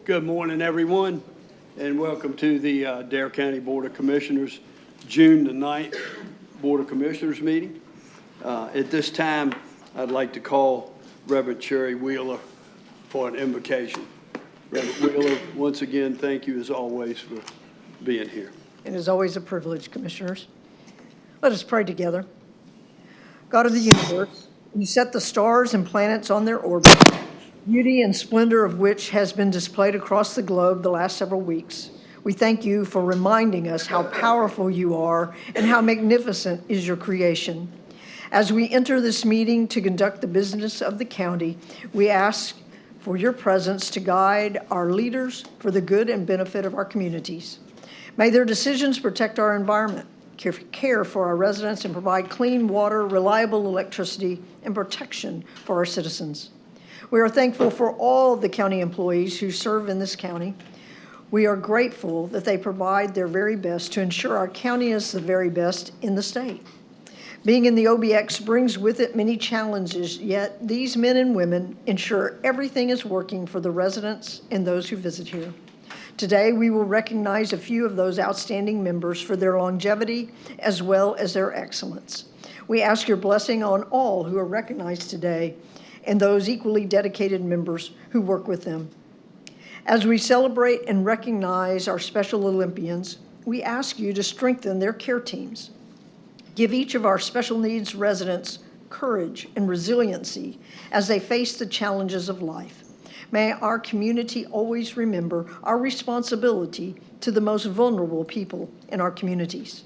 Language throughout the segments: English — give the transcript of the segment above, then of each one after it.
Good morning, everyone, and welcome to the Dare County Board of Commissioners June the 9th Board of Commissioners meeting. At this time, I'd like to call Reverend Cherry Wheeler for an invocation. Reverend Wheeler, once again, thank you as always for being here. It is always a privilege, Commissioners. Let us pray together. God of the universe, you set the stars and planets on their orbit, beauty and splendor of which has been displayed across the globe the last several weeks. We thank you for reminding us how powerful you are and how magnificent is your creation. As we enter this meeting to conduct the business of the county, we ask for your presence to guide our leaders for the good and benefit of our communities. May their decisions protect our environment, care for our residents, and provide clean water, reliable electricity, and protection for our citizens. We are thankful for all the county employees who serve in this county. We are grateful that they provide their very best to ensure our county is the very best in the state. Being in the OBX brings with it many challenges, yet these men and women ensure everything is working for the residents and those who visit here. Today, we will recognize a few of those outstanding members for their longevity as well as their excellence. We ask your blessing on all who are recognized today and those equally dedicated members who work with them. As we celebrate and recognize our Special Olympians, we ask you to strengthen their care teams. Give each of our special needs residents courage and resiliency as they face the challenges of life. May our community always remember our responsibility to the most vulnerable people in our communities.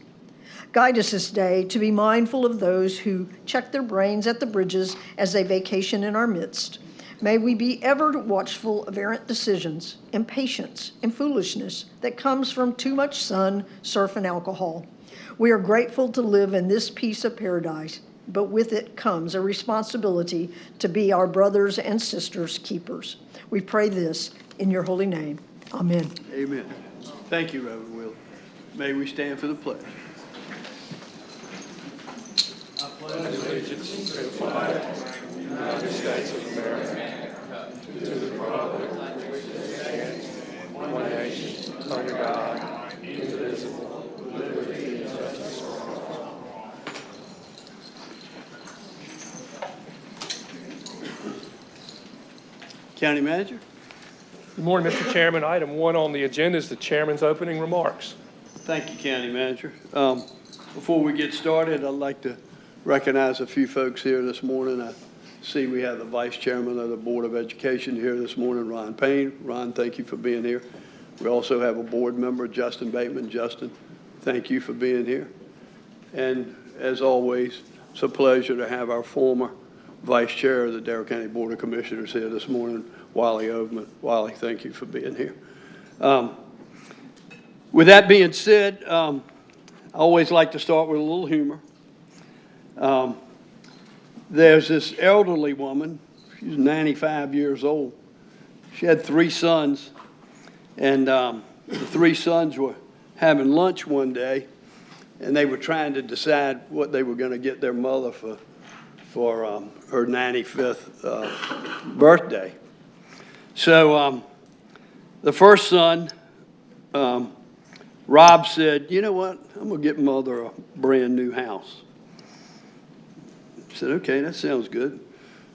Guide us this day to be mindful of those who check their brains at the bridges as they vacation in our midst. May we be ever watchful of errant decisions, impatience, and foolishness that comes from too much sun, surf, and alcohol. We are grateful to live in this piece of paradise, but with it comes a responsibility to be our brothers and sisters' keepers. We pray this in your holy name. Amen. Amen. Thank you, Reverend Wheeler. May we stand for the pledge. I pledge allegiance to the flag of the United States of America, to the republic which stands one nation under God, indivisible, with liberty and justice for all. County Manager. Good morning, Mr. Chairman. Item 1 on the agenda is the chairman's opening remarks. Thank you, County Manager. Before we get started, I'd like to recognize a few folks here this morning. I see we have the Vice Chairman of the Board of Education here this morning, Ron Payne. Ron, thank you for being here. We also have a board member, Justin Bateman. Justin, thank you for being here. And as always, it's a pleasure to have our former Vice Chair of the Dare County Board of Commissioners here this morning, Wally Overman. Wally, thank you for being here. With that being said, I always like to start with a little humor. There's this elderly woman. She's 95 years old. She had 3 sons, and the 3 sons were having lunch one day, and they were trying to decide what they were going to get their mother for her 95th birthday. So the first son, Rob, said, "You know what? I'm going to get Mother a brand new house." I said, "Okay, that sounds good."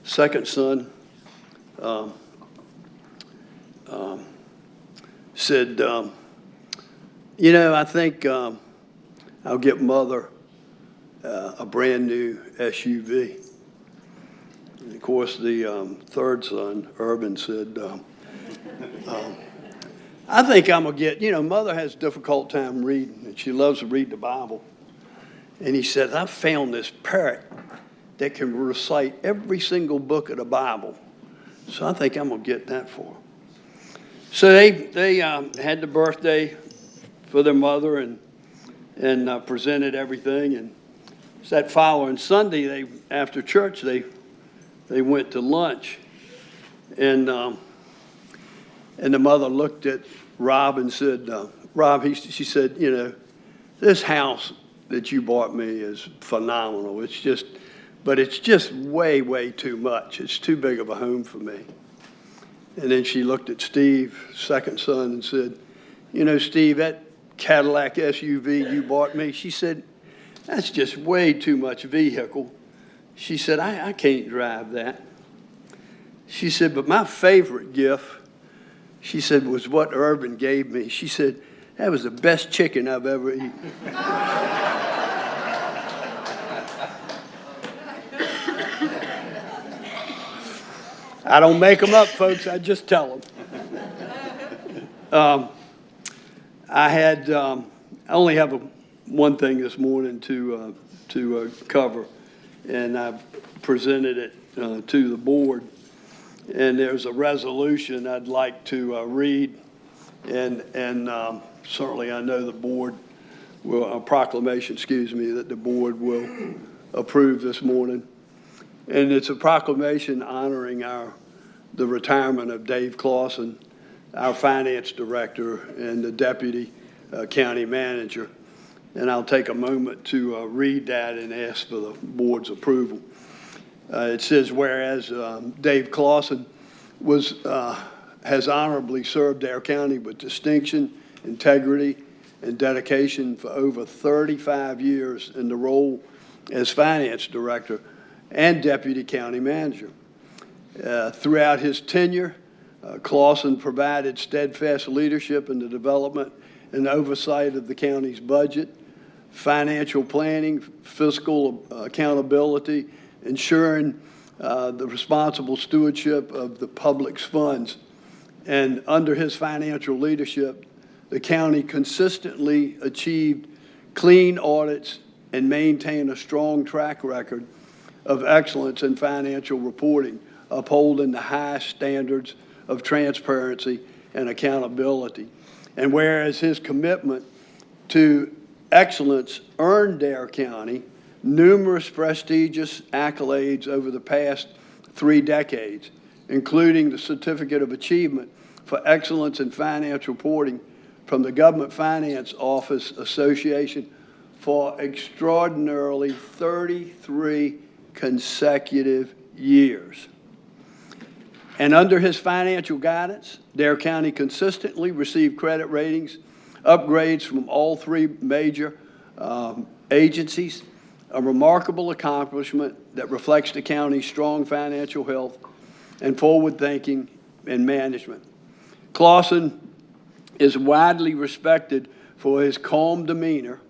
Second son said, "You know, I think I'll get Mother a brand new SUV." And of course, the third son, Urban, said, "I think I'm going to get, you know, Mother has a difficult time reading, and she loves to read the Bible." And he said, "I found this parrot that can recite every single book of the Bible, so I think I'm going to get that for her." So they had the birthday for their mother and presented everything. And that following Sunday, after church, they went to lunch, and the mother looked at Rob and said, "Rob," she said, "you know, this house that you bought me is phenomenal. But it's just way, way too much. It's too big of a home for me." And then she looked at Steve, second son, and said, you know, Steve, that Cadillac SUV you bought me, she said, that's just way too much vehicle. She said, I can't drive that. She said, but my favorite gift, she said, was what Irvin gave me. She said, that was the best chicken I've ever eaten. I don't make them up, folks. I just tell them. I only have one thing this morning to cover, and I've presented it to the board. And there's a resolution I'd like to read, and certainly I know the board will, a proclamation, excuse me, that the board will approve this morning. And it's a proclamation honoring the retirement of Dave Clausen, our finance director and the deputy county manager. And I'll take a moment to read that and ask for the board's approval. It says, whereas Dave Clausen has honorably served our county with distinction, integrity, and dedication for over 35 years in the role as finance director and deputy county manager. Throughout his tenure, Clausen provided steadfast leadership in the development and oversight of the county's budget, financial planning, fiscal accountability, ensuring the responsible stewardship of the public's funds. And under his financial leadership, the county consistently achieved clean audits and maintained a strong track record of excellence in financial reporting, upholding the highest standards of transparency and accountability. And whereas his commitment to excellence earned Dare County numerous prestigious accolades over the past 3 decades, including the Certificate of Achievement for Excellence in Financial Reporting from the Government Finance Office Association for extraordinarily 33 consecutive years. And under his financial guidance, Dare County consistently received credit ratings, upgrades from all 3 major agencies, a remarkable accomplishment that reflects the county's strong financial health and forward thinking and management. Clausen is widely respected for his calm demeanor,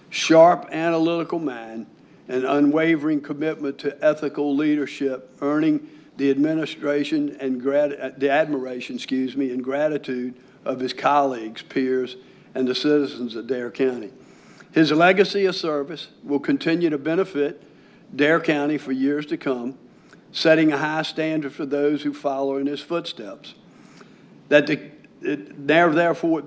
sharp analytical mind, and unwavering commitment to ethical leadership, earning the administration and the admiration, and gratitude of his colleagues, peers, and the citizens of Dare County. His legacy of service will continue to benefit Dare County for years to come, setting a high standard for those who follow in his footsteps. That therefore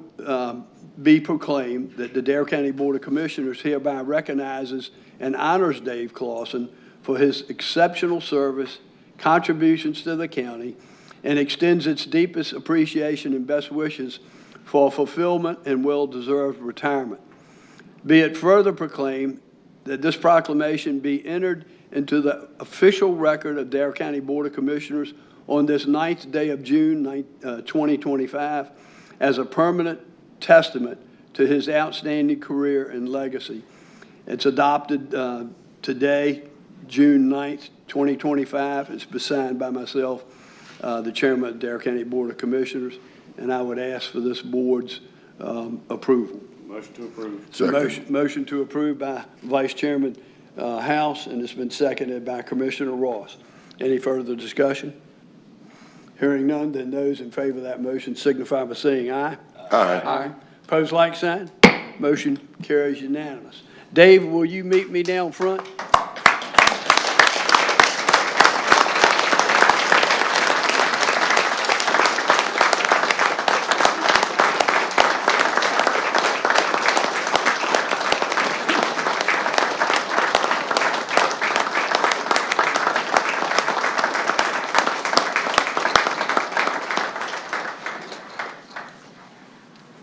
be proclaimed that the Dare County Board of Commissioners hereby recognizes and honors Dave Clausen for his exceptional service, contributions to the county, and extends its deepest appreciation and best wishes for fulfillment and well-deserved retirement. Be it further proclaimed that this proclamation be entered into the official record of Dare County Board of Commissioners on this 9th day of June 2025 as a permanent testament to his outstanding career and legacy. It's adopted today, June 9th, 2025. It's been signed by myself, the chairman of the Dare County Board of Commissioners, and I would ask for this board's approval. Motion to approve. Motion to approve by Vice Chairman House, and it's been seconded by Commissioner Ross. Any further discussion? Hearing none, then those in favor of that motion signify by saying aye. Aye. Aye. Opposed, like sign. Motion carries unanimous. Dave, will you meet me down front?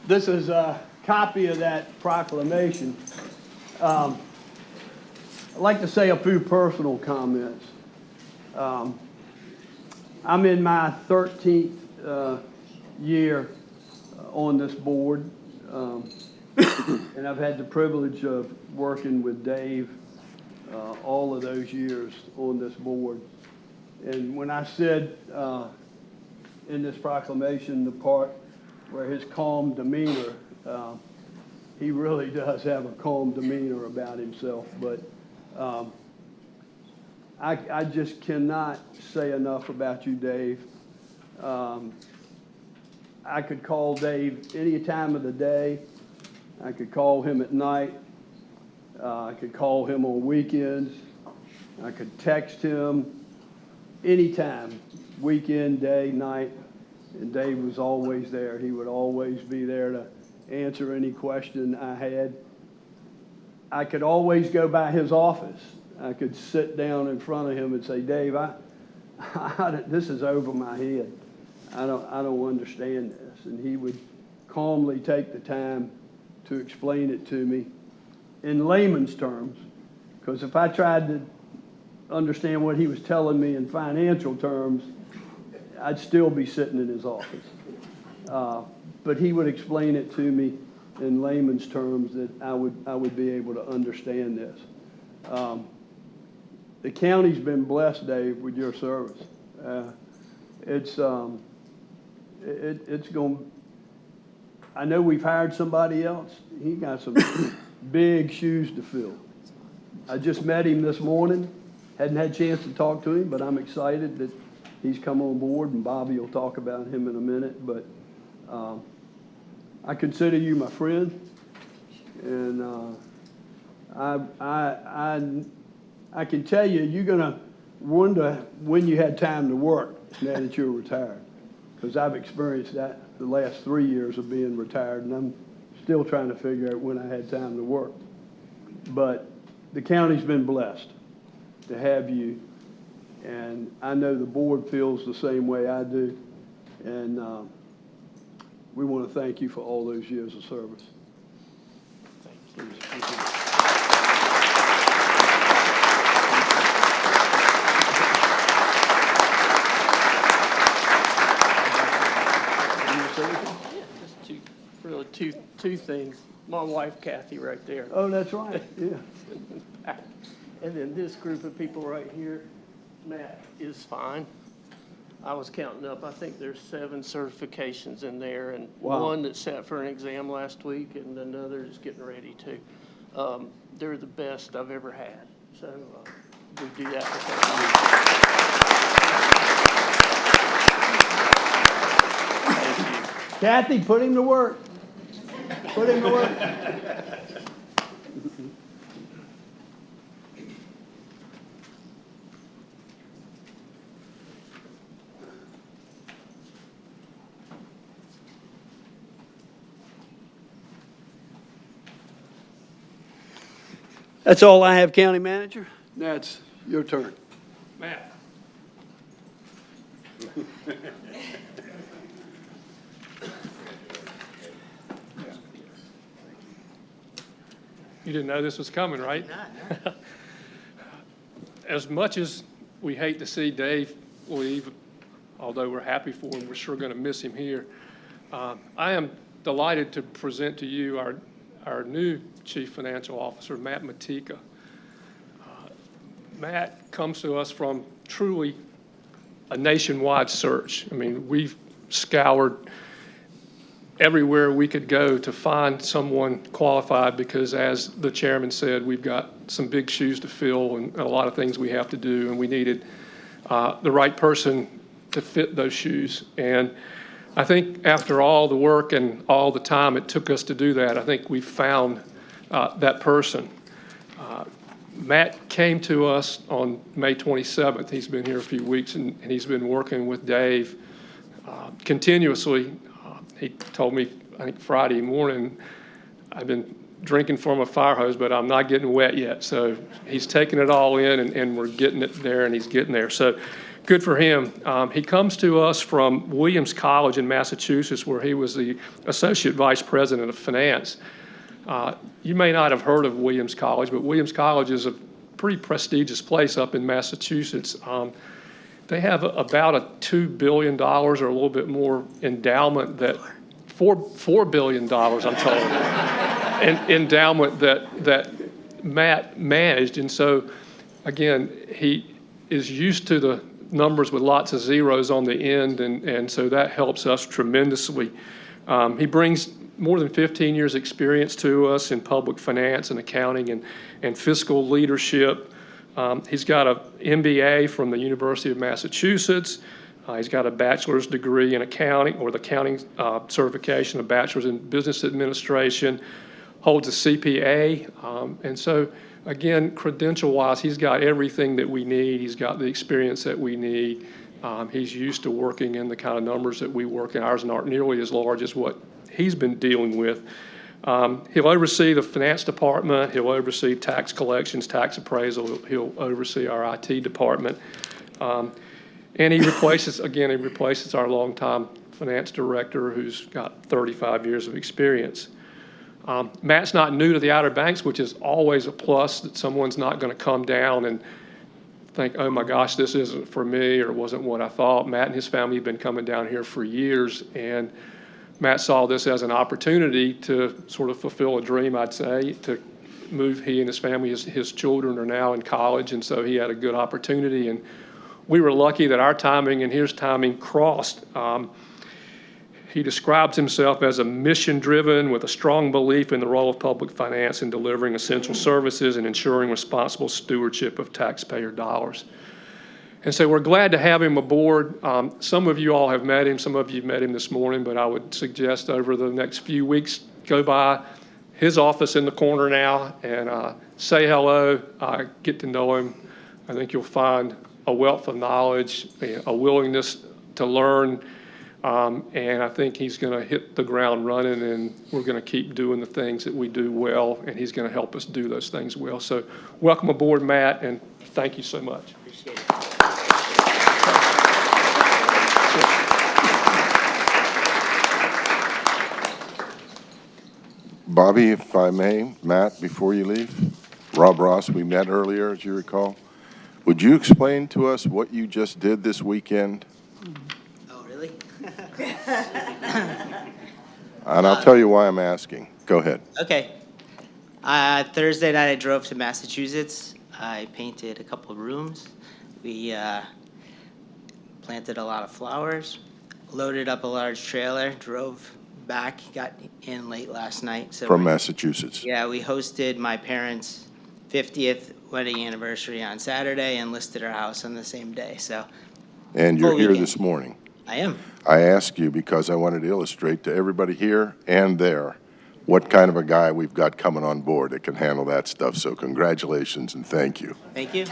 This is a copy of that proclamation. I'd like to say a few personal comments. I'm in my 13th year on this board. And I've had the privilege of working with Dave all of those years on this board. And when I said in this proclamation, the part where his calm demeanor, he really does have a calm demeanor about himself. But I just cannot say enough about you, Dave. I could call Dave any time of the day. I could call him at night. I could call him on weekends. I could text him anytime, weekend, day, night, and Dave was always there. He would always be there to answer any question I had. I could always go by his office. I could sit down in front of him and say, Dave, this is over my head. I don't understand this. And he would calmly take the time to explain it to me in layman's terms, because if I tried to understand what he was telling me in financial terms, I'd still be sitting in his office. But he would explain it to me in layman's terms that I would be able to understand this. The county's been blessed, Dave, with your service. It's going. I know we've hired somebody else. He got some big shoes to fill. I just met him this morning. Hadn't had a chance to talk to him, but I'm excited that he's come on board, and Bobby will talk about him in a minute. But I consider you my friend, and I can tell you, you're gonna wonder when you had time to work now that you're retired, because I've experienced that the last 3 years of being retired, and I'm still trying to figure out when I had time to work. But the county's been blessed to have you, and I know the board feels the same way I do, and we want to thank you for all those years of service. Thank you. Two things. My wife, Kathy, right there. Oh, that's right, yeah. And then this group of people right here, Matt is fine. I was counting up, I think there's 7 certifications in there, and wow. One that sat for an exam last week, and another is getting ready to. They're the best I've ever had. So we do that with them. Kathy, put him to work. Put him to work. That's all I have, County Manager. Now it's your turn. Matt. You didn't know this was coming, right? As much as we hate to see Dave leave, although we're happy for him, we're sure going to miss him here. I am delighted to present to you our new Chief Financial Officer, Matt Matika. Matt comes to us from truly a nationwide search. I mean, we've scoured everywhere we could go to find someone qualified because, as the chairman said, we've got some big shoes to fill and a lot of things we have to do, and we needed the right person to fit those shoes. And I think after all the work and all the time it took us to do that, I think we found that person. Matt came to us on May 27th. He's been here a few weeks, and he's been working with Dave continuously. He told me, I think Friday morning, I've been drinking from a fire hose, but I'm not getting wet yet. So he's taking it all in, and we're getting it there, and he's getting there. So good for him. He comes to us from Williams College in Massachusetts, where he was the Associate Vice President of Finance. You may not have heard of Williams College, but Williams College is a pretty prestigious place up in Massachusetts. They have about a $2 billion or a little bit more endowment that, $4 billion, I'm told, endowment that Matt managed. And so, again, he is used to the numbers with lots of zeros on the end, and so that helps us tremendously. He brings more than 15 years experience to us in public finance and accounting and fiscal leadership. He's got an MBA from the University of Massachusetts. He's got a bachelor's degree in accounting, or the accounting certification, a bachelor's in business administration, holds a CPA. And so, again, credential-wise, he's got everything that we need. He's got the experience that we need. He's used to working in the kind of numbers that we work in. Ours aren't nearly as large as what he's been dealing with. He'll oversee the finance department. He'll oversee tax collections, tax appraisal. He'll oversee our IT department. And he replaces our longtime finance director who's got 35 years of experience. Matt's not new to the Outer Banks, which is always a plus, that someone's not going to come down and think, oh my gosh, this isn't for me, or it wasn't what I thought. Matt and his family have been coming down here for years, and Matt saw this as an opportunity to sort of fulfill a dream, I'd say, to move. He and his family, his children are now in college, and so he had a good opportunity. And we were lucky that our timing and his timing crossed. He describes himself as a mission-driven with a strong belief in the role of public finance in delivering essential services and ensuring responsible stewardship of taxpayer dollars. And so we're glad to have him aboard. Some of you all have met him. Some of you met him this morning, but I would suggest over the next few weeks, go by his office in the corner now and say hello, get to know him. I think you'll find a wealth of knowledge, a willingness to learn, and I think he's going to hit the ground running, and we're going to keep doing the things that we do well, and he's going to help us do those things well. So welcome aboard, Matt, and thank you so much. Appreciate it. Bobby, if I may, Matt, before you leave, Rob Ross, we met earlier, as you recall. Would you explain to us what you just did this weekend? Oh, really? And I'll tell you why I'm asking. Go ahead. Okay. Thursday night I drove to Massachusetts. I painted a couple of rooms. We planted a lot of flowers, loaded up a large trailer, drove back, got in late last night. So From Massachusetts. Yeah, we hosted my parents' 50th wedding anniversary on Saturday and listed our house on the same day. So. And you're full here weekend. this morning. I am. I ask you because I wanted to illustrate to everybody here and there what kind of a guy we've got coming on board that can handle that stuff. So congratulations and thank you. Thank you.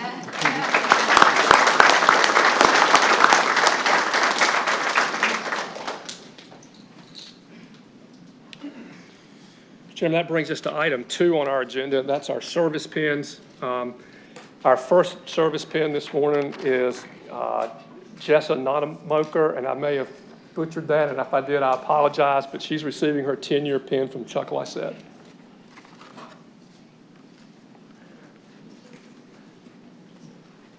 Jim, that brings us to item 2 on our agenda. That's our service pins. Our first service pin this morning is Jessa Nonamoker, and I may have butchered that, and if I did, I apologize, but she's receiving her 10-year pin from Chuck Lysette.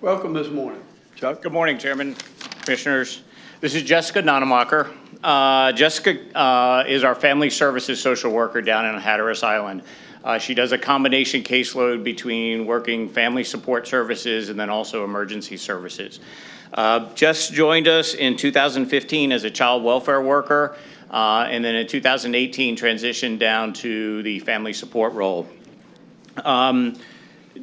Welcome this morning, Chuck. Good morning, Chairman, Commissioners. This is Jessica Nonamoker. Jessica is our family services social worker down in Hatteras Island. She does a combination caseload between working family support services and then also emergency services. Jess joined us in 2015 as a child welfare worker, and then in 2018 transitioned down to the family support role.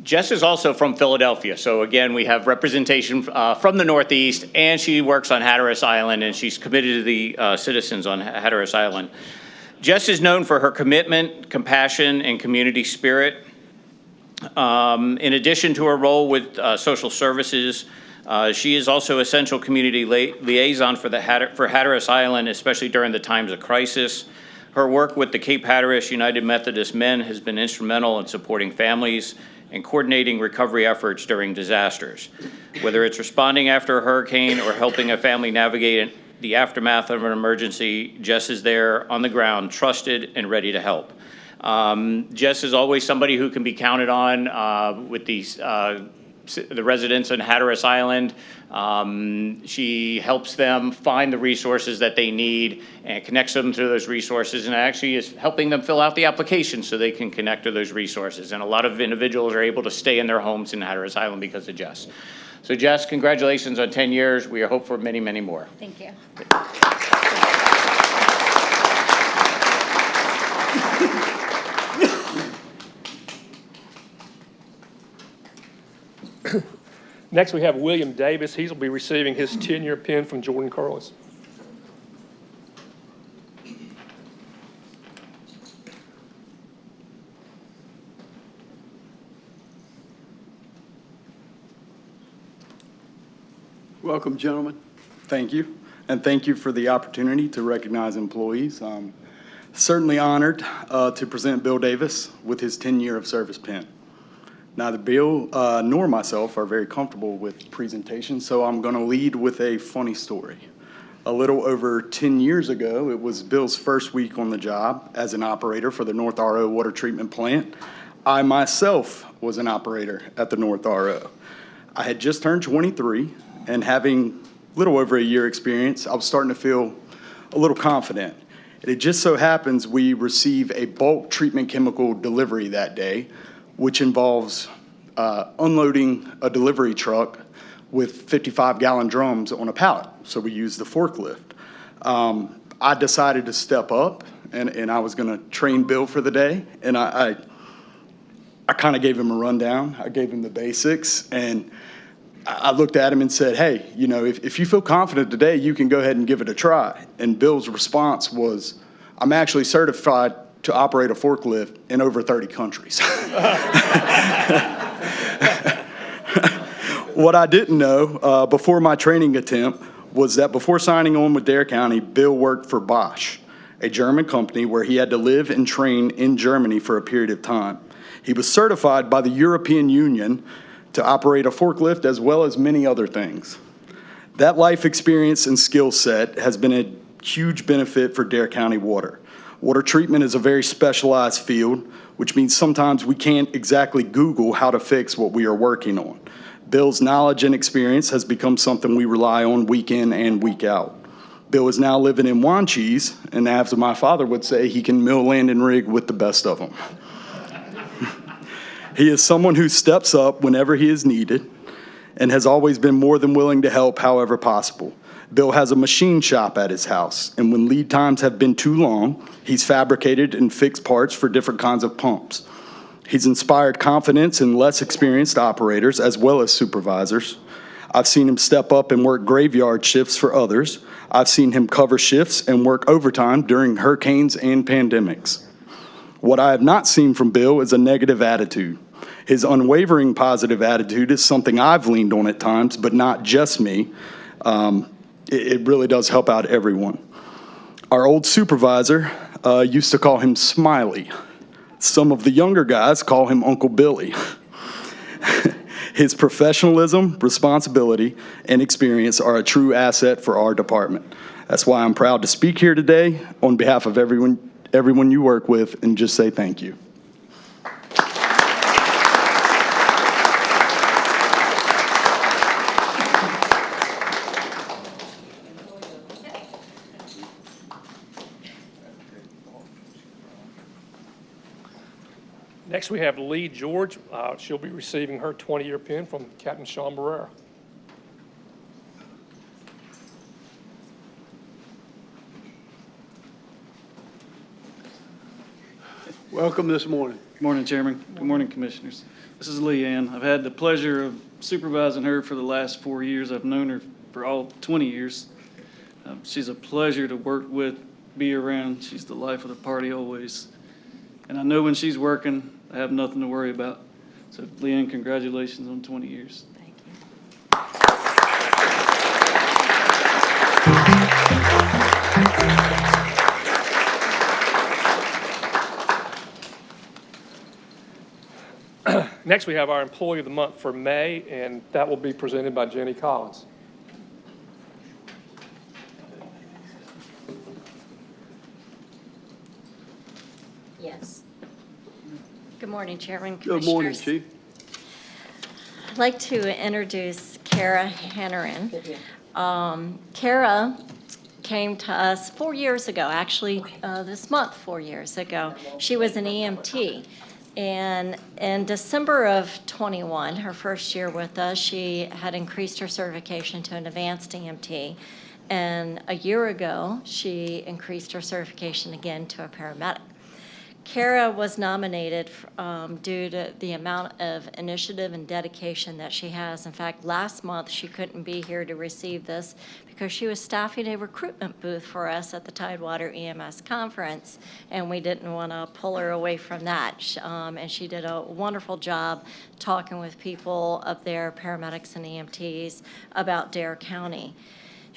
Jess is also from Philadelphia, so again, we have representation from the Northeast, and she works on Hatteras Island, and she's committed to the citizens on Hatteras Island. Jess is known for her commitment, compassion, and community spirit. In addition to her role with social services, she is also essential community liaison for Hatteras Island, especially during the times of crisis. Her work with the Cape Hatteras United Methodist Men has been instrumental in supporting families and coordinating recovery efforts during disasters. Whether it's responding after a hurricane or helping a family navigate the aftermath of an emergency, Jess is there on the ground, trusted and ready to help. Jess is always somebody who can be counted on with these the residents on Hatteras Island. She helps them find the resources that they need and connects them to those resources, and actually is helping them fill out the application so they can connect to those resources. And a lot of individuals are able to stay in their homes in Hatteras Island because of Jess. So Jess, congratulations on 10 years. We hope for many, many more. Thank you. Next, we have William Davis. He will be receiving his 10-year pin from Jordan Carlos. Welcome, gentlemen. Thank you, and thank you for the opportunity to recognize employees. Certainly honored to present Bill Davis with his 10-year of service pin. Neither Bill nor myself are very comfortable with presentations, so I'm going to lead with a funny story. A little over 10 years ago, it was Bill's first week on the job as an operator for the North RO water treatment plant. I myself was an operator at the North RO. I had just turned 23, and having a little over a year experience, I was starting to feel a little confident. And it just so happens we receive a bulk treatment chemical delivery that day, which involves unloading a delivery truck with 55-gallon drums on a pallet. So we use the forklift. I decided to step up, and I was going to train Bill for the day. And I kind of gave him a rundown. I gave him the basics, and I looked at him and said, hey, you know, if you feel confident today, you can go ahead and give it a try. And Bill's response was, I'm actually certified to operate a forklift in over 30 countries. What I didn't know before my training attempt was that before signing on with Dare County, Bill worked for Bosch, a German company where he had to live and train in Germany for a period of time. He was certified by the European Union to operate a forklift as well as many other things. That life experience and skill set has been a huge benefit for Dare County Water. Water treatment is a very specialized field, which means sometimes we can't exactly Google how to fix what we are working on. Bill's knowledge and experience has become something we rely on week in and week out. Bill is now living in Wanchese, and as my father would say, he can mill, land, and rig with the best of them. He is someone who steps up whenever he is needed and has always been more than willing to help however possible. Bill has a machine shop at his house, and when lead times have been too long, he's fabricated and fixed parts for different kinds of pumps. He's inspired confidence in less experienced operators as well as supervisors. I've seen him step up and work graveyard shifts for others. I've seen him cover shifts and work overtime during hurricanes and pandemics. What I have not seen from Bill is a negative attitude. His unwavering positive attitude is something I've leaned on at times, but not just me. It really does help out everyone. Our old supervisor used to call him Smiley. Some of the younger guys call him Uncle Billy. His professionalism, responsibility, and experience are a true asset for our department. That's why I'm proud to speak here today on behalf of everyone you work with and just say thank you. Next, we have Lee George. She'll be receiving her 20-year pin from Captain Sean Barrera. Welcome this morning. Good morning, Chairman. Good morning, Commissioners. This is Leanne. I've had the pleasure of supervising her for the last 4 years. I've known her for all 20 years. She's a pleasure to work with, be around. She's the life of the party always. And I know when she's working, I have nothing to worry about. So, Leanne, congratulations on 20 years. Thank you. Next, we have our Employee of the Month for May, and that will be presented by Jenny Collins. Yes. Good morning, Chairman, Good morning, Commissioners. Chief. I'd like to introduce Kara Hanneran. Kara came to us 4 years ago, actually this month, 4 years ago. She was an EMT. And in December of 21, her first year with us, she had increased her certification to an advanced EMT. And a year ago, she increased her certification again to a paramedic. Kara was nominated due to the amount of initiative and dedication that she has. In fact, last month she couldn't be here to receive this because she was staffing a recruitment booth for us at the Tidewater EMS conference, and we didn't want to pull her away from that. And she did a wonderful job talking with people up there, paramedics and EMTs, about Dare County.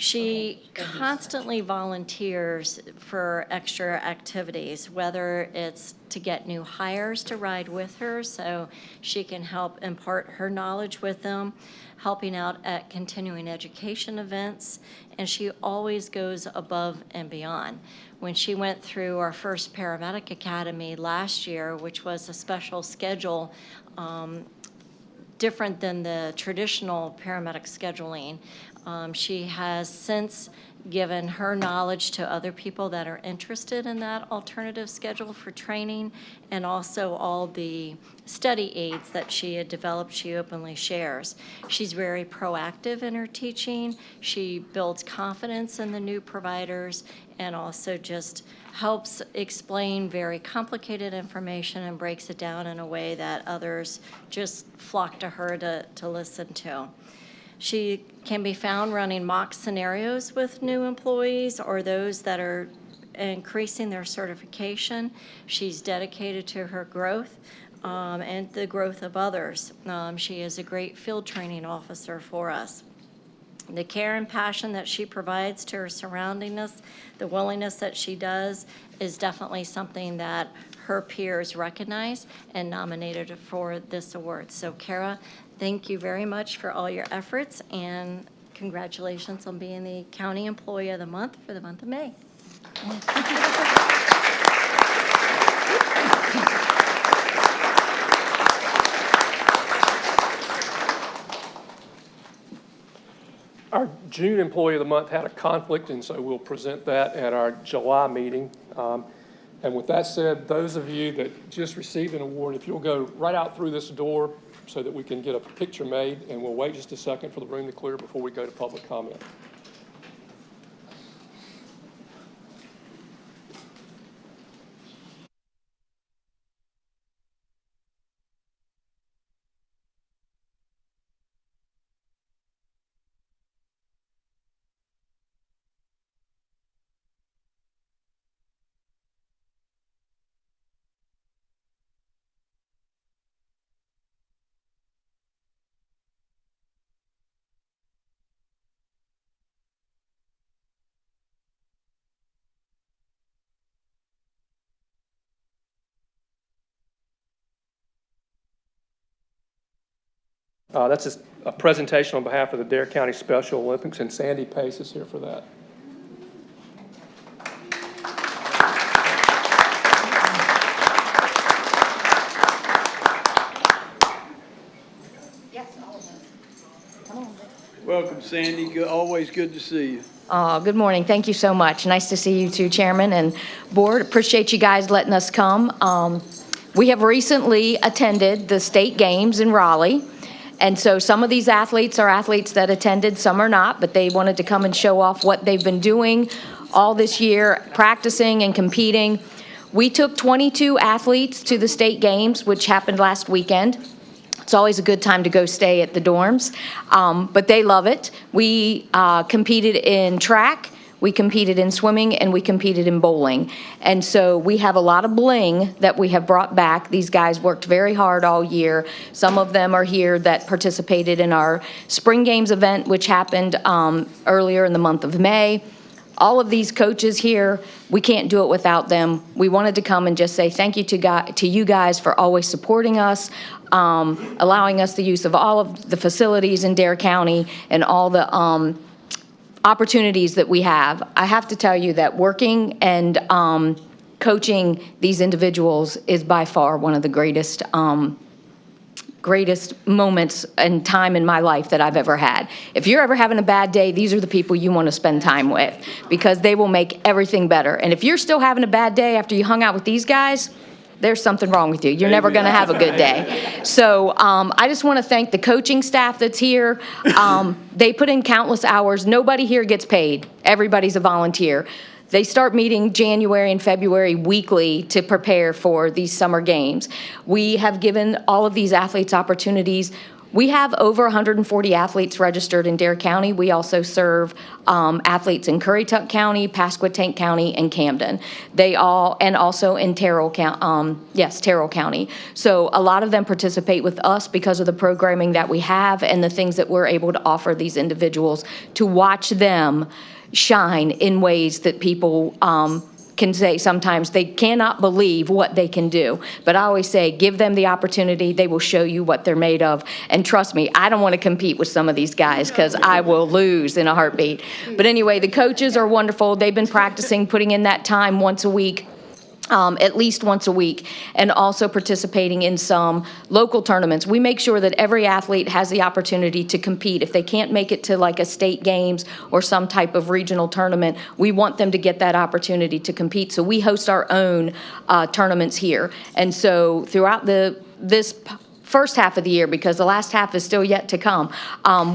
She constantly volunteers for extra activities, whether it's to get new hires to ride with her so she can help impart her knowledge with them, helping out at continuing education events, and she always goes above and beyond. When she went through our first paramedic academy last year, which was a special schedule, different than the traditional paramedic scheduling, she has since given her knowledge to other people that are interested in that alternative schedule for training, and also all the study aids that she had developed, she openly shares. She's very proactive in her teaching. She builds confidence in the new providers and also just helps explain very complicated information and breaks it down in a way that others just flock to her to listen to. She can be found running mock scenarios with new employees or those that are increasing their certification. She's dedicated to her growth and the growth of others. She is a great field training officer for us. The care and passion that she provides to her surroundings, the willingness that she does, is definitely something that her peers recognize and nominated her for this award. So Kara, thank you very much for all your efforts, and congratulations on being the County Employee of the Month for the month of May. Our June Employee of the Month had a conflict, and so we'll present that at our July meeting. And with that said, those of you that just received an award, if you'll go right out through this door so that we can get a picture made, and we'll wait just a second for the room to clear before we go to public comment. That's just a presentation on behalf of the Dare County Special Olympics, and Sandy Pace is here for that. Welcome, Sandy. Always good to see you. Good morning. Thank you so much. Nice to see you too, Chairman and Board. Appreciate you guys letting us come. We have recently attended the state games in Raleigh. And so some of these athletes are athletes that attended, some are not, but they wanted to come and show off what they've been doing all this year, practicing and competing. We took 22 athletes to the state games, which happened last weekend. It's always a good time to go stay at the dorms, but they love it. We competed in track, we competed in swimming, and we competed in bowling. And so we have a lot of bling that we have brought back. These guys worked very hard all year. Some of them are here that participated in our Spring Games event, which happened earlier in the month of May. All of these coaches here, we can't do it without them. We wanted to come and just say thank you to you guys for always supporting us, allowing us the use of all of the facilities in Dare County and all the opportunities that we have. I have to tell you that working and coaching these individuals is by far one of the greatest greatest moments and time in my life that I've ever had. If you're ever having a bad day, these are the people you want to spend time with because they will make everything better. And if you're still having a bad day after you hung out with these guys, there's something wrong with you. You're never going to have a good day. So I just want to thank the coaching staff that's here. They put in countless hours. Nobody here gets paid. Everybody's a volunteer. They start meeting January and February weekly to prepare for these summer games. We have given all of these athletes opportunities. We have over 140 athletes registered in Dare County. We also serve athletes in Currituck County, Pasquotank County, and Camden. And also in Terrell County. So a lot of them participate with us because of the programming that we have and the things that we're able to offer these individuals to watch them shine in ways that people can say sometimes they cannot believe what they can do. But I always say, give them the opportunity. They will show you what they're made of. And trust me, I don't want to compete with some of these guys because I will lose in a heartbeat. But anyway, the coaches are wonderful. They've been practicing, putting in that time once a week. At least once a week, and also participating in some local tournaments. We make sure that every athlete has the opportunity to compete. If they can't make it to like a state games or some type of regional tournament, we want them to get that opportunity to compete. So we host our own tournaments here. And so throughout this first half of the year, because the last half is still yet to come.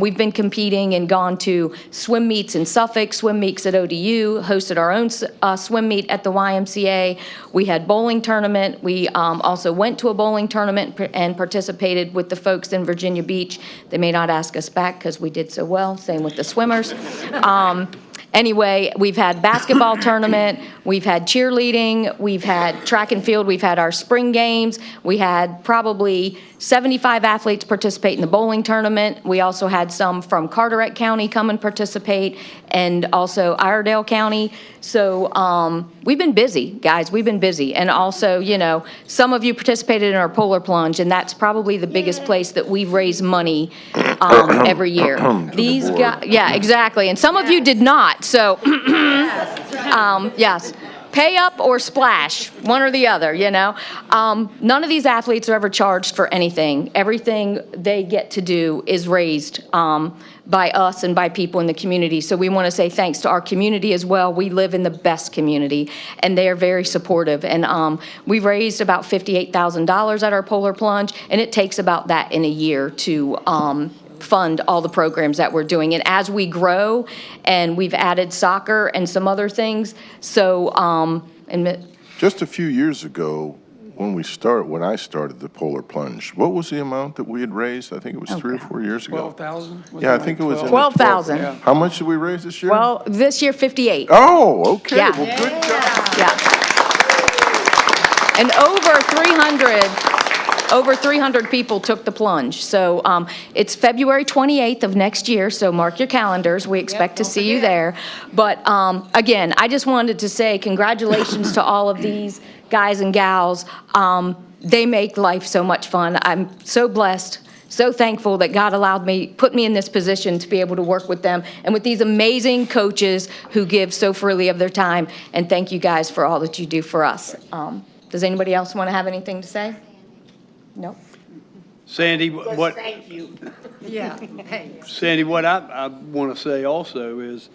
We've been competing and gone to swim meets in Suffolk, swim meets at ODU, hosted our own swim meet at the YMCA. We had bowling tournament. We also went to a bowling tournament and participated with the folks in Virginia Beach. They may not ask us back because we did so well, same with the swimmers. Anyway, we've had basketball tournament, we've had cheerleading, we've had track and field, we've had our spring games, we had probably 75 athletes participate in the bowling tournament. We also had some from Carteret County come and participate, and also Iredell County. So we've been busy, guys, we've been busy. And also, you know, some of you participated in our polar plunge, and that's probably the biggest place that we've raised money every year. These guys, yeah, exactly. And some of you did not, so yes. Pay up or splash, one or the other, you know. None of these athletes are ever charged for anything. Everything they get to do is raised by us and by people in the community. So we want to say thanks to our community as well. We live in the best community, and they are very supportive. And we've raised about $58,000 at our polar plunge, and it takes about that in a year to fund all the programs that we're doing. And as we grow, and we've added soccer and some other things, so Just a few years ago, when I started the polar plunge, what was the amount that we had raised? I think it was 3 or 4 years ago. 12,000? Yeah, I think it was. in the 12,000. Yeah. How much did we raise this year? Well, this year 58. Oh, okay. Yeah. Well, good job. Yeah. And over 300 people took the plunge. So it's February 28th of next year, so mark your calendars. We expect to see you there. But again, I just wanted to say congratulations to all of these guys and gals. They make life so much fun. I'm so blessed, so thankful that God put me in this position to be able to work with them and with these amazing coaches who give so freely of their time. And thank you guys for all that you do for us. Does anybody else want to have anything to say? No? Sandy, what? Thank you. Yeah, hey. Sandy, what I want to say also is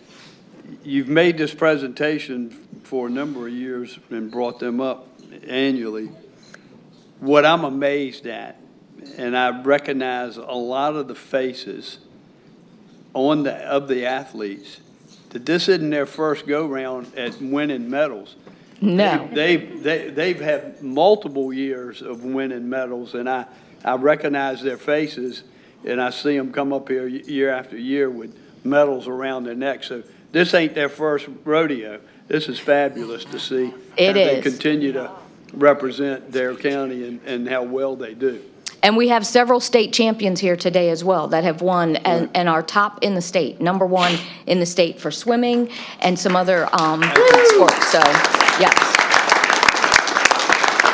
you've made this presentation for a number of years and brought them up annually. What I'm amazed at, and I recognize a lot of the faces of the athletes, that this isn't their first go-round at winning medals. No. They've had multiple years of winning medals, and I recognize their faces, and I see them come up here year after year with medals around their neck. So this ain't their first rodeo. This is fabulous to see. It They is. continue to represent Dare County and how well they do. And we have several state champions here today as well that have won and are top in the state, #1 in the state for swimming and some other sports. So, yes.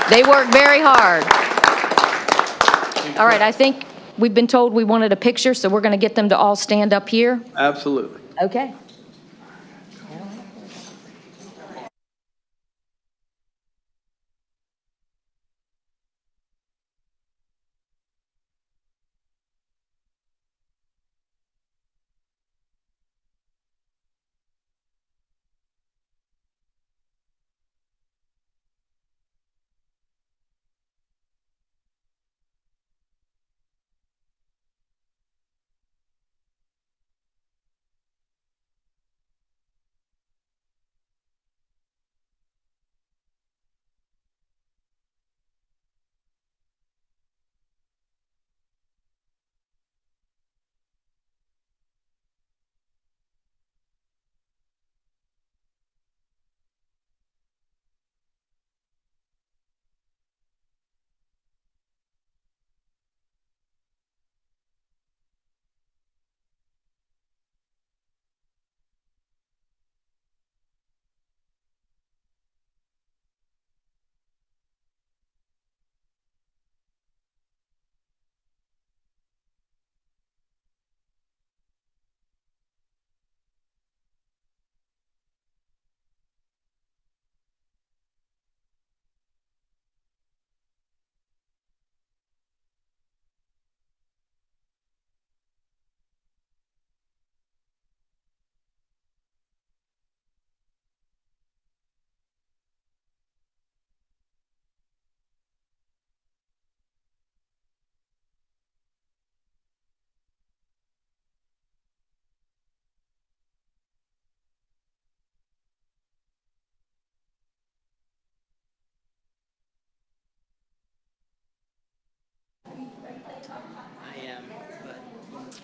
They work very hard. All right, I think we've been told we wanted a picture, so we're going to get them to all stand up here. Absolutely. Okay.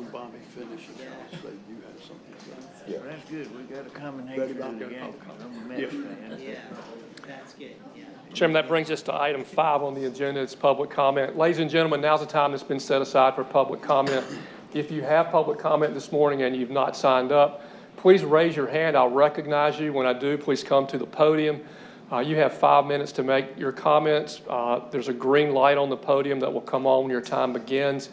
When Bobby finishes, I'll say you had something to say. That's good, we got a common hatred of the game. I'm a Mets fan. Yeah, that's good, yeah. Chairman, that brings us to item 5 on the agenda. It's public comment. Ladies and gentlemen, now's the time that's been set aside for public comment. If you have public comment this morning and you've not signed up, please raise your hand. I'll recognize you. When I do, please come to the podium. You have 5 minutes to make your comments. There's a green light on the podium that will come on when your time begins.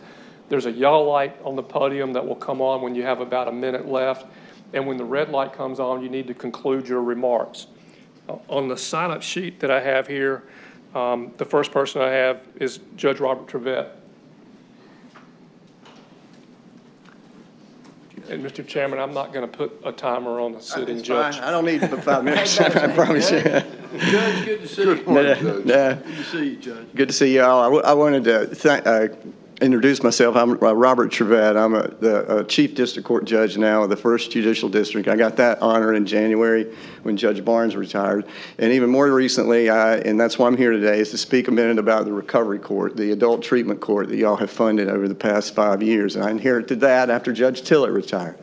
There's a yellow light on the podium that will come on when you have about a minute left. And when the red light comes on, you need to conclude your remarks. On the sign-up sheet that I have here, the first person I have is Judge Robert Trevette. And Mr. Chairman, I'm not going to put a timer on the sitting judge. I don't need but 5 minutes, I promise you. Judge, good to see you. Good to see you, Judge. Good to see you all. I wanted to introduce myself. I'm Robert Trevette. I'm the Chief District Court Judge now of the 1st Judicial District. I got that honor in January when Judge Barnes retired. And even more recently, and that's why I'm here today, is to speak a minute about the Recovery Court, the adult treatment court that y'all have funded over the past 5 years. And I inherited that after Judge Tillett retired.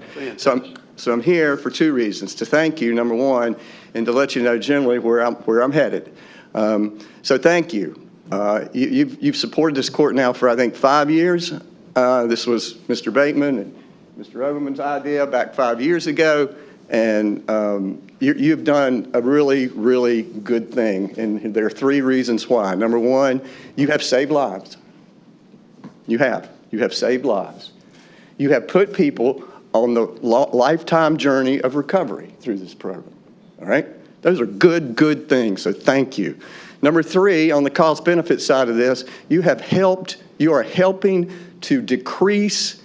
So I'm here for 2 reasons: to thank you, number one, and to let you know generally where I'm headed. So thank you. You've supported this court now for, I think, 5 years. This was Mr. Bateman and Mr. Overman's idea back 5 years ago, and you've done a really, really good thing, and there are 3 reasons why. Number one, you have saved lives. You have saved lives. You have put people on the lifetime journey of recovery through this program, all right? Those are good things, so thank you. Number 3, on the cost-benefit side of this, you are helping to decrease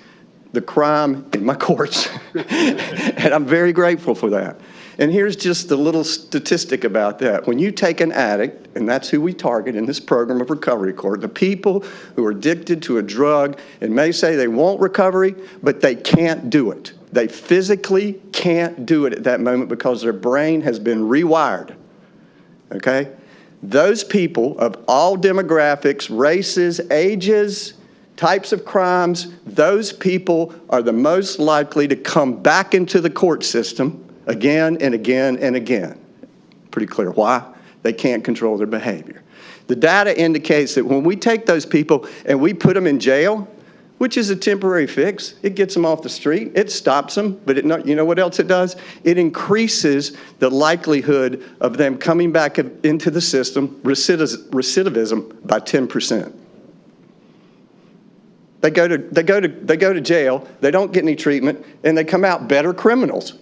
the crime in my courts, and I'm very grateful for that. And here's just a little statistic about that. When you take an addict, and that's who we target in this program of Recovery Court, the people who are addicted to a drug and may say they want recovery, but they can't do it. They physically can't do it at that moment because their brain has been rewired, okay? Those people of all demographics, races, ages, types of crimes, those people are the most likely to come back into the court system again and again and again. Pretty clear why? They can't control their behavior. The data indicates that when we take those people and we put them in jail, which is a temporary fix, it gets them off the street, it stops them, but you know what else it does? It increases the likelihood of them coming back into the system, recidivism, by 10%. They go to jail, they don't get any treatment, and they come out better criminals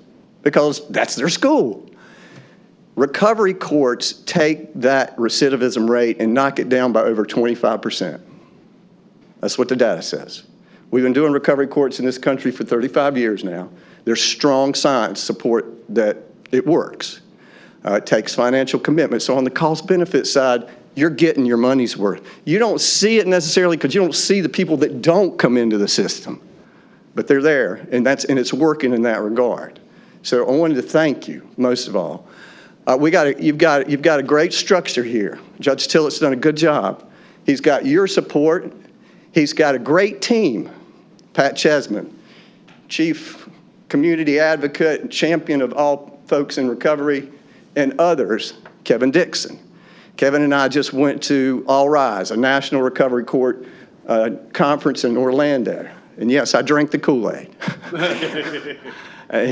because that's their school. Recovery courts take that recidivism rate and knock it down by over 25%. That's what the data says. We've been doing recovery courts in this country for 35 years now. There's strong science support that it works. It takes financial commitment. So on the cost-benefit side, you're getting your money's worth. You don't see it necessarily because you don't see the people that don't come into the system, but they're there, and it's working in that regard. So I wanted to thank you most of all. You've got a great structure here. Judge Tillett's done a good job. He's got your support. He's got a great team. Pat Chesman, Chief Community Advocate and champion of all folks in recovery, and others, Kevin Dixon. Kevin and I just went to All Rise, a National Recovery Court conference in Orlando. And yes, I drank the Kool-Aid.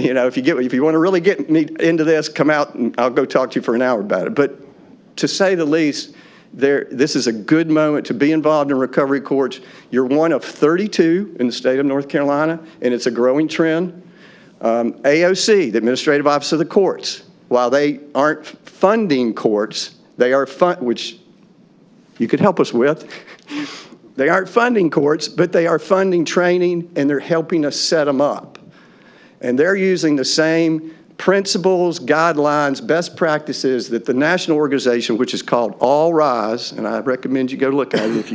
You know, if you want to really get me into this, come out and I'll go talk to you for an hour about it. But to say the least, this is a good moment to be involved in recovery courts. You're one of 32 in the state of North Carolina, and it's a growing trend. AOC, the Administrative Office of the Courts, while they aren't funding courts, they are which you could help us with. They aren't funding courts, but they are funding training, and they're helping us set them up. And they're using the same principles, guidelines, best practices that the national organization, which is called All Rise, and I recommend you go look at it if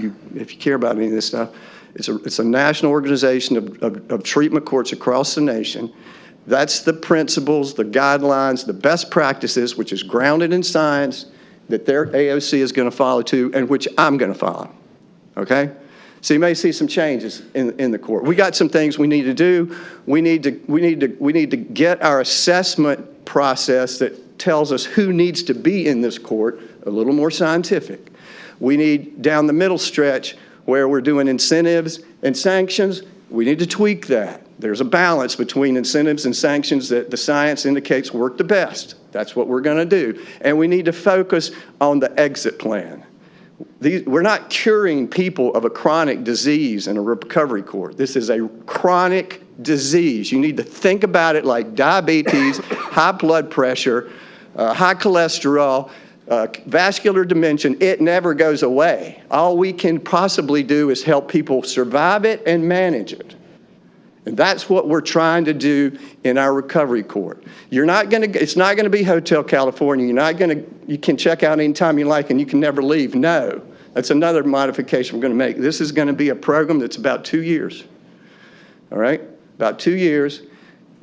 you care about any of this stuff. It's a national organization of treatment courts across the nation. That's the principles, the guidelines, the best practices, which is grounded in science, that their AOC is going to follow too, and which I'm going to follow. Okay? So you may see some changes in the court. We got some things we need to do. We need to get our assessment process that tells us who needs to be in this court a little more scientific. We need down the middle stretch where we're doing incentives and sanctions, we need to tweak that. There's a balance between incentives and sanctions that the science indicates work the best. That's what we're going to do. And we need to focus on the exit plan. We're not curing people of a chronic disease in a recovery court. This is a chronic disease. You need to think about it like diabetes, high blood pressure, high cholesterol, vascular dementia. It never goes away. All we can possibly do is help people survive it and manage it. And that's what we're trying to do in our recovery court. It's not going to be Hotel California. You can check out anytime you like and you can never leave. No, that's another modification we're going to make. This is going to be a program that's about 2 years. All right? About 2 years.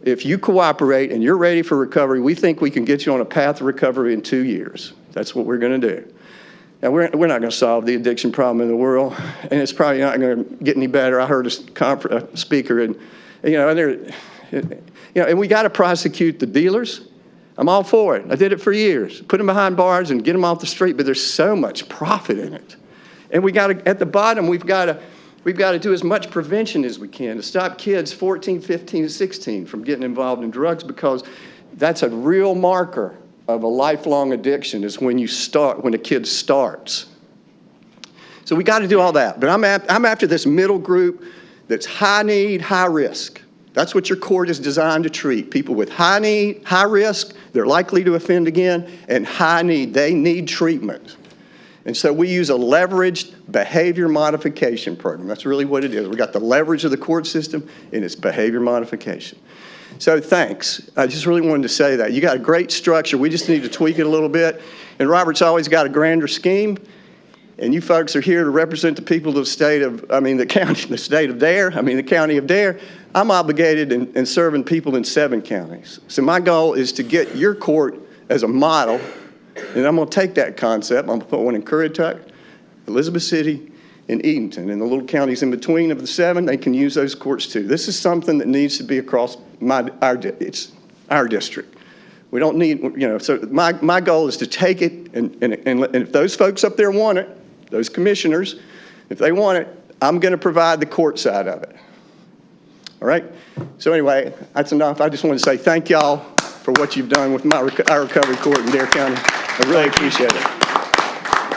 If you cooperate and you're ready for recovery, we think we can get you on a path of recovery in 2 years. That's what we're going to do. Now, we're not going to solve the addiction problem in the world, and it's probably not going to get any better. I heard a speaker, and we got to prosecute the dealers. I'm all for it. I did it for years. Put them behind bars and get them off the street, but there's so much profit in it. And we got to, at the bottom, we've got to do as much prevention as we can to stop kids 14, 15, 16 from getting involved in drugs, because that's a real marker of a lifelong addiction is when a kid starts. So we got to do all that. But I'm after this middle group that's high need, high risk. That's what your court is designed to treat. People with high need, high risk, they're likely to offend again, and high need, they need treatment. And so we use a leveraged behavior modification program. That's really what it is. We got the leverage of the court system, and it's behavior modification. So thanks. I just really wanted to say that. You got a great structure. We just need to tweak it a little bit. And Robert's always got a grander scheme. And you folks are here to represent the people of the state of, the county of Dare. I'm obligated in serving people in 7 counties. So my goal is to get your court as a model. And I'm going to take that concept. I'm going to put one in Currituck, Elizabeth City, in Edenton, and the little counties in between of the 7, they can use those courts too. This is something that needs to be across it's our district. We don't need, so my goal is to take it, and if those folks up there want it, those commissioners, if they want it, I'm going to provide the court side of it. All right? So anyway, that's enough. I just want to say thank y'all for what you've done with our recovery court in Dare County. I really appreciate it.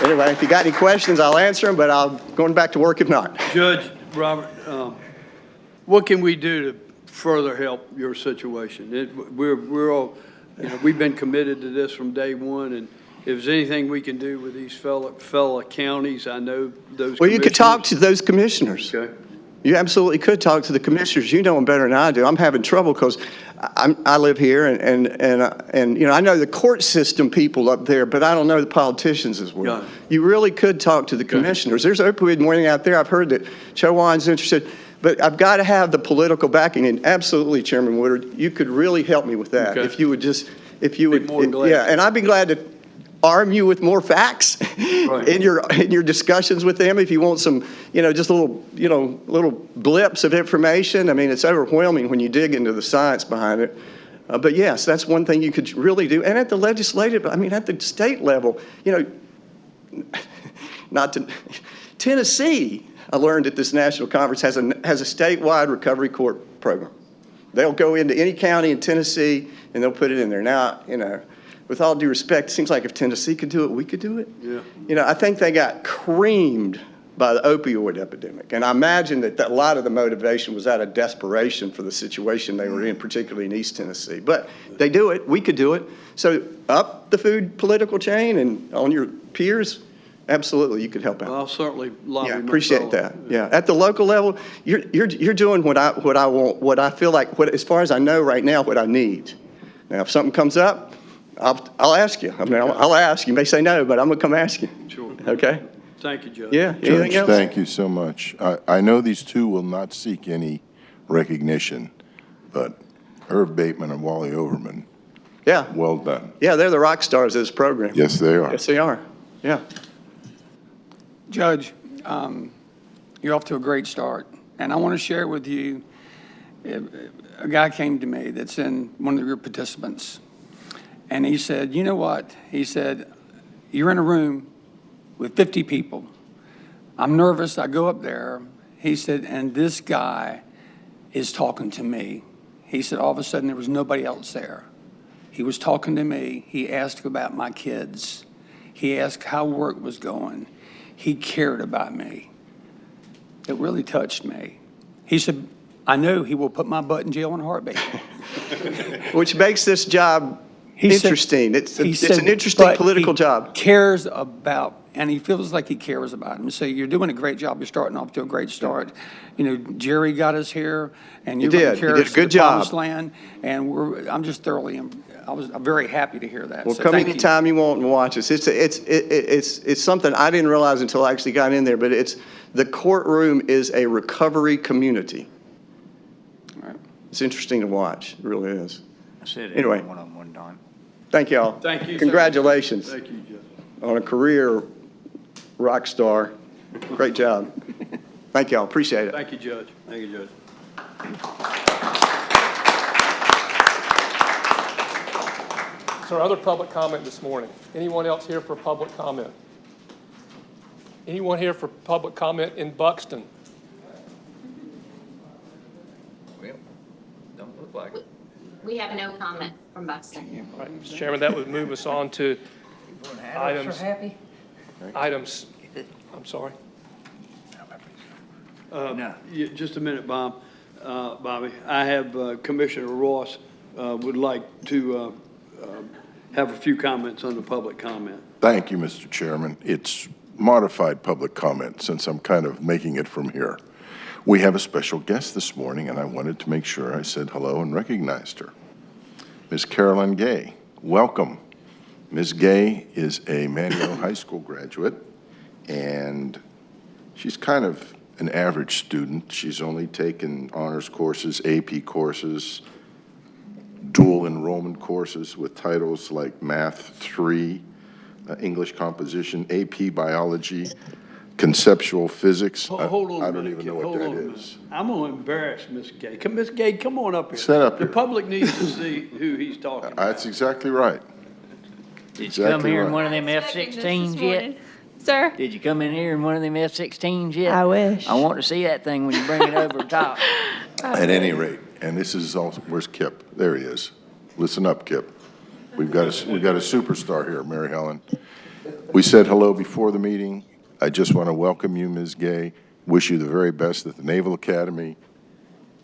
Anyway, if you got any questions, I'll answer them, but I'm going back to work if not. Judge Robert, what can we do to further help your situation? We're all, we've been committed to this from day one, and if there's anything we can do with these fellow counties, I know those. Well, you could talk to those commissioners. Okay. You absolutely could talk to the commissioners. You know them better than I do. I'm having trouble because I live here, and I know the court system people up there, but I don't know the politicians as well. You really could talk to the commissioners. There's opioid morning out there. I've heard that Chowan's interested, but I've got to have the political backing. And absolutely, Chairman Woodard, you could really help me with that if you would and I'd be glad to arm you with more facts in your discussions with them. If you want some, just little blips of information. I mean, it's overwhelming when you dig into the science behind it. But yes, that's one thing you could really do. And at the legislative, at the state level, Tennessee, I learned at this national conference, has a statewide recovery court program. They'll go into any county in Tennessee and they'll put it in there. Now, with all due respect, it seems like if Tennessee could do it, we could do it. Yeah. I think they got creamed by the opioid epidemic. And I imagine that a lot of the motivation was out of desperation for the situation they were in, particularly in East Tennessee. But they do it. We could do it. So up the food political chain and on your peers, absolutely, you could help out. Well, I'll certainly lobby. Yeah, appreciate that. Yeah, at the local level, you're doing what I want, what I feel like, as far as I know right now, what I need. Now, if something comes up, I'll ask you. I'll ask. You may say no, but I'm going to come ask you. Sure. Okay? Thank you, Judge. Yeah. Anything else? Thank you so much. I know these two will not seek any recognition, but Irv Bateman and Wally Overman, well done. Yeah, they're the rock stars of this program. Yes, they are. Yes, they are. Yeah. Judge, You're off to a great start. And I want to share with you, a guy came to me that's in one of your participants. And he said, you know what? He said, you're in a room with 50 people. I'm nervous. I go up there. He said, and this guy is talking to me. He said, all of a sudden, there was nobody else there. He was talking to me. He asked about my kids. He asked how work was going. He cared about me. It really touched me. He said, I know he will put my butt in jail in a heartbeat. Which makes this job interesting. It's an interesting but political he job. Cares about, and he feels like he cares about him. So you're doing a great job. You're starting off to a great start. You know, Jerry got us here, and you're going to carry us to the promised land. And I'm just I'm very happy to hear that. Well, So come thank you. anytime you want and watch us. It's something I didn't realize until I actually got in there, but the courtroom is a recovery community. All right. It's interesting to watch. It really is. I said Anyway. one of them one time. Thank y'all. Thank you. Congratulations Thank you, Judge. on a career rock star. Great job. Thank y'all. Appreciate it. Thank you, Judge. Thank you, Judge. So our other public comment this morning. Anyone else here for public comment? Anyone here for public comment in Buxton? Well, don't look like it. We have no comment from Buxton. All right, Mr. Chairman, that would move us on to items. happy? Items, I'm sorry. No. Just a minute, Bob. Bobby, I have Commissioner Ross would like to have a few comments on the public comment. Thank you, Mr. Chairman. It's modified public comment since I'm kind of making it from here. We have a special guest this morning, and I wanted to make sure I said hello and recognized her. Ms. Carolyn Gay, welcome. Ms. Gay is a Manuel High School graduate, and she's kind of an average student. She's only taken honors courses, AP courses, dual enrollment courses with titles like Math 3, English Composition, AP Biology, Conceptual Physics. Hold on I a don't minute, even Kip. know what Hold on a that minute. is. I'm going to embarrass Ms. Gay. Ms. Gay, come on up here. Sit up The here. public needs to see who he's talking about. That's exactly right. Did you come Exactly here in right. one of them F-16s yet? Sir? Did you come in here in one of them F-16s yet? I wish. I want to see that thing when you bring it over the top. At any rate, and this is also, where's Kip? There he is. Listen up, Kip. We've got a superstar here, Mary Helen. We said hello before the meeting. I just want to welcome you, Ms. Gay. Wish you the very best at the Naval Academy.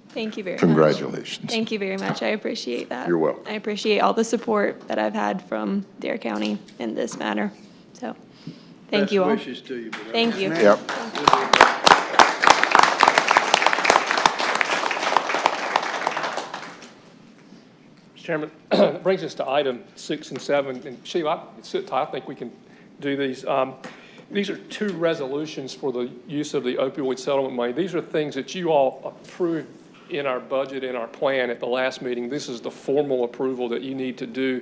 Thank you very much. Congratulations. Thank you very much. I appreciate that. You're welcome. I appreciate all the support that I've had from Dare County in this matter. So, thank you all. Best wishes to you. brother. Thank you. Yep. Mr. Chairman, that brings us to item 6 and 7. And Sheila, I think we can do these. These are two resolutions for the use of the opioid settlement money. These are things that you all approved in our budget, in our plan at the last meeting. This is the formal approval that you need to do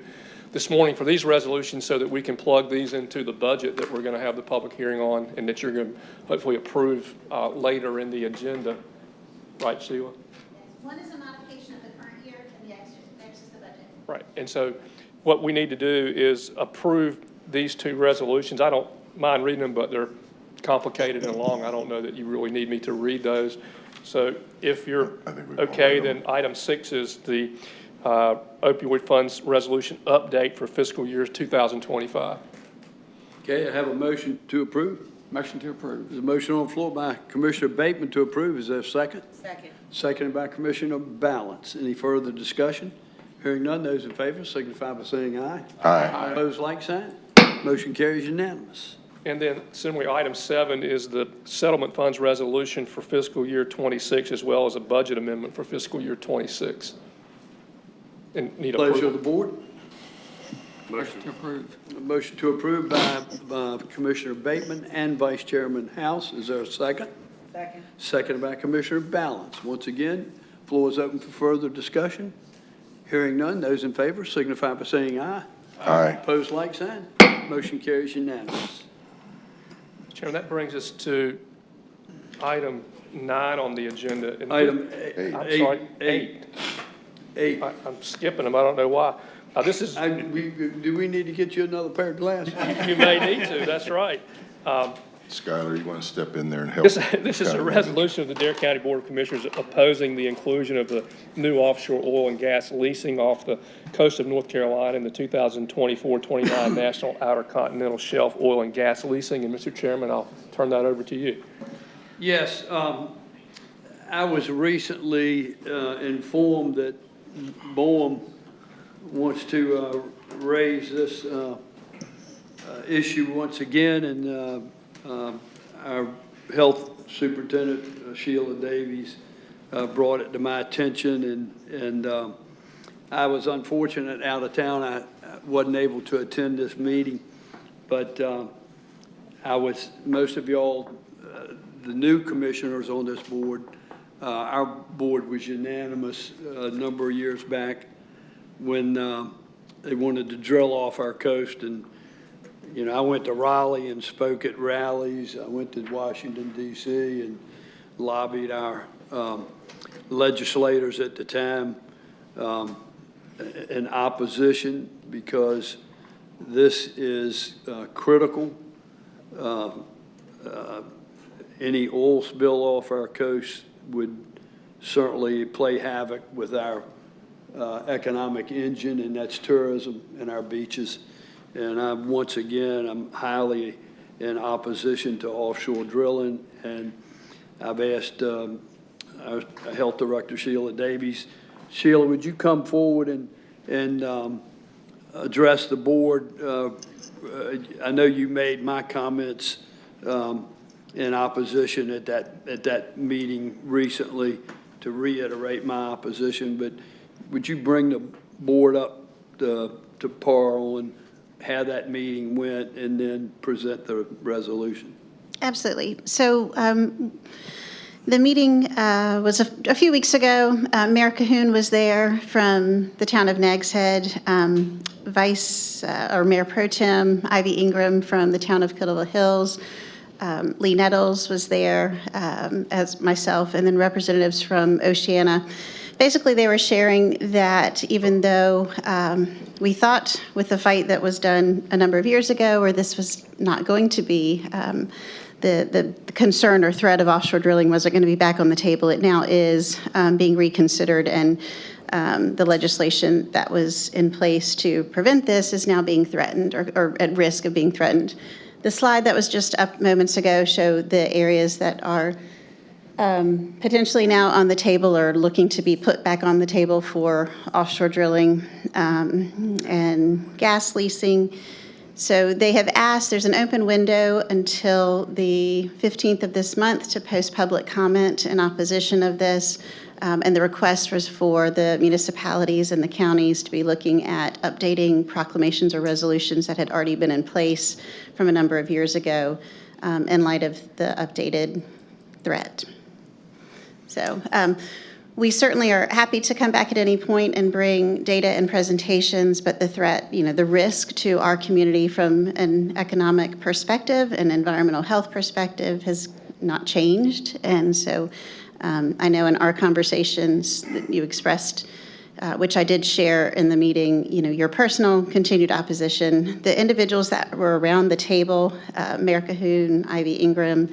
this morning for these resolutions so that we can plug these into the budget that we're going to have the public hearing on and that you're going to hopefully approve later in the agenda. Right, Sheila? One is a modification of the current year, and the next is the budget. Right. And so what we need to do is approve these two resolutions. I don't mind reading them, but they're complicated and long. I don't know that you really need me to read those. So if you're okay, then item 6 is the opioid funds resolution update for fiscal year 2025. Okay, I have a motion to approve. Motion to approve. There's a motion on the floor by Commissioner Bateman to approve. Is there a second? Second. Seconded by Commissioner Balance. Any further discussion? Hearing none, those in favor signify by saying aye. Aye. Opposed, like sign. Motion carries unanimous. And then similarly, item 7 is the settlement funds resolution for fiscal year 26, as well as a budget amendment for fiscal year 26. And need Pleasure of the approval. board. Motion to approve. A motion to approve by Commissioner Bateman and Vice Chairman House. Is there a second? Second. Seconded by Commissioner Balance. Once again, floor is open for further discussion. Hearing none, those in favor signify by saying aye. Aye. Opposed, like sign. Motion carries unanimous. Chairman, that brings us to item 9 on the agenda. And Item I'm eight. sorry, 8. I'm skipping them, I don't know why. This is, Do we need to get you another pair of glasses? you may need to, that's right. Skylar, you want to step in there and help? This is a resolution of the Dare County Board of Commissioners opposing the inclusion of the new offshore oil and gas leasing off the coast of North Carolina in the 2024-29 National Outer Continental Shelf Oil and Gas Leasing. And Mr. Chairman, I'll turn that over to you. Yes, I was recently informed that Boehm wants to raise this issue once again, and our health superintendent, Sheila Davies, brought it to my attention, and I was unfortunate out of town. I wasn't able to attend this meeting, but most of y'all, the new commissioners on this board, our board was unanimous a number of years back when they wanted to drill off our coast. And you know, I went to Raleigh and spoke at rallies. I went to Washington, D.C. and lobbied our legislators at the time in opposition, because this is critical. Any oil spill off our coast would certainly play havoc with our economic engine, and that's tourism and our beaches. And once again, I'm highly in opposition to offshore drilling, and I've asked our Health Director, Sheila Davies. Sheila, would you come forward and address the board? I know you made my comments in opposition at that meeting recently to reiterate my opposition, but would you bring the board up to par on how that meeting went and then present the resolution? Absolutely. So the meeting was a few weeks ago. Mayor Cahoon was there from the town of Nags Head, Mayor Pro Tem Ivy Ingram from the town of Kittleville Hills, Lee Nettles was there, as myself, and then representatives from Oceana. Basically, they were sharing that even though we thought with the fight that was done a number of years ago, where this was not going to be, the concern or threat of offshore drilling wasn't going to be back on the table, it now is being reconsidered, and the legislation that was in place to prevent this is now being threatened or at risk of being threatened. The slide that was just up moments ago showed the areas that are potentially now on the table or looking to be put back on the table for offshore drilling and gas leasing. So they have asked, there's an open window until the 15th of this month to post public comment in opposition of this. And the request was for the municipalities and the counties to be looking at updating proclamations or resolutions that had already been in place from a number of years ago in light of the updated threat. So we certainly are happy to come back at any point and bring data and presentations, but the threat, the risk to our community from an economic perspective and environmental health perspective has not changed. And so I know in our conversations that you expressed, which I did share in the meeting, your personal continued opposition. The individuals that were around the table, Mayor Cahoon, Ivy Ingram,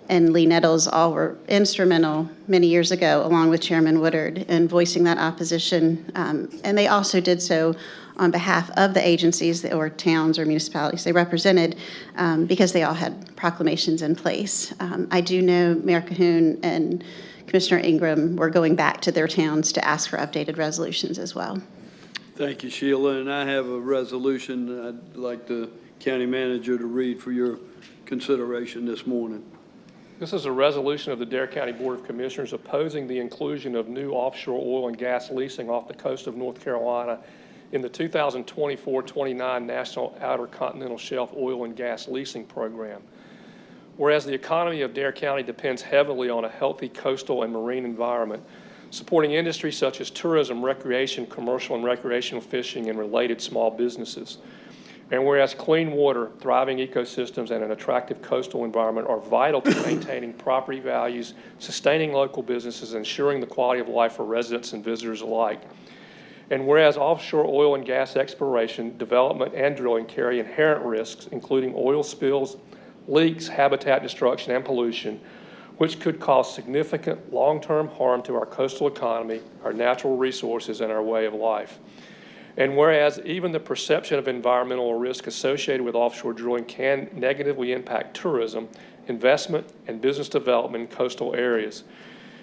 and Lee Nettles, all were instrumental many years ago, along with Chairman Woodard, in voicing that opposition. And they also did so on behalf of the agencies or towns or municipalities they represented, because they all had proclamations in place. I do know Mayor Cahoon and Commissioner Ingram were going back to their towns to ask for updated resolutions as well. Thank you, Sheila. And I have a resolution I'd like the county manager to read for your consideration this morning. This is a resolution of the Dare County Board of Commissioners opposing the inclusion of new offshore oil and gas leasing off the coast of North Carolina in the 2024-29 National Outer Continental Shelf Oil and Gas Leasing Program. Whereas the economy of Dare County depends heavily on a healthy coastal and marine environment, supporting industries such as tourism, recreation, commercial and recreational fishing, and related small businesses. And whereas clean water, thriving ecosystems, and an attractive coastal environment are vital to maintaining property values, sustaining local businesses, and ensuring the quality of life for residents and visitors alike. And whereas offshore oil and gas exploration, development, and drilling carry inherent risks, including oil spills, leaks, habitat destruction, and pollution, which could cause significant long-term harm to our coastal economy, our natural resources, and our way of life. And whereas even the perception of environmental risk associated with offshore drilling can negatively impact tourism, investment, and business development in coastal areas.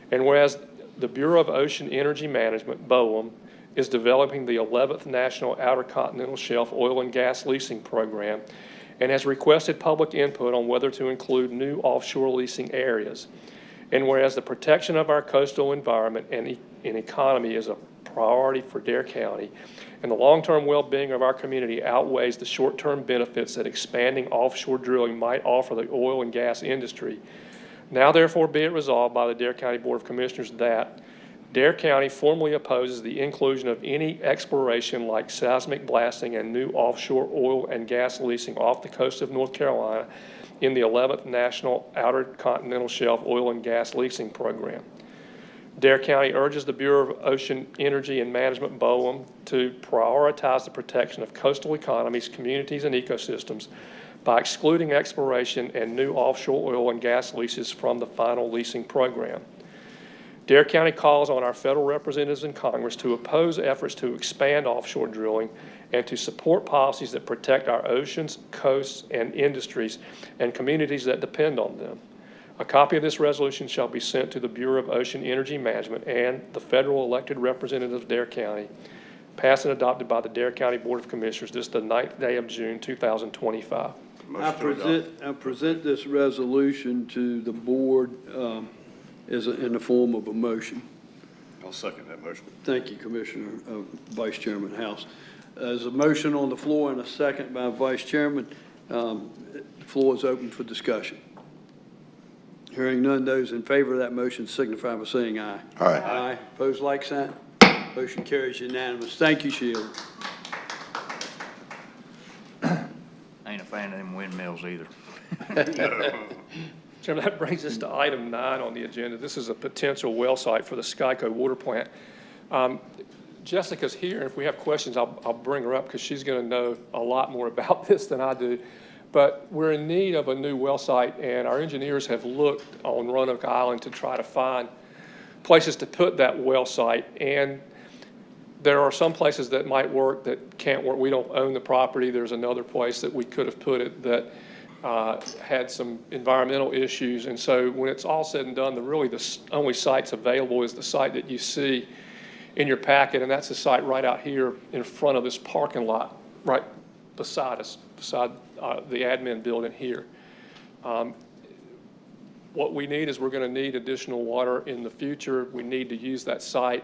And whereas the Bureau of Ocean Energy Management, BOEM, is developing the 11th National Outer Continental Shelf Oil and Gas Leasing Program and has requested public input on whether to include new offshore leasing areas. And whereas the protection of our coastal environment and economy is a priority for Dare County, and the long-term well-being of our community outweighs the short-term benefits that expanding offshore drilling might offer the oil and gas industry. Now therefore be it resolved by the Dare County Board of Commissioners that Dare County formally opposes the inclusion of any exploration like seismic blasting and new offshore oil and gas leasing off the coast of North Carolina in the 11th National Outer Continental Shelf Oil and Gas Leasing Program. Dare County urges the Bureau of Ocean Energy and Management, BOEM, to prioritize the protection of coastal economies, communities, and ecosystems by excluding exploration and new offshore oil and gas leases from the final leasing program. Dare County calls on our federal representatives in Congress to oppose efforts to expand offshore drilling and to support policies that protect our oceans, coasts, and industries and communities that depend on them. A copy of this resolution shall be sent to the Bureau of Ocean Energy Management and the federal elected representatives of Dare County, passed and adopted by the Dare County Board of Commissioners this the 9th day of June, 2025. I present this resolution to the board in the form of a motion. I'll second that motion. Thank you, Commissioner, Vice Chairman House. There's a motion on the floor and a second by Vice Chairman. The floor is open for discussion. Hearing none, those in favor of that motion signify by saying aye. Aye. Aye. Opposed, like sign. Motion carries unanimous. Thank you, Sheila. I ain't a fan of them windmills either. Chairman, that brings us to item 9 on the agenda. This is a potential well site for the Skyco water plant. Jessica's here, and if we have questions, I'll bring her up because she's going to know a lot more about this than I do. But we're in need of a new well site, and our engineers have looked on Roanoke Island to try to find places to put that well site. And there are some places that might work that can't work. We don't own the property. There's another place that we could have put it that had some environmental issues. And so when it's all said and done, the only sites available is the site that you see in your packet, and that's the site right out here in front of this parking lot, right beside us, beside the admin building here. What we need is we're going to need additional water in the future. We need to use that site.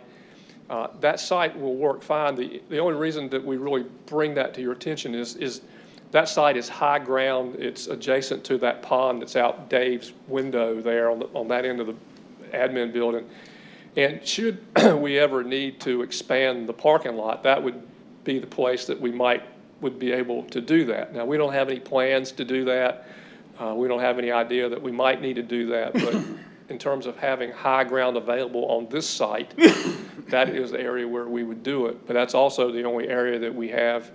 That site will work fine. The only reason that we really bring that to your attention is that site is high ground. It's adjacent to that pond that's out Dave's window there on that end of the admin building. And should we ever need to expand the parking lot, that would be the place that we would be able to do that. Now, we don't have any plans to do that. We don't have any idea that we might need to do that, but in terms of having high ground available on this site, that is the area where we would do it. But that's also the only area that we have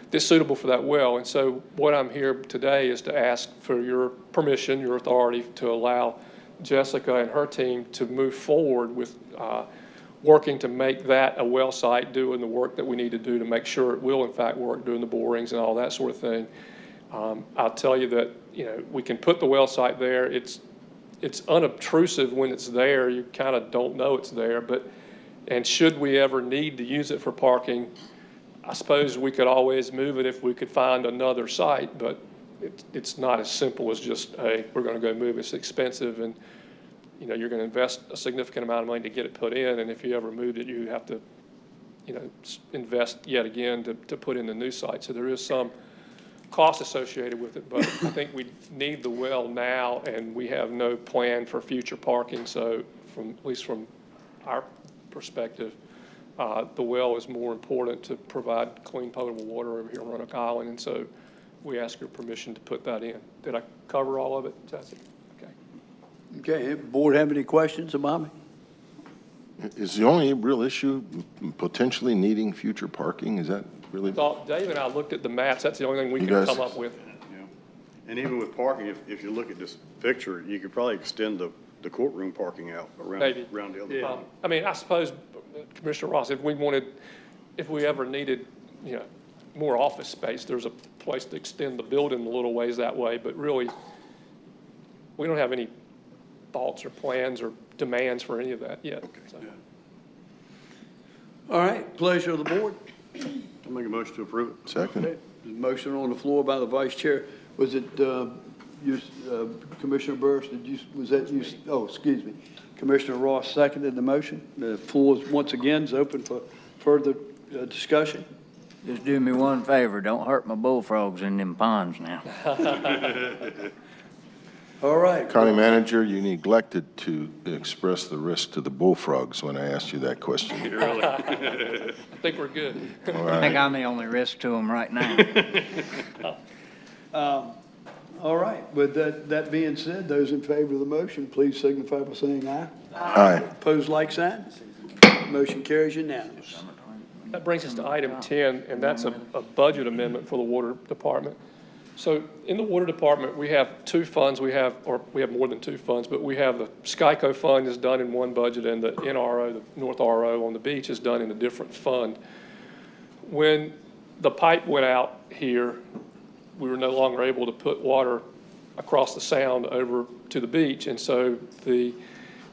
that's suitable for that well. And so what I'm here today is to ask for your permission, your authority to allow Jessica and her team to move forward with working to make that a well site, doing the work that we need to do to make sure it will in fact work, doing the borings and all that sort of thing. I'll tell you that, we can put the well site there. It's unobtrusive when it's there. You kind of don't know it's there, and should we ever need to use it for parking, I suppose we could always move it if we could find another site, but it's not as simple as just, hey, we're going to go move. It's expensive, and you're going to invest a significant amount of money to get it put in, and if you ever moved it, you have to, invest yet again to put in the new site. So there is some cost associated with it, but I think we need the well now, and we have no plan for future parking. So at least from our perspective, the well is more important to provide clean potable water over here on Roanoke Island, and so we ask your permission to put that in. Did I cover all of it, Jesse? Okay. Okay, board have any questions about me? Is the only real issue potentially needing future parking? Is that really? So Dave and I looked at the maps. That's the only thing we You could guys- come up with. Yeah. And even with parking, if you look at this picture, you could probably extend the courtroom parking out Maybe. around the other. I mean, I suppose, Commissioner Ross, if we ever needed, more office space, there's a place to extend the building a little ways that way, but really, we don't have any thoughts or plans or demands for any of that yet. So. All right, pleasure of the board. I'll make a motion to approve it. Second. Okay, there's a motion on the floor by the vice chair. Was it, Commissioner Burris, was that you? Oh, excuse me. Commissioner Ross seconded the motion. The floor is once again is open for further discussion. Just do me one favor, don't hurt my bullfrogs in them ponds now. All right. County Manager, you neglected to express the risk to the bullfrogs when I asked you that question. I think we're good. All I think right. I'm the only risk to them right now. All right, with that being said, those in favor of the motion, please signify by saying aye. Aye. Opposed, like sign. Motion carries unanimous. That brings us to item 10, and that's a budget amendment for the Water Department. So in the Water Department, we have two funds. We have more than two funds, but we have the Skyco fund is done in one budget, and the NRO, the North RO on the beach, is done in a different fund. When the pipe went out here, we were no longer able to put water across the sound over to the beach, and so the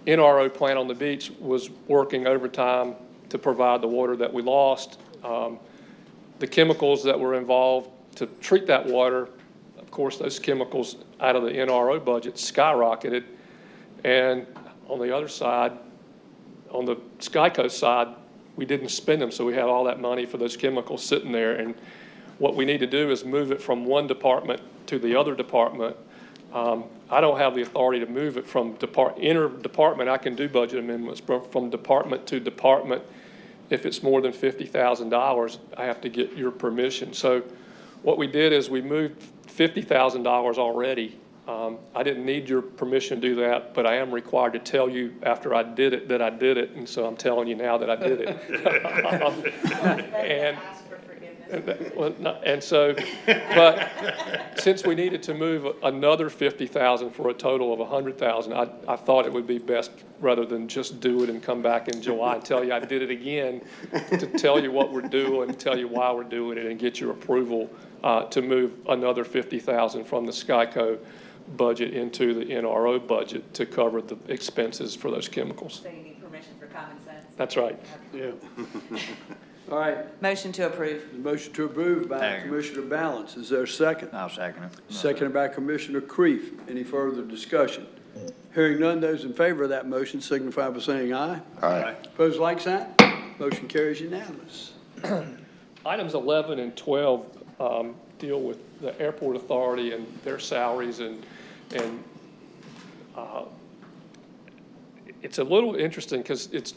NRO plant on the beach was working overtime to provide the water that we lost. The chemicals that were involved to treat that water, of course, those chemicals out of the NRO budget skyrocketed. And on the other side, on the Skyco side, we didn't spend them, so we had all that money for those chemicals sitting there. And what we need to do is move it from one department to the other department. I don't have the authority to move it from inter-department. I can do budget amendments, but from department to department, if it's more than $50,000, I have to get your permission. So what we did is we moved $50,000 already. I didn't need your permission to do that, but I am required to tell you after I did it that I did it, and so I'm telling you now that I did it. But since we needed to move another $50,000 for a total of $100,000, I thought it would be best, rather than just do it and come back in July and tell you I did it again, to tell you what we're doing, tell you why we're doing it, and get your approval to move another $50,000 from the Skyco budget into the NRO budget to cover the expenses for those chemicals. So you need permission for common sense? That's right. Yeah. All right, Motion to approve. the motion to approve by Second. Commissioner Balance. Is there a second? I'll second it. Seconded by Commissioner Creef. Any further discussion? Hearing none, those in favor of that motion signify by saying aye. Aye. Opposed, like sign. Motion carries unanimous. Items 11 and 12 deal with the airport authority and their salaries, and it's a little interesting because it's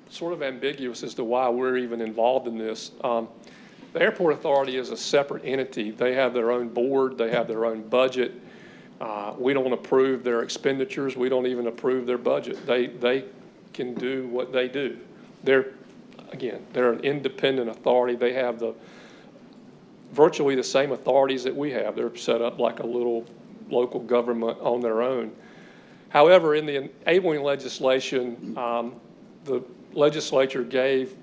sort of ambiguous as to why we're even involved in this. The airport authority is a separate entity. They have their own board. They have their own budget. We don't approve their expenditures. We don't even approve their budget. They can do what they do. They're an independent authority. They have virtually the same authorities that we have. They're set up like a little local government on their own. However, in the enabling legislation, the legislature gave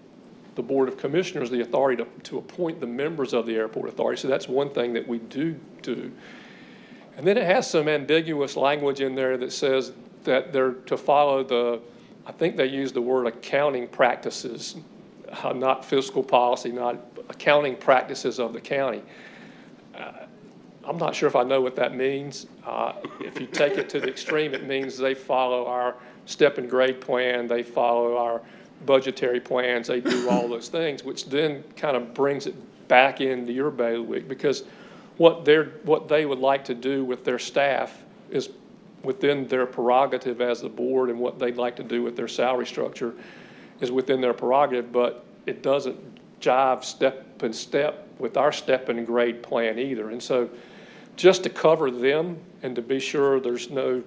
the Board of Commissioners the authority to appoint the members of the airport authority. So that's one thing that we do. And then it has some ambiguous language in there that says that they're to follow I think they use the word accounting practices, not fiscal policy, not accounting practices of the county. I'm not sure if I know what that means. If you take it to the extreme, it means they follow our step and grade plan, they follow our budgetary plans, they do all those things, which then kind of brings it back into your bailiwick, because what they would like to do with their staff is within their prerogative as the board, and what they'd like to do with their salary structure is within their prerogative. But it doesn't jive step in step with our step and grade plan either. And so just to cover them and to be sure there's no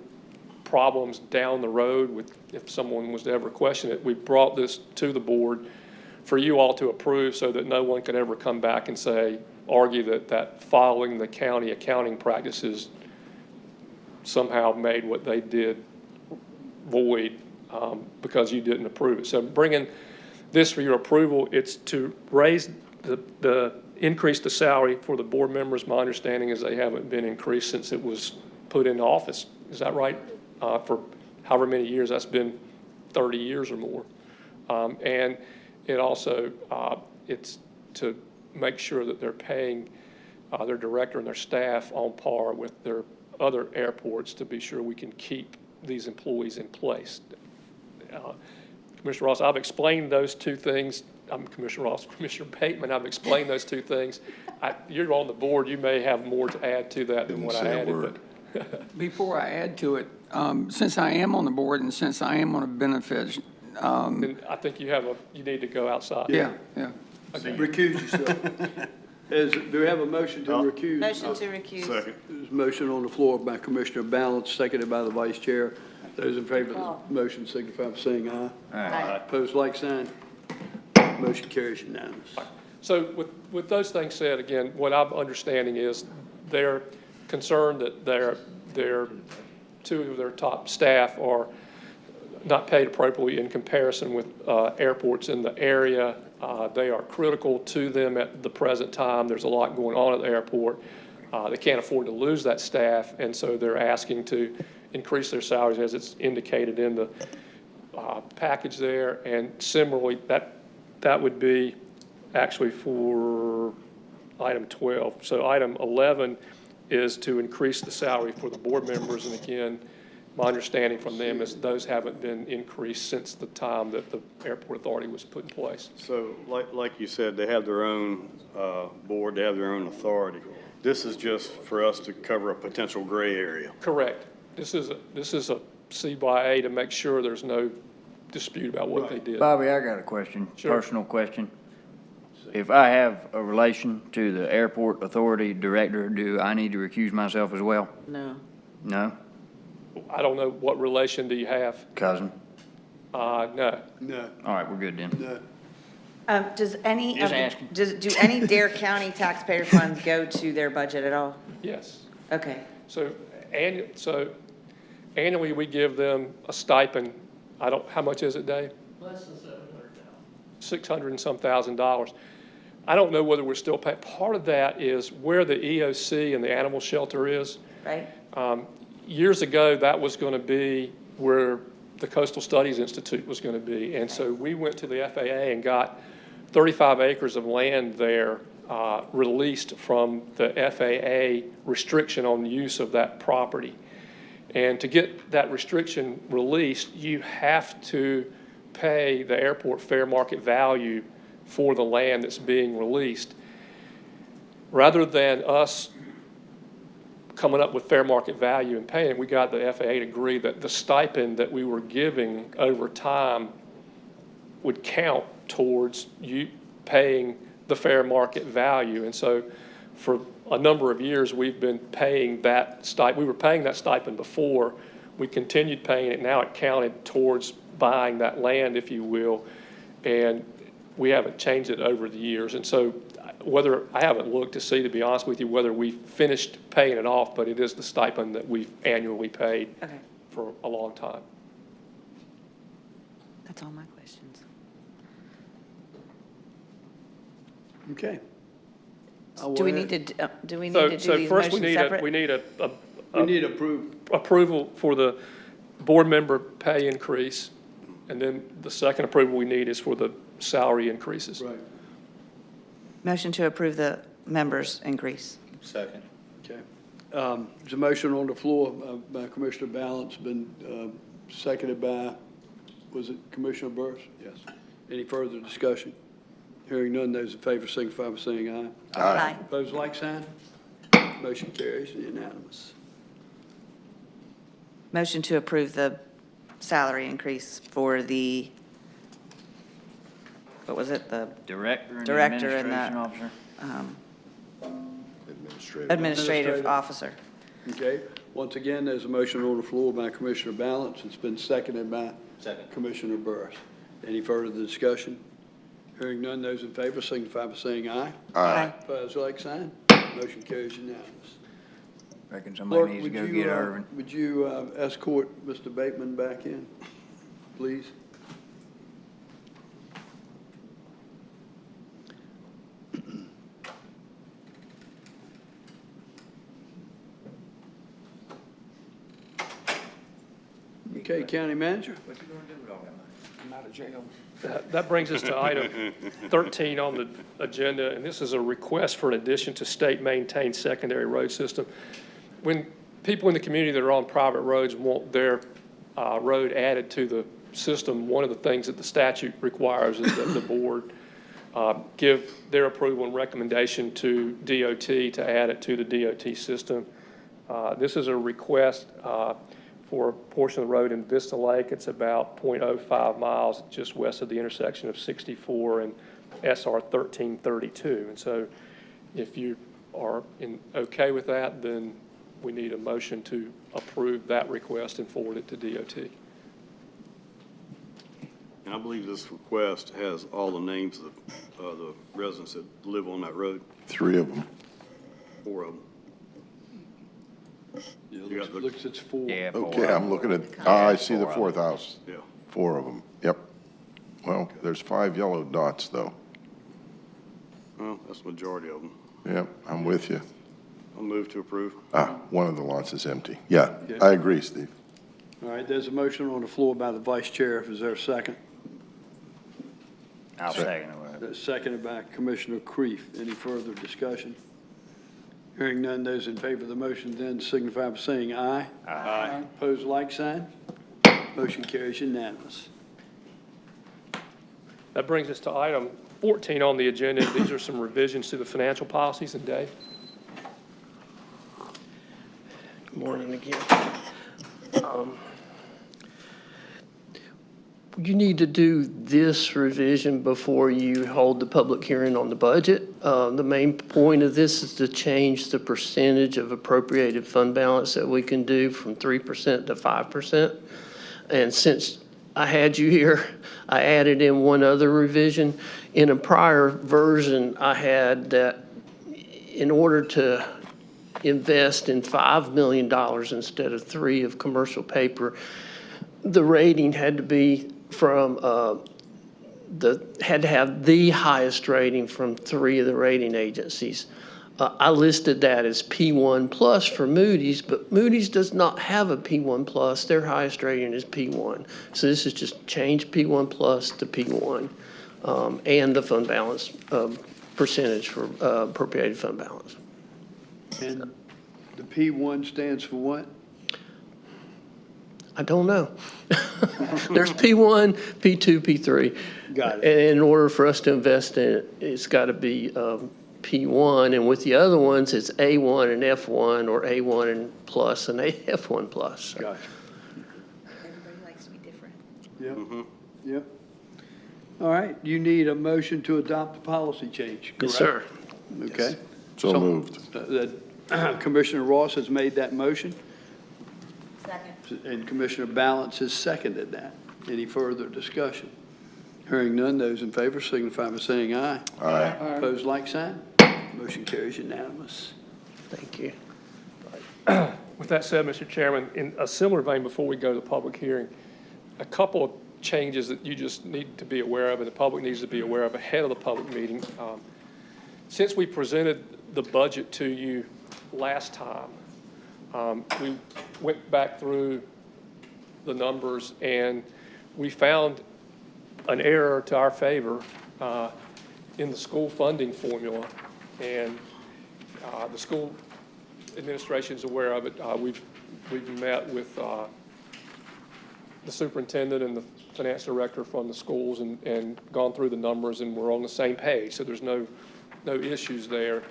problems down the road with, if someone was to ever question it, we brought this to the board for you all to approve so that no one could ever come back and say, argue that following the county accounting practices somehow made what they did void because you didn't approve it. So bringing this for your approval, it's to raise increase the salary for the board members. My understanding is they haven't been increased since it was put into office. Is that right? For however many years, that's been 30 years or more. And it also, it's to make sure that they're paying their director and their staff on par with their other airports to be sure we can keep these employees in place. Commissioner Ross, I've explained those two things. I'm Commissioner Ross, Commissioner Bateman. I've explained those two things. You're on the board. You may have more to add to that than what I added. But Before I add to it, since I am on the board and since I am on a benefits, then I think you need to go outside. yeah. Recuse yourself. Do we have a motion to recuse? Motion to recuse. Second. There's a motion on the floor by Commissioner Balance, seconded by the Vice Chair. Those in favor of the motion signify by saying aye. Aye. Opposed, like sign. Motion carries unanimous. So with those things said, again, what I'm understanding is they're concerned that two of their top staff are not paid appropriately in comparison with airports in the area. They are critical to them at the present time. There's a lot going on at the airport. They can't afford to lose that staff, and so they're asking to increase their salaries as it's indicated in the package there. And similarly, that would be actually for item 12. So item 11 is to increase the salary for the board members. And again, my understanding from them is those haven't been increased since the time that the airport authority was put in place. So like you said, they have their own board, they have their own authority. This is just for us to cover a potential gray area. Correct. This is a C by A to make sure there's no dispute about what they did. Bobby, I got a question, Sure. personal question. If I have a relation to the airport authority director, do I need to recuse myself as well? No. No? I don't know, what relation do you have? Cousin? No. No. All right, we're good then. No. Does any, Just asking. do any Dare County taxpayer funds go to their budget at all? Yes. Okay. So annually, we give them a stipend. How much is it, Dave? Less than 700,000. 600 and some $1,000. I don't know whether we're still paying. Part of that is where the EOC and the animal shelter is. Right? Years ago, that was going to be where the Coastal Studies Institute was going to be. And so we went to the FAA and got 35 acres of land there released from the FAA restriction on the use of that property. And to get that restriction released, you have to pay the airport fair market value for the land that's being released. Rather than us coming up with fair market value and paying, we got the FAA to agree that the stipend that we were giving over time would count towards you paying the fair market value. And so for a number of years, we've been paying that stipend. We were paying that stipend before. We continued paying it. Now it counted towards buying that land, if you will. And we haven't changed it over the years. And so I haven't looked to see, to be honest with you, whether we finished paying it off, but it is the stipend that we've annually paid for a long time. That's all my questions. Okay. Do we need to do these motions separate? So first, we need approval for the board member pay increase, and then the second approval we need is for the salary increases. Right. Motion to approve the members' increase. Second. Okay. There's a motion on the floor by Commissioner Balance, been seconded by, was it Commissioner Burris? Yes. Any further discussion? Hearing none, those in favor signify by saying aye. Aye. Opposed, like sign. Motion carries unanimous. Motion to approve the salary increase for the what was it, the Director and Director and the- Administration Officer. administrative officer. Okay, once again, there's a motion on the floor by Commissioner Balance. It's been seconded by Commissioner Burris. Any further discussion? Hearing none, those in favor signify by saying aye. Aye. Opposed, like sign. Motion carries unanimous. Reckon somebody Clerk, needs to would go you, get Irvin. would you escort Mr. Bateman back in, please? Okay, County Manager? What you gonna do with all that money? I'm out of jail. That brings us to item 13 on the agenda, and this is a request for an addition to state-maintained secondary road system. When people in the community that are on private roads want their road added to the system, one of the things that the statute requires is that the board give their approval and recommendation to DOT to add it to the DOT system. This is a request for a portion of the road in Vista Lake. It's about 0.05 miles just west of the intersection of 64 and SR 1332. And so if you are okay with that, then we need a motion to approve that request and forward it to DOT. And I believe this request has all the names of the residents that live on that road, 3 of them. 4 of them. Yeah, looks it's 4. Yeah. Okay, I'm looking at, I see the 4th house. Yeah. 4 of them, yep. Well, there's 5 yellow dots, though. Well, that's the majority of them. Yep, I'm with you. I'll move to approve. One of the lots is empty. Yeah, Okay. I agree, Steve. All right, there's a motion on the floor by the Vice Chair. Is there a second? I'll second it. Seconded by Commissioner Creef. Any further discussion? Hearing none, those in favor of the motion then signify by saying aye. Aye. Opposed, like sign. Motion carries unanimous. That brings us to item 14 on the agenda. These are some revisions to the financial policies. And Dave? Good morning again. You need to do this revision before you hold the public hearing on the budget. The main point of this is to change the percentage of appropriated fund balance that we can do from 3% to 5%. And since I had you here, I added in one other revision. In a prior version, I had that in order to invest in $5 million instead of 3 of commercial paper, the rating had to be from had to have the highest rating from 3 of the rating agencies. I listed that as P1 plus for Moody's, but Moody's does not have a P1 plus. Their highest rating is P1. So this is just change P1 plus to P1 and the fund balance percentage for appropriated fund balance. And the P1 stands for what? I don't know. There's P1, P2, P3. Got it. And in order for us to invest in it, it's got to be P1. And with the other ones, it's A1 and F1 or A1 and plus and F1 plus. Gotcha. Everybody likes to be different. Yep. Yep. All right, you need a motion to adopt the policy change, correct? Yes, sir. Okay. So moved. Commissioner Ross has made that motion, Second. and Commissioner Balance has seconded that. Any further discussion? Hearing none, those in favor signify by saying aye. Aye. Opposed, like sign. Motion carries unanimous. Thank you. With that said, Mr. Chairman, in a similar vein, before we go to the public hearing, a couple of changes that you just need to be aware of and the public needs to be aware of ahead of the public meeting. Since we presented the budget to you last time, we went back through the numbers and we found an error to our favor in the school funding formula. And the school administration is aware of it. We've met with the superintendent and the finance director from the schools and gone through the numbers, and we're on the same page. So there's no issues there.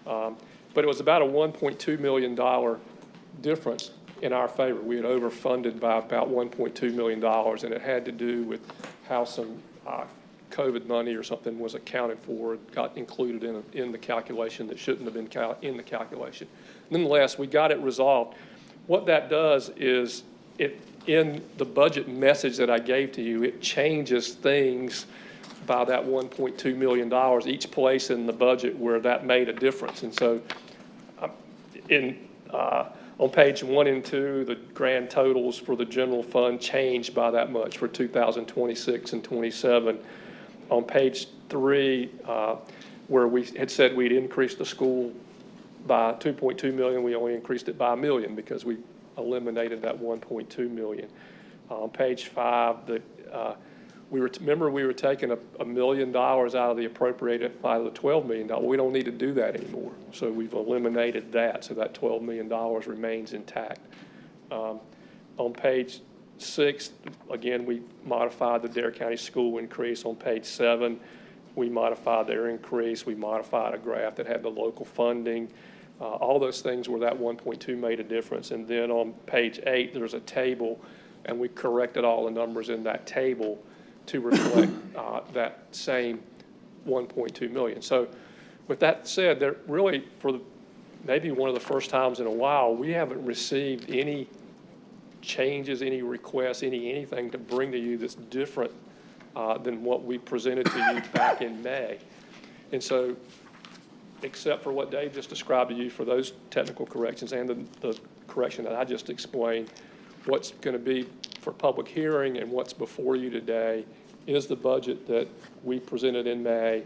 But it was about a $1.2 million difference in our favor. We had overfunded by about $1.2 million, and it had to do with how some COVID money or something was accounted for, got included in the calculation that shouldn't have been in the calculation. Nonetheless, we got it resolved. What that does is in the budget message that I gave to you, it changes things by that $1.2 million, each place in the budget where that made a difference. And so on page 1 and 2, the grand totals for the general fund changed by that much for 2026 and 27. On page 3, where we had said we'd increase the school by $2.2 million, we only increased it by $1 million because we eliminated that $1.2 million. On page 5, remember we were taking $1 million out of the appropriated by the $12 million. We don't need to do that anymore. So we've eliminated that, so that $12 million remains intact. On page 6, again, we modified the Dare County School increase. On page 7, we modified their increase. We modified a graph that had the local funding. All those things where that 1.2 made a difference. And then on page 8, there's a table, and we corrected all the numbers in that table to reflect that same 1.2 million. So with that said, there really, for maybe one of the first times in a while, we haven't received any changes, any requests, anything to bring to you that's different than what we presented to you back in May. And so, except for what Dave just described to you for those technical corrections and the correction that I just explained, what's going to be for public hearing and what's before you today is the budget that we presented in May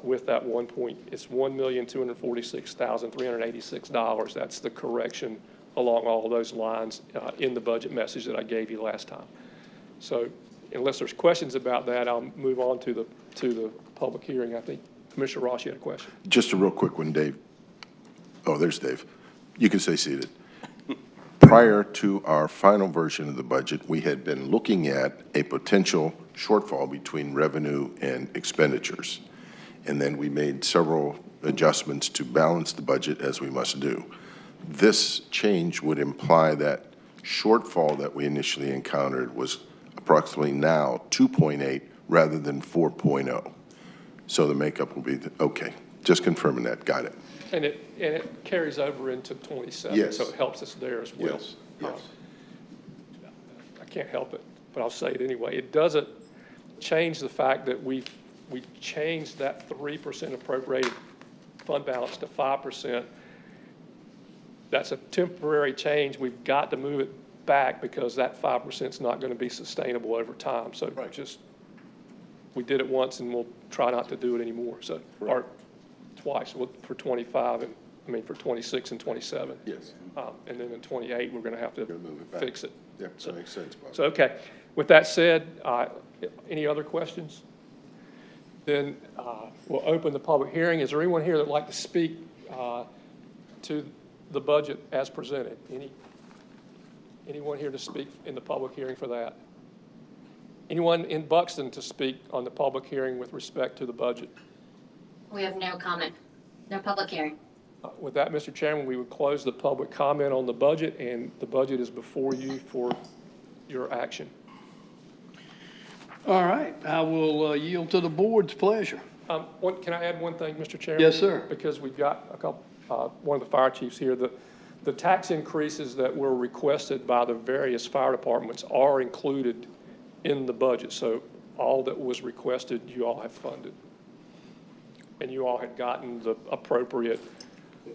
with that it's $1,246,386. That's the correction along all those lines in the budget message that I gave you last time. So unless there's questions about that, I'll move on to the public hearing. I think Commissioner Ross, you had a question. Just a real quick one, Dave. Oh, there's Dave. You can stay seated. Prior to our final version of the budget, we had been looking at a potential shortfall between revenue and expenditures. And then we made several adjustments to balance the budget, as we must do. This change would imply that shortfall that we initially encountered was approximately now 2.8 rather than 4.0. So the makeup will be, okay, just confirming that, got it. And it carries over into 27, Yes. so it helps us there as well. Yes, yes. I can't help it, but I'll say it anyway. It doesn't change the fact that we changed that 3% appropriated fund balance to 5%. That's a temporary change. We've got to move it back because that 5% is not going to be sustainable over time. So we did it once and we'll try not to do it anymore. So, or twice for 25 and for 26 and 27. Yes. And then in 28, we're going to have to fix it. Yeah, that makes sense, Bob. So, okay. With that said, any other questions? Then we'll open the public hearing. Is there anyone here that would like to speak to the budget as presented? Anyone here to speak in the public hearing for that? Anyone in Buxton to speak on the public hearing with respect to the budget? We have no comment, no public hearing. With that, Mr. Chairman, we would close the public comment on the budget, and the budget is before you for your action. All right, I will yield to the board's pleasure. Can I add one thing, Mr. Chairman? Yes, sir. Because we've got a couple, one of the fire chiefs here. The tax increases that were requested by the various fire departments are included in the budget. So all that was requested, you all have funded. And you all had gotten the appropriate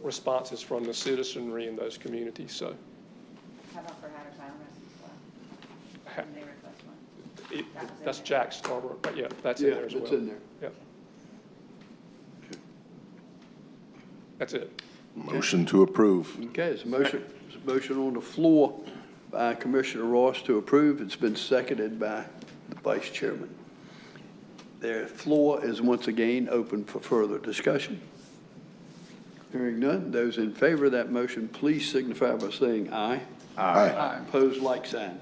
responses from the citizenry in those communities, so. How about for Hatteras Island as well? When they request one? That's Jack Scarborough, but yeah, that's in there as well. Yeah, it's in there. Yep. That's it. Motion to approve. Okay, it's a motion on the floor by Commissioner Ross to approve. It's been seconded by the Vice Chairman. The floor is once again open for further discussion. Hearing none, those in favor of that motion, please signify by saying aye. Aye. Opposed, like sign.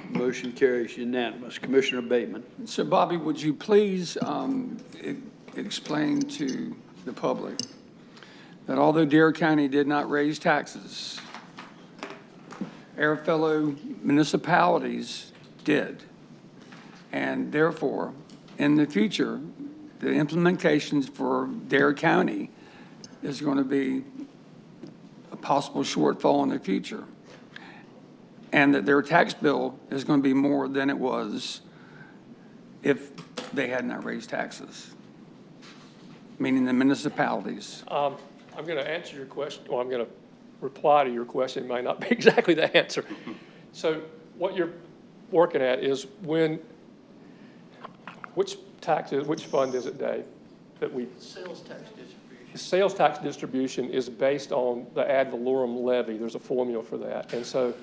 Motion carries unanimous. Commissioner Bateman. So Bobby, would you please explain to the public that although Dare County did not raise taxes, our fellow municipalities did. And therefore, in the future, the implementations for Dare County is going to be a possible shortfall in the future. And that their tax bill is going to be more than it was if they had not raised taxes, meaning the municipalities. I'm going to answer your question, or I'm going to reply to your question. It may not be exactly the answer. So what you're working at is which fund is it, Dave, that we? Sales tax distribution. The sales tax distribution is based on the ad valorem levy. There's a formula for that. And so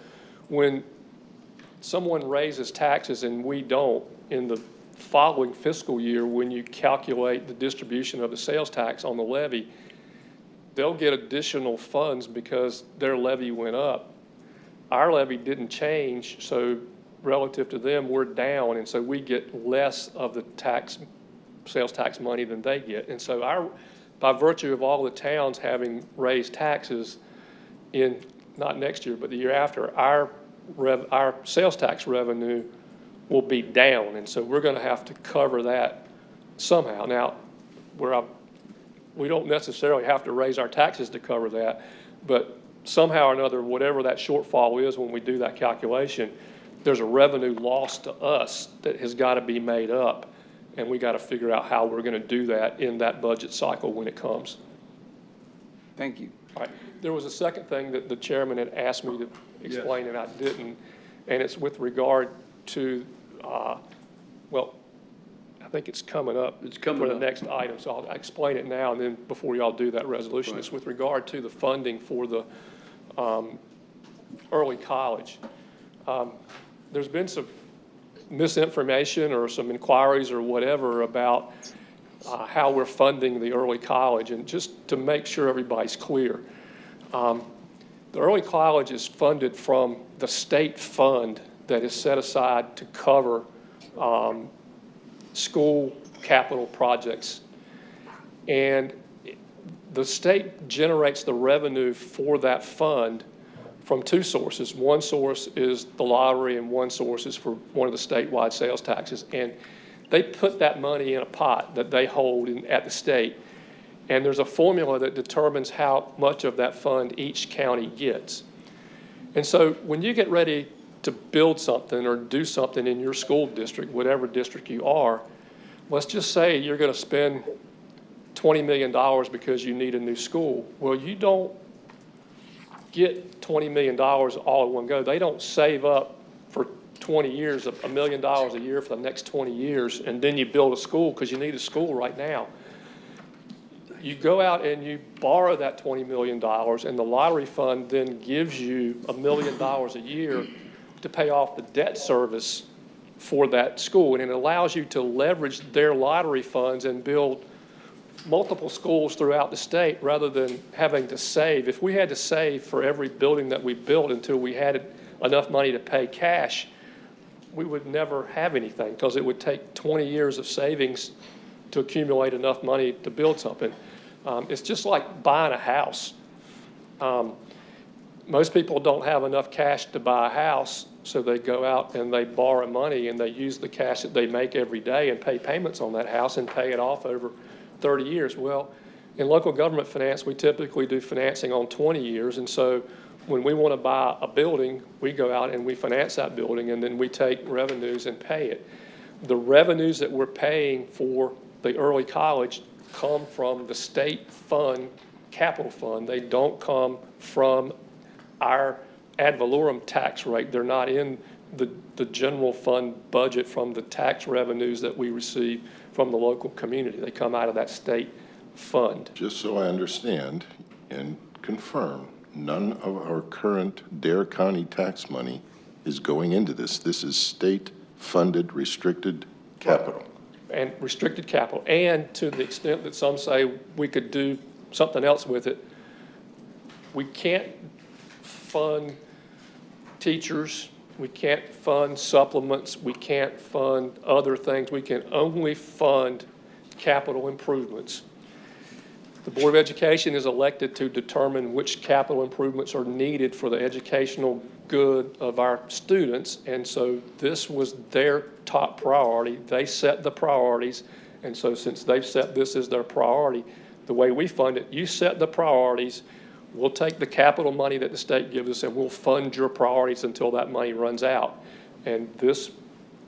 when someone raises taxes and we don't, in the following fiscal year, when you calculate the distribution of the sales tax on the levy, they'll get additional funds because their levy went up. Our levy didn't change, so relative to them, we're down, and so we get less of the sales tax money than they get. And so by virtue of all the towns having raised taxes in, not next year, but the year after, our sales tax revenue will be down, and so we're going to have to cover that somehow. Now, we don't necessarily have to raise our taxes to cover that, but somehow or another, whatever that shortfall is when we do that calculation, there's a revenue loss to us that has got to be made up, and we got to figure out how we're going to do that in that budget cycle when it comes. Thank you. All right. There was a second thing that the chairman had asked me to explain, and I didn't, and it's with regard to, well, I think it's coming up. It's coming for the next item, so I'll explain it now, and then before y'all do that resolution, it's with regard to the funding for the early college. There's been some misinformation or some inquiries or whatever about how we're funding the early college, and just to make sure everybody's clear, the early college is funded from the state fund that is set aside to cover school capital projects. And the state generates the revenue for that fund from two sources. One source is the lottery, and one source is for one of the statewide sales taxes. And they put that money in a pot that they hold at the state. And there's a formula that determines how much of that fund each county gets. And so when you get ready to build something or do something in your school district, whatever district you are, let's just say you're going to spend $20 million because you need a new school. Well, you don't get $20 million all in one go. They don't save up for 20 years, $1 million a year for the next 20 years, and then you build a school because you need a school right now. You go out and you borrow that $20 million, and the lottery fund then gives you $1 million a year to pay off the debt service for that school. And it allows you to leverage their lottery funds and build multiple schools throughout the state rather than having to save. If we had to save for every building that we built until we had enough money to pay cash, we would never have anything because it would take 20 years of savings to accumulate enough money to build something. It's just like buying a house. Most people don't have enough cash to buy a house, so they go out and they borrow money and they use the cash that they make every day and pay payments on that house and pay it off over 30 years. Well, in local government finance, we typically do financing on 20 years, and so when we want to buy a building, we go out and we finance that building, and then we take revenues and pay it. The revenues that we're paying for the early college come from the state fund, capital fund. They don't come from our ad valorem tax rate. They're not in the general fund budget from the tax revenues that we receive from the local community. They come out of that state fund. Just so I understand and confirm, none of our current Dare County tax money is going into this. This is state-funded restricted capital. And restricted capital. And to the extent that some say we could do something else with it, we can't fund teachers, we can't fund supplements, we can't fund other things. We can only fund capital improvements. The Board of Education is elected to determine which capital improvements are needed for the educational good of our students. And so this was their top priority. They set the priorities. And so since they've set this as their priority, the way we fund it, you set the priorities. We'll take the capital money that the state gives us and we'll fund your priorities until that money runs out. And this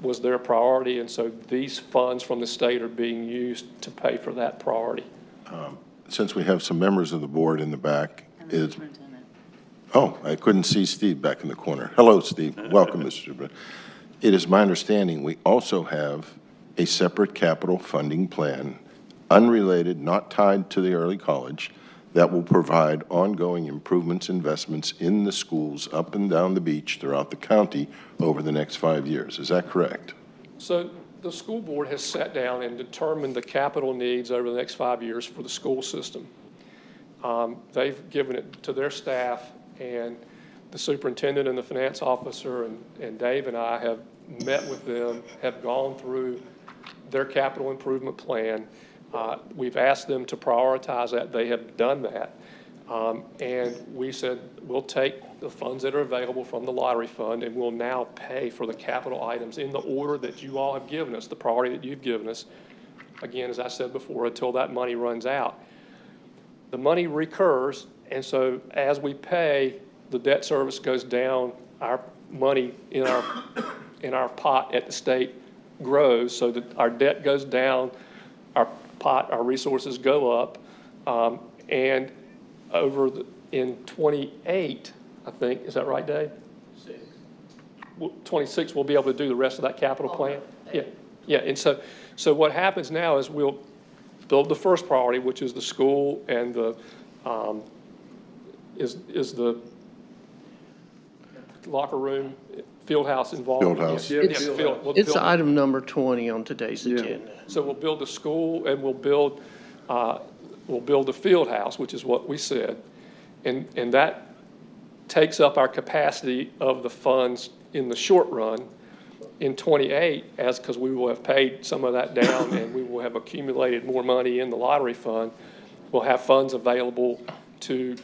was their priority. And so these funds from the state are being used to pay for that priority. Since we have some members of the board in the back, oh, I couldn't see Steve back in the corner. Hello, Steve. Welcome, Mr. Superintendent. It is my understanding we also have a separate capital funding plan, unrelated, not tied to the early college, that will provide ongoing improvements, investments in the schools up and down the beach throughout the county over the next 5 years. Is that correct? So the school board has sat down and determined the capital needs over the next 5 years for the school system. They've given it to their staff, and the superintendent and the finance officer and Dave and I have met with them, have gone through their capital improvement plan. We've asked them to prioritize that. They have done that. And we said, we'll take the funds that are available from the lottery fund and we'll now pay for the capital items in the order that you all have given us, the priority that you've given us. Again, as I said before, until that money runs out. The money recurs, and so as we pay, the debt service goes down, our money in our pot at the state grows, so that our debt goes down, our pot, our resources go up, and in 28, I think, is that right, Dave? 26, we'll be able to do the rest of that capital plan. Yeah, and so what happens now is we'll build the first priority, which is the school and the is the locker room, field house involved. Field house. It's item number 20 on today's agenda. So we'll build the school and we'll build the field house, which is what we said, and that takes up our capacity of the funds in the short run. In 28, because we will have paid some of that down and we will have accumulated more money in the lottery fund, we'll have funds available to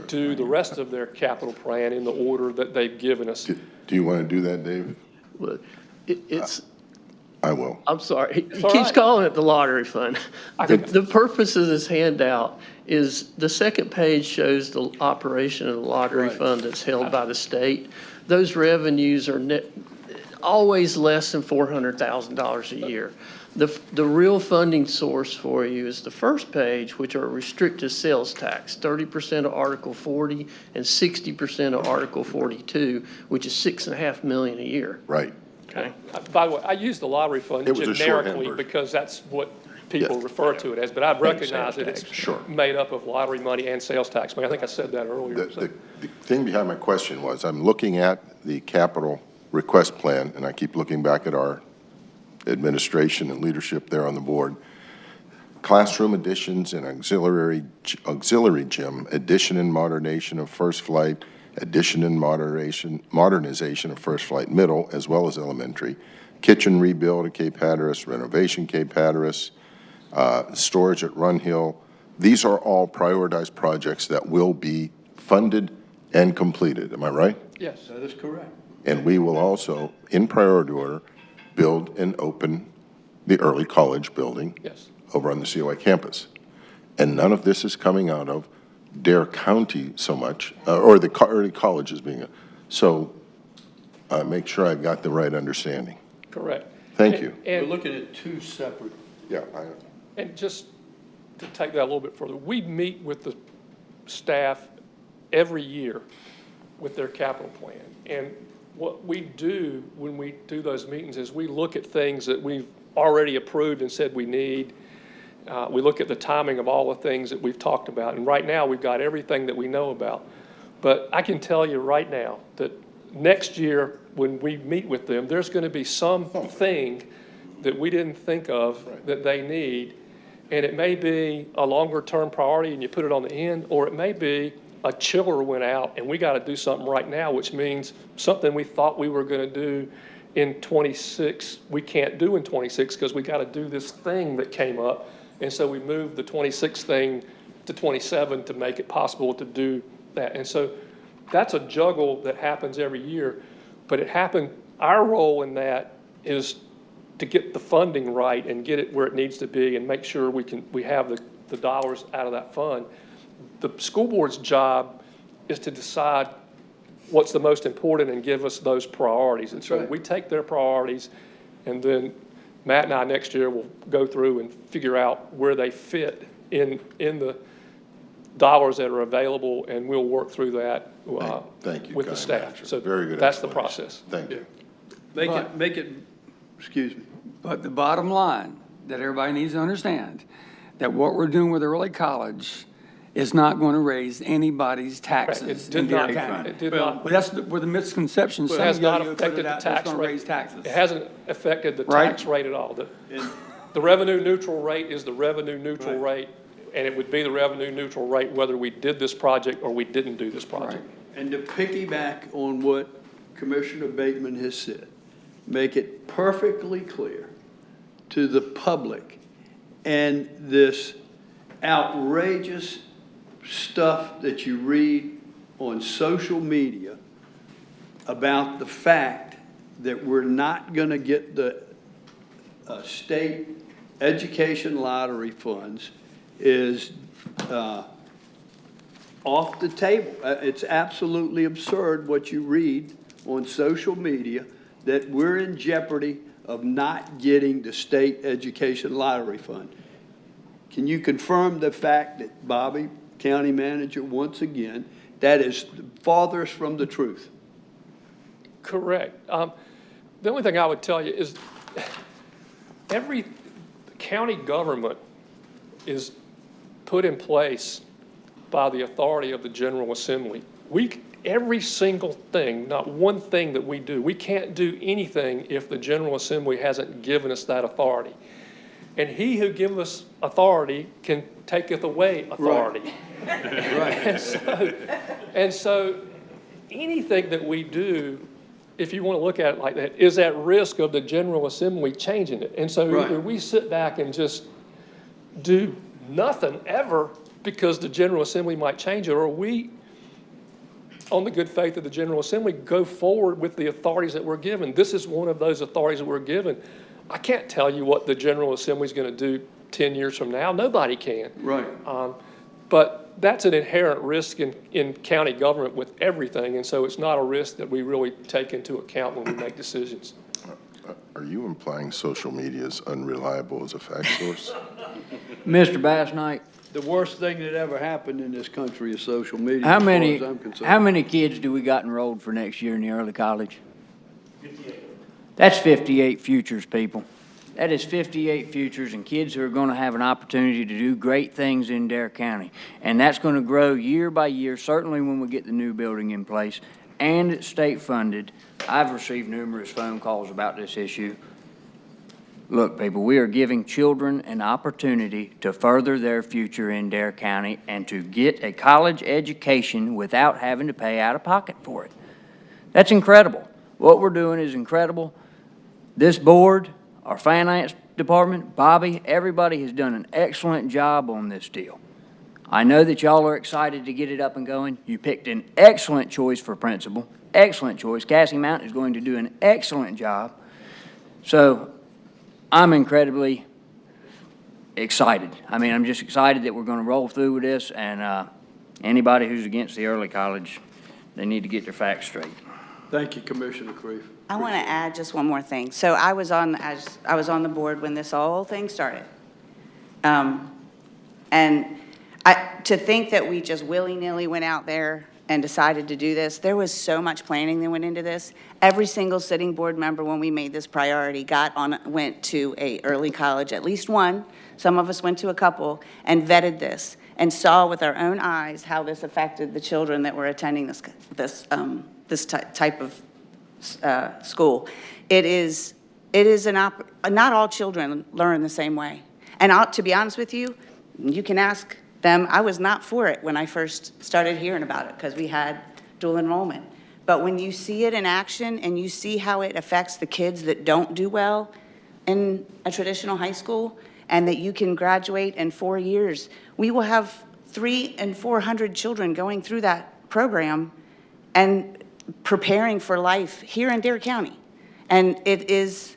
do the rest of their capital plan in the order that they've given us. Do you want to do that, David? Well, I will. I'm sorry. He keeps calling it the lottery fund. The purpose of this handout is the second page shows the operation of the lottery fund that's held by the state. Those revenues are always less than $400,000 a year. The real funding source for you is the first page, which are restricted sales tax, 30% of Article 40 and 60% of Article 42, which is $6.5 million a year. Right. Okay. By the way, I use the lottery fund generically because that's what people refer to it as, but I recognize that it's made up of lottery money and sales tax money. I think I said that earlier. The thing behind my question was, I'm looking at the capital request plan, and I keep looking back at our administration and leadership there on the board. Classroom additions and auxiliary gym, addition and modernization of First Flight, addition and modernization of First Flight Middle, as well as elementary, kitchen rebuild at Cape Hatteras, renovation Cape Hatteras, storage at Run Hill. These are all prioritized projects that will be funded and completed. Am I right? Yes, that is correct. And we will also, in priority order, build and open the early college building over on the COI campus. And none of this is coming out of Dare County so much, or the early colleges being, so make sure I got the right understanding. Correct. Thank you. And we're looking at two separate. Yeah. And just to take that a little bit further, we meet with the staff every year with their capital plan. And what we do when we do those meetings is we look at things that we've already approved and said we need. We look at the timing of all the things that we've talked about. And right now, we've got everything that we know about. But I can tell you right now that next year, when we meet with them, there's going to be something that we didn't think of that they need. And it may be a longer-term priority and you put it on the end, or it may be a chiller went out and we got to do something right now, which means something we thought we were going to do in 26, we can't do in 26 because we got to do this thing that came up. And so we moved the 26 thing to 27 to make it possible to do that. And so that's a juggle that happens every year, but our role in that is to get the funding right and get it where it needs to be and make sure we have the dollars out of that fund. The school board's job is to decide what's the most important and give us those priorities. And so we take their priorities, and then Matt and I next year will go through and figure out where they fit in the dollars that are available, and we'll work through that Thank you, with the County staff. Manager. So Very good that's the explanation. process. Thank you. Make it, excuse me. But the bottom line that everybody needs to understand, that what we're doing with early college is not going to raise anybody's taxes in Dare County. It did not. Well, that's where the misconception. It Some has of you not put affected it the out, that's tax gonna rate. raise taxes. It hasn't affected the Right. tax rate at all. The revenue neutral rate is the revenue neutral rate, and it would be the revenue neutral rate whether we did this project or we didn't do this project. And to piggyback on what Commissioner Bateman has said, make it perfectly clear to the public and this outrageous stuff that you read on social media about the fact that we're not going to get the state education lottery funds is off the table. It's absolutely absurd what you read on social media, that we're in jeopardy of not getting the state education lottery fund. Can you confirm the fact that Bobby, County Manager, once again, that is farthest from the truth? Correct. The only thing I would tell you is every county government is put in place by the authority of the General Assembly. Every single thing, not one thing that we do, we can't do anything if the General Assembly hasn't given us that authority. And he who giveth us authority can taketh away authority. Right. And so anything that we do, if you want to look at it like that, is at risk of the General Assembly changing it. And so either we sit back and just do nothing ever because the General Assembly might change it, or we, on the good faith of the General Assembly, go forward with the authorities that we're given. This is one of those authorities that we're given. I can't tell you what the General Assembly is going to do 10 years from now. Nobody can. Right. But that's an inherent risk in county government with everything, and so it's not a risk that we really take into account when we make decisions. Are you implying social media is unreliable as a fact source? Mr. Bassnight, The worst thing that ever happened in this country is social media, how as many, far as I'm concerned. how many kids do we got enrolled for next year in the early college? 58. That's 58 futures, people. That is 58 futures and kids who are going to have an opportunity to do great things in Dare County. And that's going to grow year by year, certainly when we get the new building in place, and it's state funded. I've received numerous phone calls about this issue. Look, people, we are giving children an opportunity to further their future in Dare County and to get a college education without having to pay out of pocket for it. That's incredible. What we're doing is incredible. This board, our finance department, Bobby, everybody has done an excellent job on this deal. I know that y'all are excited to get it up and going. You picked an excellent choice for principal, excellent choice. Cassie Mountain is going to do an excellent job. So I'm incredibly excited. I mean, I'm just excited that we're going to roll through with this, and anybody who's against the early college, they need to get their facts straight. Thank you, Commissioner Creef. I want to add just one more thing. So I was on the board when this whole thing started. And to think that we just willy-nilly went out there and decided to do this, there was so much planning that went into this. Every single sitting board member, when we made this priority, went to a early college, at least one. Some of us went to a couple, and vetted this and saw with our own eyes how this affected the children that were attending this type of school. Not all children learn the same way. And to be honest with you, you can ask them. I was not for it when I first started hearing about it because we had dual enrollment. But when you see it in action and you see how it affects the kids that don't do well in a traditional high school, and that you can graduate in 4 years, we will have 300 and 400 children going through that program and preparing for life here in Dare County. And it is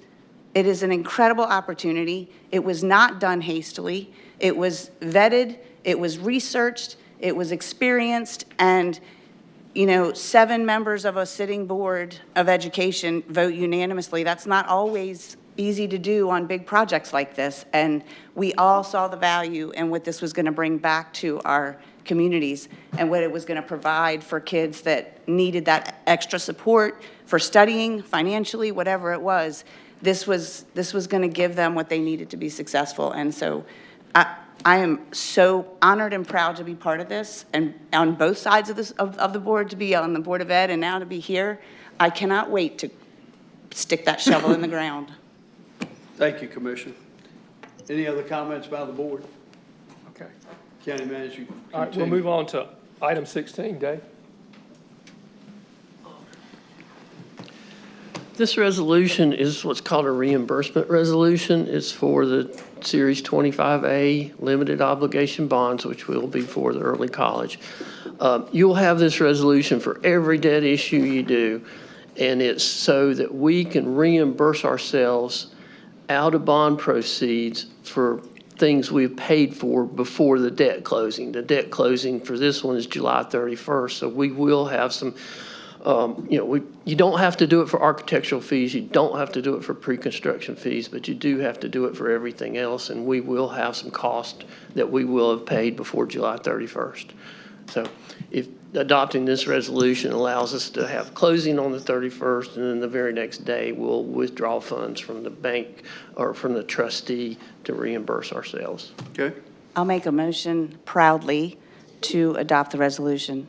an incredible opportunity. It was not done hastily. It was vetted, it was researched, it was experienced, and 7 members of a sitting board of education vote unanimously. That's not always easy to do on big projects like this. And we all saw the value and what this was going to bring back to our communities and what it was going to provide for kids that needed that extra support for studying, financially, whatever it was. This was going to give them what they needed to be successful. And so I am so honored and proud to be part of this, and on both sides of the board, to be on the Board of Ed and now to be here. I cannot wait to stick that shovel in the ground. Thank you, Commissioner. Any other comments by the board? Okay. County Manager. All right, we'll move on to item 16, Dave. This resolution is what's called a reimbursement resolution. It's for the Series 25A limited obligation bonds, which will be for the early college. You'll have this resolution for every debt issue you do, and it's so that we can reimburse ourselves out of bond proceeds for things we've paid for before the debt closing. The debt closing for this one is July 31st, so we will have some you don't have to do it for architectural fees, you don't have to do it for pre-construction fees, but you do have to do it for everything else, and we will have some cost that we will have paid before July 31st. So if adopting this resolution allows us to have closing on the 31st, and then the very next day we'll withdraw funds from the bank or from the trustee to reimburse ourselves. Okay. I'll make a motion proudly to adopt the resolution.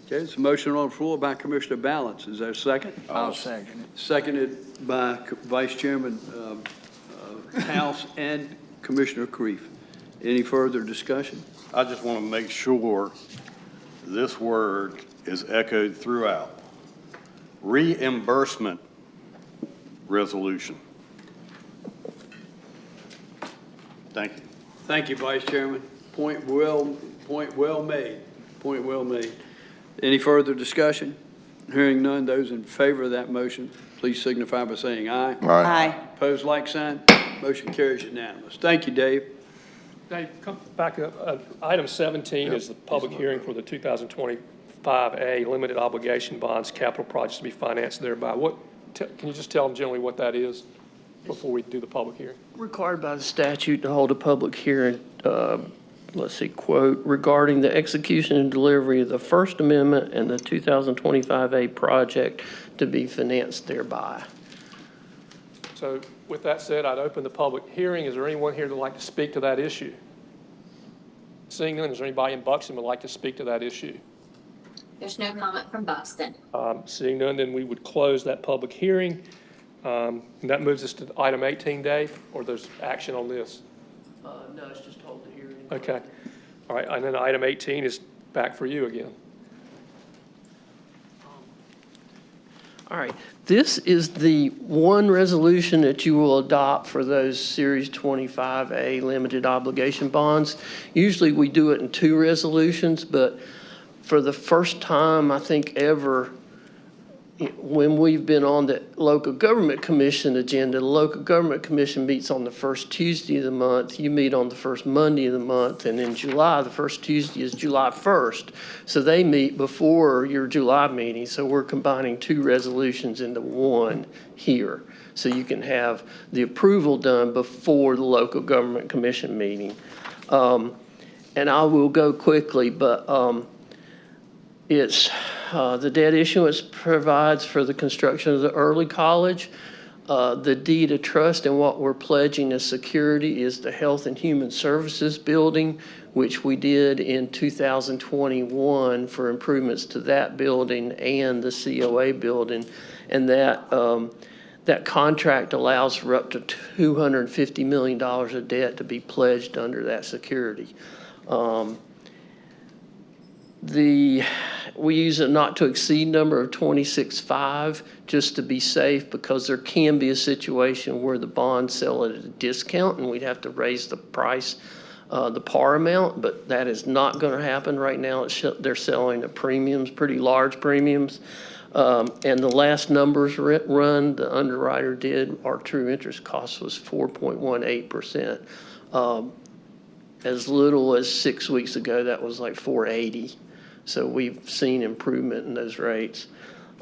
Okay, it's a motion on the floor by Commissioner Balance. Is there a second? I'll second it. Seconded by Vice Chairman House and Commissioner Creef. Any further discussion? I just want to make sure this word is echoed throughout. Reimbursement resolution. Thank you. Thank you, Vice Chairman. Point well made. Point well made. Any further discussion? Hearing none, those in favor of that motion, please signify by saying aye. Aye. Opposed, like sign. Motion carries unanimous. Thank you, Dave. Dave, come back up. Item 17 is the public hearing for the 2025A limited obligation bonds capital projects to be financed thereby. Can you just tell them generally what that is before we do the public hearing? Required by the statute to hold a public hearing, quote, regarding the execution and delivery of the First Amendment and the 2025A project to be financed thereby. So with that said, I'd open the public hearing. Is there anyone here that would like to speak to that issue? Seeing none, is there anybody in Buxton who would like to speak to that issue? There's no comment from Buxton. Seeing none, then we would close that public hearing. And that moves us to item 18, Dave, or there's action on this? No, it's just hold the hearing. Okay. All right, and then item 18 is back for you again. All right, this is the one resolution that you will adopt for those Series 25A limited obligation bonds. Usually we do it in 2 resolutions, but for the first time, I think ever, when we've been on the Local Government Commission agenda, the Local Government Commission meets on the first Tuesday of the month. You meet on the first Monday of the month, and in July, the first Tuesday is July 1st. So they meet before your July meeting. So we're combining 2 resolutions into one here. So you can have the approval done before the Local Government Commission meeting. And I will go quickly, but it's the debt issuance provides for the construction of the early college. The deed of trust and what we're pledging as security is the Health and Human Services building, which we did in 2021 for improvements to that building and the COA building. And that contract allows for up to $250 million of debt to be pledged under that security. We use a not to exceed number of 26.5 just to be safe, because there can be a situation where the bonds sell at a discount and we'd have to raise the price the par amount, but that is not going to happen right now. They're selling at premiums, pretty large premiums. And the last numbers run, the underwriter did, our true interest cost was 4.18%. As little as 6 weeks ago, that was like 4.80. So we've seen improvement in those rates.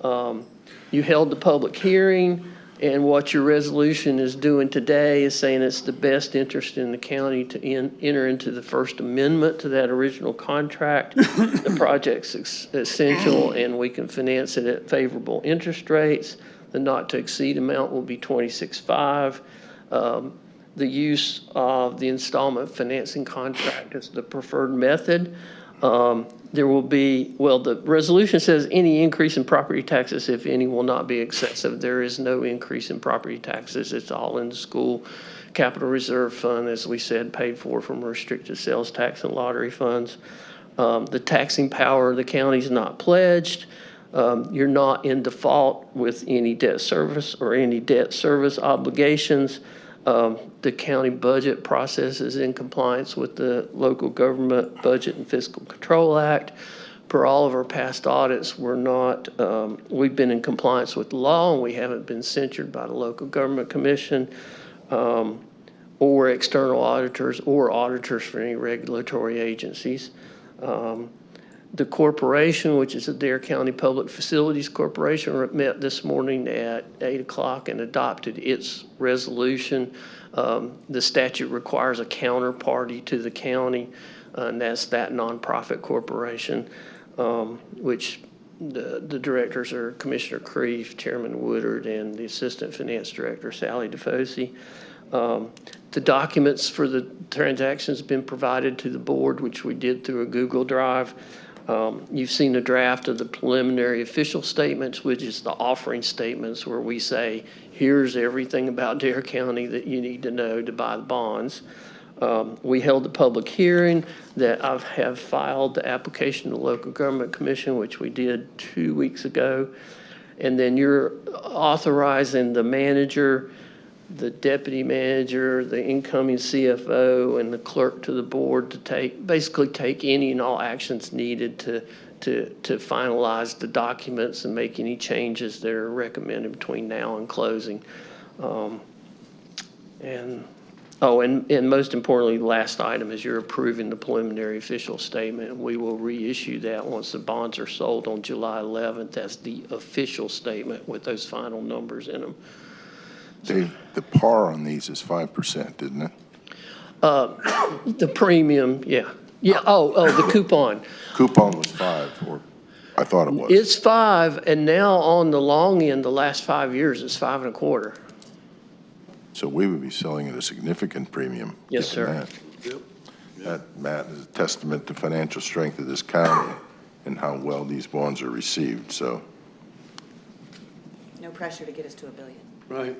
You held the public hearing, and what your resolution is doing today is saying it's the best interest in the county to enter into the First Amendment to that original contract. The project's essential, and we can finance it at favorable interest rates. The not-to-exceed amount will be $26,500. The use of the installment financing contract is the preferred method. There will be, well, the resolution says any increase in property taxes, if any, will not be excessive. There is no increase in property taxes. It's all in the school capital reserve fund, as we said, paid for from restricted sales tax and lottery funds. The taxing power of the county is not pledged. You're not in default with any debt service or any debt service obligations. The county budget process is in compliance with the Local Government Budget and Fiscal Control Act. Per all of our past audits, we've been in compliance with the law, and we haven't been censured by the Local Government Commission or external auditors or auditors for any regulatory agencies. The corporation, which is the Dare County Public Facilities Corporation, met this morning at 8 o'clock and adopted its resolution. The statute requires a counterparty to the county, and that's that nonprofit corporation, which the directors are Commissioner Kreef, Chairman Woodard, and the Assistant Finance Director, Sally DeFosi. The documents for the transactions have been provided to the board, which we did through a Google Drive. You've seen a draft of the preliminary official statements, which is the offering statements where we say, here's everything about Dare County that you need to know to buy the bonds. We held a public hearing that I have filed the application to the Local Government Commission, which we did 2 weeks ago. And then you're authorizing the manager, the deputy manager, the incoming CFO, and the clerk to the board to basically take any and all actions needed to finalize the documents and make any changes that are recommended between now and closing. And most importantly, the last item is you're approving the preliminary official statement. We will reissue that once the bonds are sold on July 11th. That's the official statement with those final numbers in them. Dave, the par on these is 5%, isn't it? The premium, yeah. Yeah, the coupon. Coupon was 5, or I thought it was. It's 5, and now on the long end, the last 5 years, it's 5 1/4. So we would be selling at a significant premium. Yes, sir. That. Yep. That, Matt, is a testament to financial strength of this county and how well these bonds are received, so. No pressure to get us to $1 billion. Right.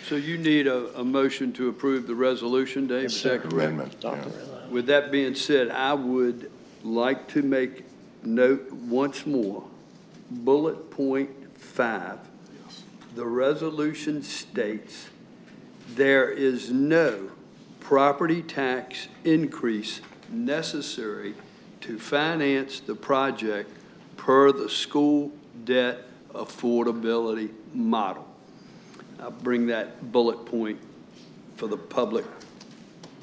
So you need a motion to approve the resolution, Dave? Is that correct? Amendment, yeah. With that being said, I would like to make note once more, bullet point 5. The resolution states there is no property tax increase necessary to finance the project per the school debt affordability model. I'll bring that bullet point for the public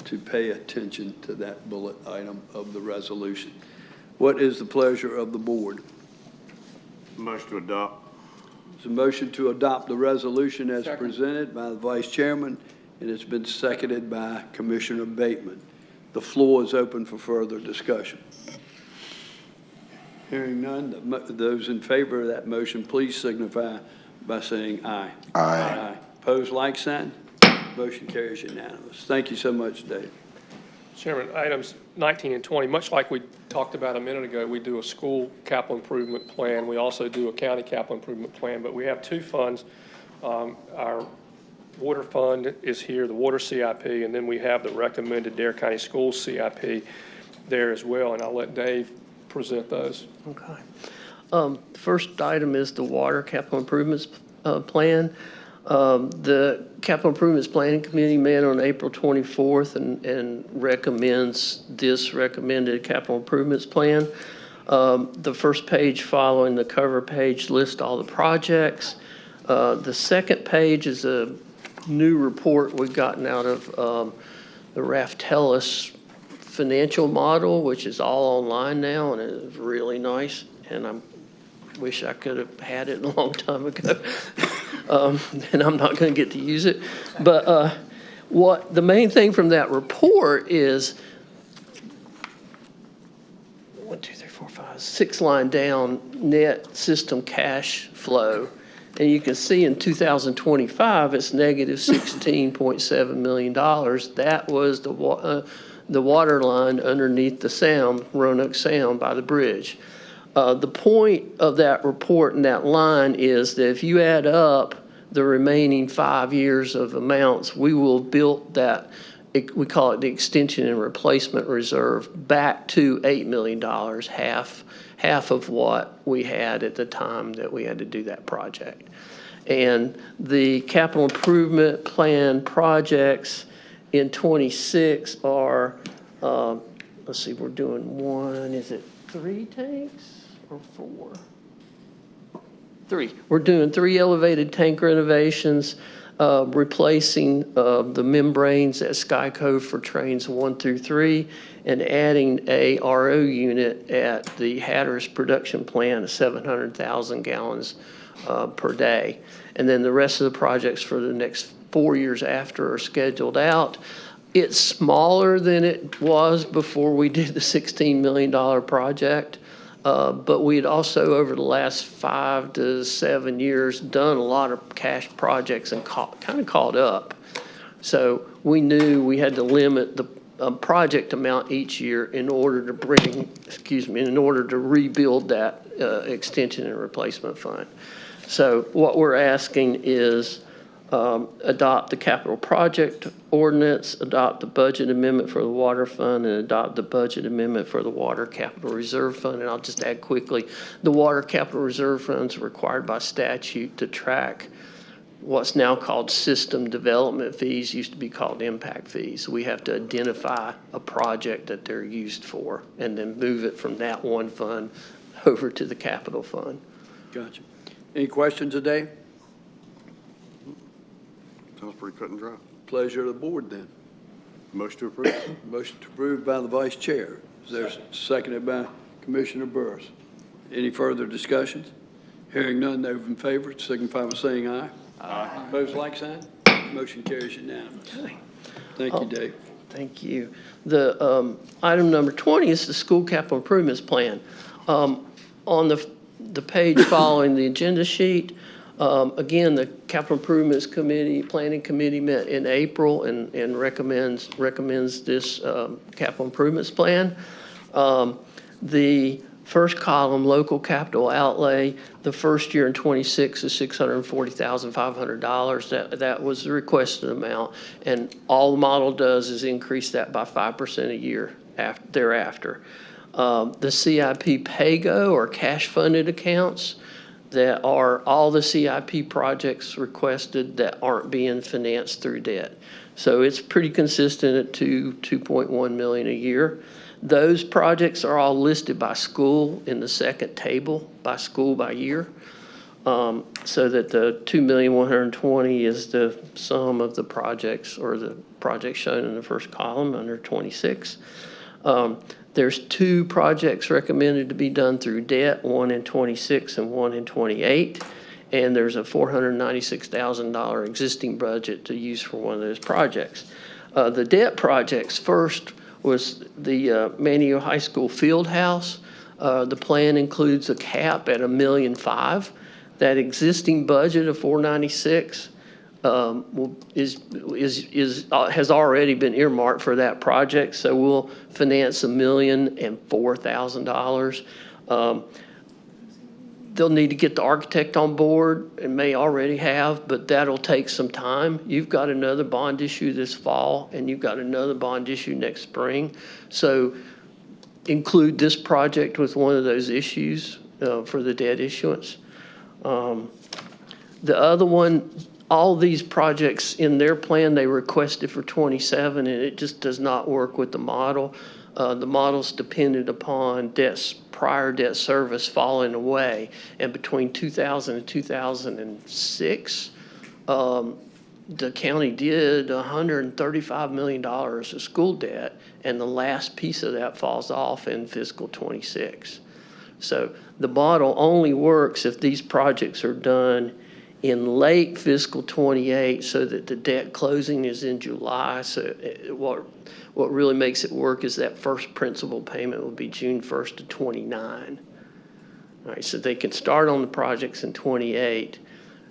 to pay attention to that bullet item of the resolution. What is the pleasure of the board? Motion to adopt. It's a motion to adopt the resolution as presented by the Vice Chairman, and it's been seconded by Commissioner Bateman. The floor is open for further discussion. Hearing none, those in favor of that motion, please signify by saying aye. Aye. Opposed, like sign. Motion carries unanimous. Thank you so much, Dave. Chairman, items 19 and 20, much like we talked about a minute ago, we do a school capital improvement plan. We also do a county capital improvement plan, but we have two funds. Our water fund is here, the water CIP, and then we have the recommended Dare County Schools CIP there as well, and I'll let Dave present those. Okay. First item is the water capital improvements plan. The Capital Improvements Planning Committee met on April 24th and recommends this recommended capital improvements plan. The first page following the cover page lists all the projects. The second page is a new report we've gotten out of the Raftellus financial model, which is all online now, and it is really nice. And I wish I could have had it a long time ago. And I'm not going to get to use it. But what the main thing from that report is 1, 2, 3, 4, 5, 6 line down net system cash flow. And you can see in 2025, it's negative $16.7 million. That was the water line underneath the Sound, Roanoke Sound by the bridge. The point of that report and that line is that if you add up the remaining 5 years of amounts, we will build that, we call it the extension and replacement reserve, back to $8 million, half of what we had at the time that we had to do that project. And the capital improvement plan projects in 26 are, let's see, we're doing one, is it 3 tanks or 4? 3. We're doing 3 elevated tank renovations, replacing the membranes at Skyco for trains 1 through 3, and adding a RO unit at the Hatteras production plant of 700,000 gallons per day. And then the rest of the projects for the next 4 years after are scheduled out. It's smaller than it was before we did the $16 million project. But we had also, over the last 5 to 7 years, done a lot of cash projects and kind of caught up. So we knew we had to limit the project amount each year in order to in order to rebuild that extension and replacement fund. So what we're asking is adopt the capital project ordinance, adopt the budget amendment for the water fund, and adopt the budget amendment for the water capital reserve fund. And I'll just add quickly, the water capital reserve funds are required by statute to track what's now called system development fees, used to be called impact fees. We have to identify a project that they're used for and then move it from that one fund over to the capital fund. Gotcha. Any questions today? Sounds pretty cut and dry. Pleasure of the board then. Motion to approve. Motion approved by the vice chair. Is there seconded by Commissioner Burris? Any further discussions? Hearing none, those in favor signify by saying aye. Aye. Opposed, like sign. Motion carries unanimous. Okay. Thank you, Dave. Thank you. The item number 20 is the school capital improvements plan. On the page following the agenda sheet, again, the capital improvements committee, planning committee met in April and recommends this capital improvements plan. The first column, local capital outlay, the first year in 26 is $640,500. That was the requested amount, and all the model does is increase that by 5% a year thereafter. The CIP PAYGO, or cash funded accounts, that are all the CIP projects requested that aren't being financed through debt. So it's pretty consistent at $2.1 million a year. Those projects are all listed by school in the second table, by school by year, so that the $2,120,000 is the sum of the projects, or the projects shown in the first column under 26. There's 2 projects recommended to be done through debt, one in 26 and one in 28. And there's a $496,000 existing budget to use for one of those projects. The debt projects, first was the Manio High School field house. The plan includes a cap at $1.5 million. That existing budget of $496,000 has already been earmarked for that project, so we'll finance $1,004,000. They'll need to get the architect on board, and may already have, but that'll take some time. You've got another bond issue this fall, and you've got another bond issue next spring. So include this project with one of those issues for the debt issuance. The other one all these projects in their plan, they requested for 27, and it just does not work with the model. The model's dependent upon prior debt service falling away. And between 2000 and 2006, the county did $135 million of school debt, and the last piece of that falls off in fiscal 26. So the model only works if these projects are done in late fiscal 28 so that the debt closing is in July. So what really makes it work is that first principal payment will be June 1st of 29. All right, so they can start on the projects in 28,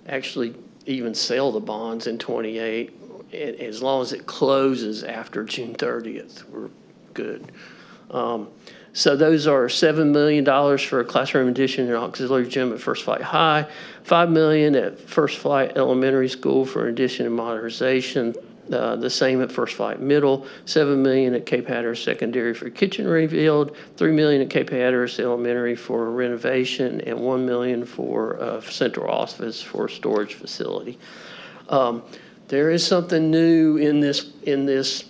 actually even sell the bonds in 28, as long as it closes after June 30th. We're good. So those are $7 million for a classroom addition and auxiliary gym at First Flight High, $5 million at First Flight Elementary School for addition and modernization, the same at First Flight Middle, $7 million at Cape Hatteras Secondary for kitchen rebuild, $3 million at Cape Hatteras Elementary for renovation, and $1 million for central office for storage facility. There is something new in this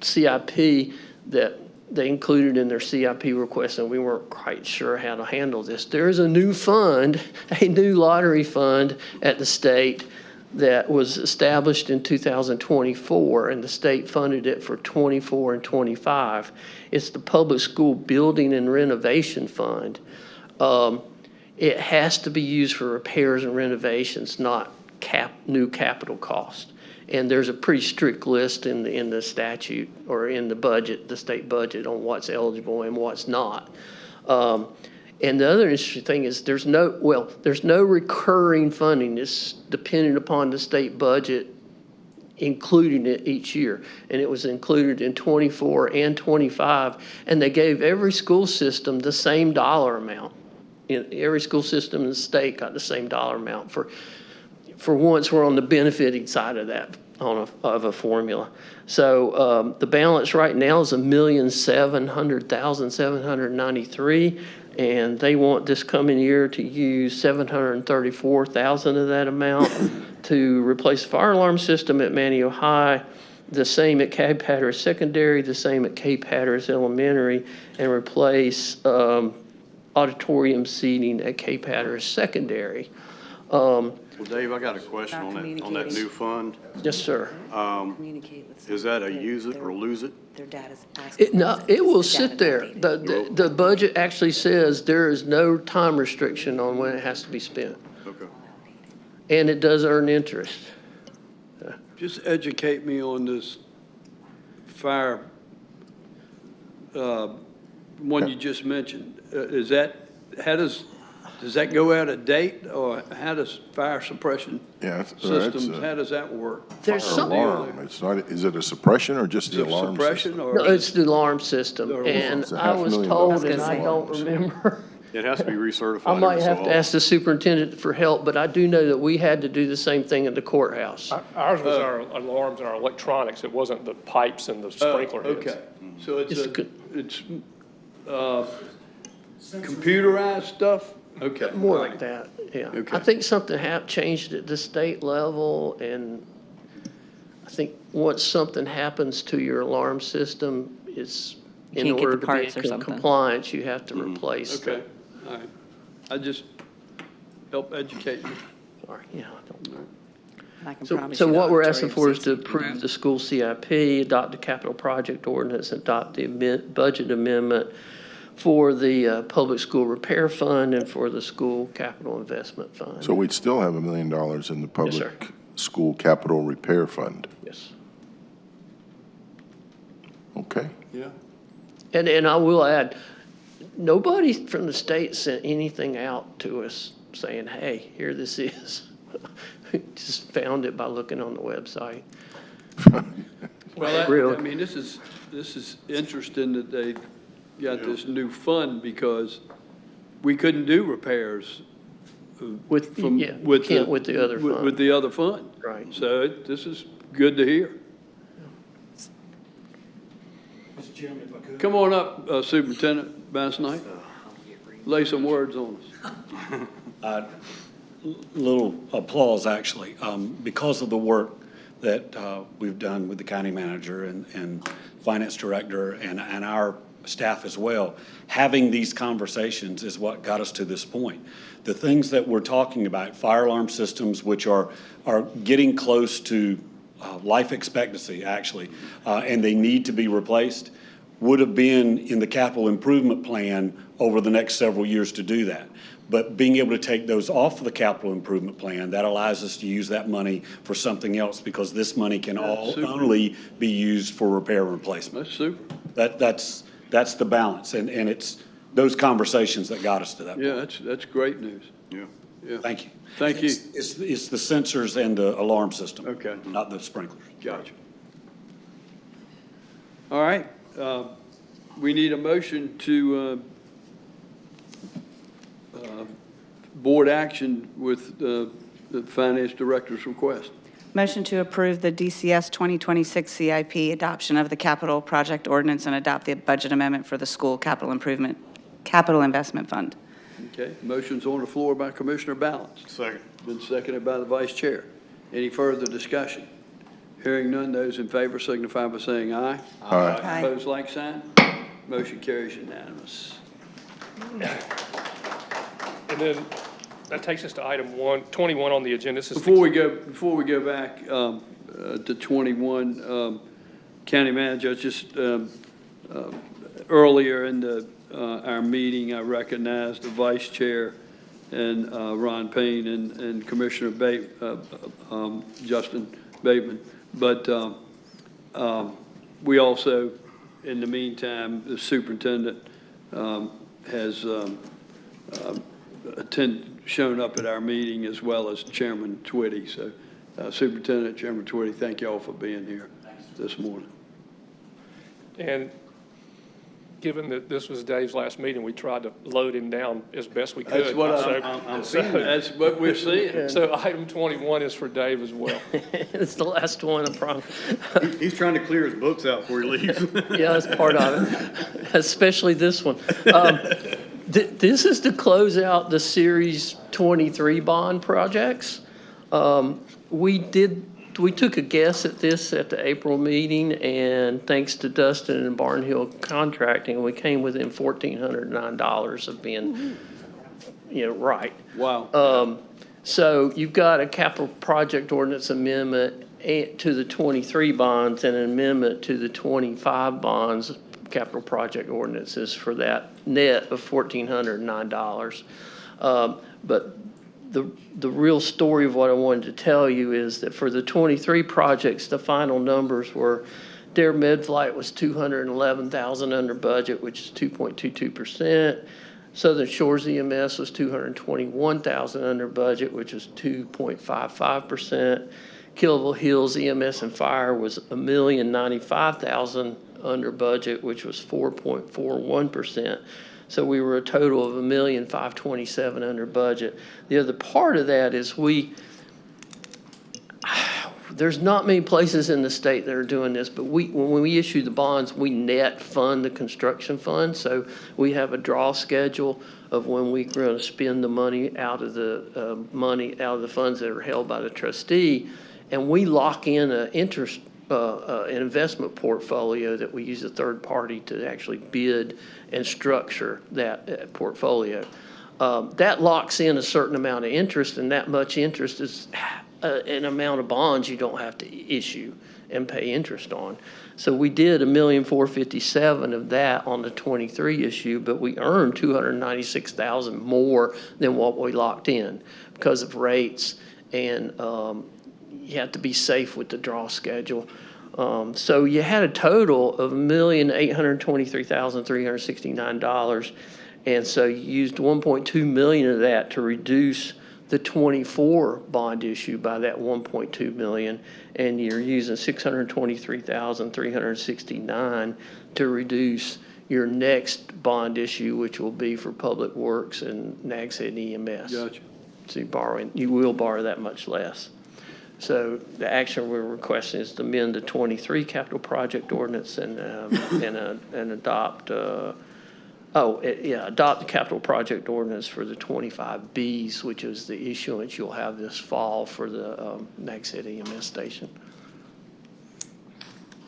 CIP that they included in their CIP request, and we weren't quite sure how to handle this. There is a new fund, a new lottery fund at the state that was established in 2024, and the state funded it for 24 and 25. It's the Public School Building and Renovation Fund. It has to be used for repairs and renovations, not new capital cost. And there's a pretty strict list in the statute or in the budget, the state budget, on what's eligible and what's not. And the other interesting thing is there's no recurring funding. It's dependent upon the state budget, including it each year. And it was included in 24 and 25. And they gave every school system the same dollar amount. Every school system in the state got the same dollar amount. For once, we're on the benefiting side of that of a formula. So the balance right now is $1,700,793, and they want this coming year to use $734,000 of that amount to replace the fire alarm system at Manio High, the same at Cape Hatteras Secondary, the same at Cape Hatteras Elementary, and replace auditorium seating at Cape Hatteras Secondary. Well, Dave, I got a question on that new fund. Yes, sir. Is that a use it or lose it? It will sit there. The budget actually says there is no time restriction on when it has to be spent. Okay. And it does earn interest. Just educate me on this fire, one you just mentioned. Does that go out of date, or how does fire suppression systems, how does that work? There's Fire alarm. It's not, is it a suppression or just the alarm Suppression system? or? No, it's the alarm system. And It's a I was $500,000 told, and I alarm don't system. remember. It has to be recertified. I might every so have to often. ask the superintendent for help, but I do know that we had to do the same thing at the courthouse. Ours was our alarms and our electronics. It wasn't the pipes and the sprinkler heads. Okay, so it's It's computerized stuff? Okay. More like that, yeah. Okay. I think something changed at the state level, and I think once something happens to your alarm system, it's, in can't get order the to parts be or in something. compliance, you have to replace them. Okay, all right. I just help educate me. Sorry, yeah, I don't know. I can So, promise so you the what we're asking auditorium for is to seats, approve the school CIP, adopt the capital project ordinance, adopt the budget amendment for the public school repair fund and for the school capital investment fund. So we'd still have $1 million in the public school capital repair fund. Yes. Okay. Yeah. And I will add, nobody from the state sent anything out to us saying, hey, here this is. Just found it by looking on the website. Well, Really? I mean, this is interesting that they got this new fund, because we couldn't do repairs With, from, yeah, with can't with the other with fund. the other fund. Right. So this is good to hear. Mr. Chairman, if I could. Come on up, Superintendent Bass Knight. Lay some words on us. little applause, actually, because of the work that we've done with the county manager and finance director and our staff as well. Having these conversations is what got us to this point. The things that we're talking about, fire alarm systems, which are getting close to life expectancy, actually, and they need to be replaced, would have been in the capital improvement plan over the next several years to do that. But being able to take those off of the capital improvement plan, that allows us to use that money for something else, because this money can only be used for repair and replacement. That's super. That's the balance, and it's those conversations that got us to that point. Yeah, that's great news. Yeah. Yeah. Thank you. Thank you. It's the sensors and the alarm system. Okay. Not the sprinklers. Gotcha. All right. We need a motion to board action with the finance director's request. Motion to approve the DCS 2026 CIP, adoption of the capital project ordinance, and adopt the budget amendment for the school capital investment fund. Okay, motion's on the floor by Commissioner Balance. Second. Been seconded by the Vice Chair. Any further discussion? Hearing none, those in favor signify by saying aye. Aye. Aye. Opposed, like sign. Motion carries unanimous. And then that takes us to item 21 on the agenda. This is Before we go back to 21, County Manager, just earlier in our meeting, I recognized the Vice Chair and Ron Payne and Commissioner Justin Bateman. But we also, in the meantime, the superintendent has shown up at our meeting, as well as Chairman Twitty. So Superintendent, Chairman Twitty, thank you all for being here this morning. And given that this was Dave's last meeting, we tried to load him down as best we could. That's what I'm seeing. That's what we're seeing. So item 21 is for Dave as well. It's the last one, I promise. He's trying to clear his books out before he leaves. Yeah, that's part of it, especially this one. This is to close out the Series 23 bond projects. We took a guess at this at the April meeting, and thanks to Dustin and Barnhill Contracting, we came within $1,409 of being, right. Wow. So you've got a capital project ordinance amendment to the 23 bonds and an amendment to the 25 bonds, capital project ordinances, for that net of $1,409. But the real story of what I wanted to tell you is that for the 23 projects, the final numbers were Dare Medflight was $211,000 under budget, which is 2.22%. Southern Shores EMS was $221,000 under budget, which is 2.55%. Killable Hills EMS and Fire was $1,095,000 under budget, which was 4.41%. So we were a total of $1,527,000 under budget. The other part of that is there's not many places in the state that are doing this, but when we issue the bonds, we net fund the construction fund. So we have a draw schedule of when we're going to spend the money out of the funds that are held by the trustee, and we lock in an investment portfolio that we use a third party to actually bid and structure that portfolio. That locks in a certain amount of interest, and that much interest is an amount of bonds you don't have to issue and pay interest on. So we did $1,457,000 of that on the 23 issue, but we earned $296,000 more than what we locked in because of rates, and you have to be safe with the draw schedule. So you had a total of $1,823,369, and so you used $1.2 million of that to reduce the 24 bond issue by that $1.2 million, and you're using $623,369 to reduce your next bond issue, which will be for Public Works and NAGSED and EMS. Gotcha. So you will borrow that much less. So the action we're requesting is to amend the 23 capital project ordinance and adopt Yeah, adopt the capital project ordinance for the 25Bs, which is the issuance you'll have this fall for the next EMS station.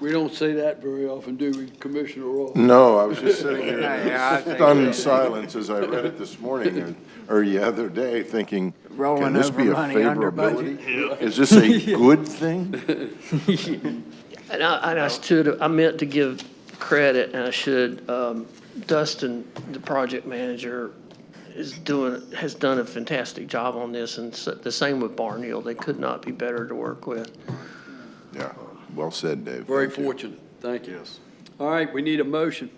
We don't say that very often, do we, Commissioner Ross? No, I was just sitting here Yeah, I in think stunned so. silence as I read it this morning or the other day, thinking, Rolling can this over be a money under budget. favorability? Is this a good thing? And I meant to give credit, and I should. Dustin, the project manager, has done a fantastic job on this, and the same with Barnhill. They could not be better to work with. Yeah, well said, Dave. Very Thank you. fortunate. Thank you. Yes. All right, we need a motion.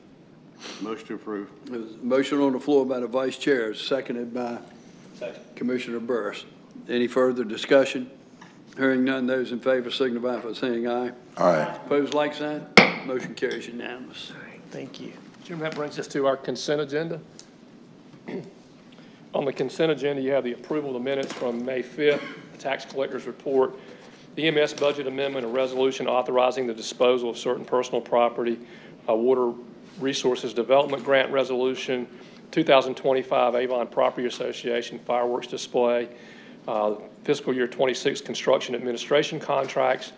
Motion to approve. There's a motion on the floor by the vice chair, seconded by Commissioner Burris. Any further discussion? Hearing none, those in favor signify by saying aye. Aye. Opposed, like sign. Motion carries unanimous. All right, thank you. Jim, that brings us to our consent agenda. On the consent agenda, you have the approval of the minutes from May 5th, the tax collector's report, the EMS budget amendment, a resolution authorizing the disposal of certain personal property, a water resources development grant resolution, 2025 Avon Property Association fireworks display, fiscal year 26 construction administration contracts,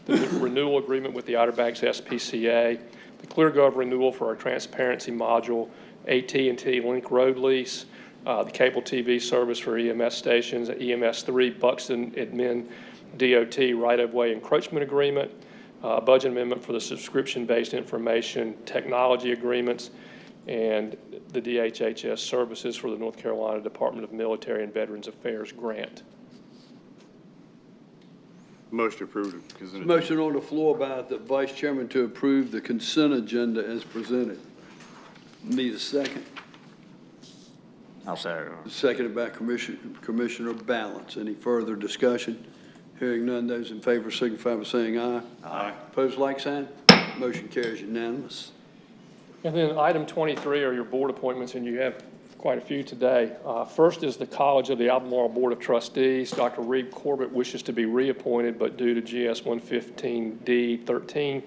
the renewal agreement with the Outer Banks SPCA, the ClearGov renewal for our transparency module, AT&T Link Road lease, the cable TV service for EMS stations, EMS3 Buxton Admin DOT right-of-way encroachment agreement, budget amendment for the subscription-based information technology agreements, and the DHHS services for the North Carolina Department of Military and Veterans Affairs grant. Motion approved. Consent agenda. Motion on the floor by the vice chairman to approve the consent agenda as presented. Need a second. I'll say it. Seconded by Commissioner Balance. Any further discussion? Hearing none, those in favor signify by saying aye. Aye. Opposed, like sign. Motion carries unanimous. And then item 23 are your board appointments, and you have quite a few today. First is the College of the Albemarle Board of Trustees. Dr. Reed Corbett wishes to be reappointed, but due to GS 115D13,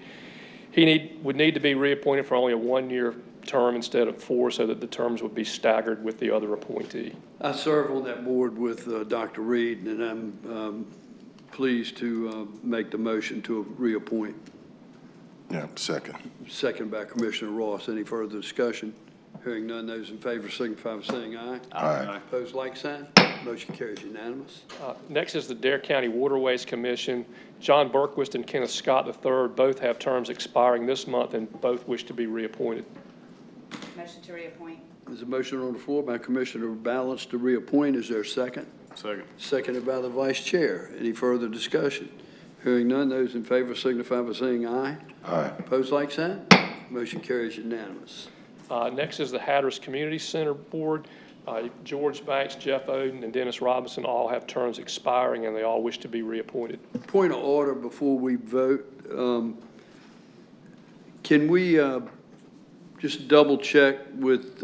he would need to be reappointed for only a one-year term instead of 4, so that the terms would be staggered with the other appointee. I serve on that board with Dr. Reed, and I'm pleased to make the motion to reappoint. Yeah, second. Second by Commissioner Ross. Any further discussion? Hearing none, those in favor signify by saying aye. Aye. Opposed, like sign. Motion carries unanimous. Next is the Dare County Waterways Commission. John Berquist and Kenneth Scott III both have terms expiring this month, and both wish to be reappointed. Motion to reappoint. There's a motion on the floor by Commissioner Balance to reappoint. Is there a second? Second. Seconded by the vice chair. Any further discussion? Hearing none, those in favor signify by saying aye. Aye. Opposed, like sign. Motion carries unanimous. Next is the Hatteras Community Center Board. George Banks, Jeff Oden, and Dennis Robinson all have terms expiring, and they all wish to be reappointed. Point of order before we vote. Can we just double check with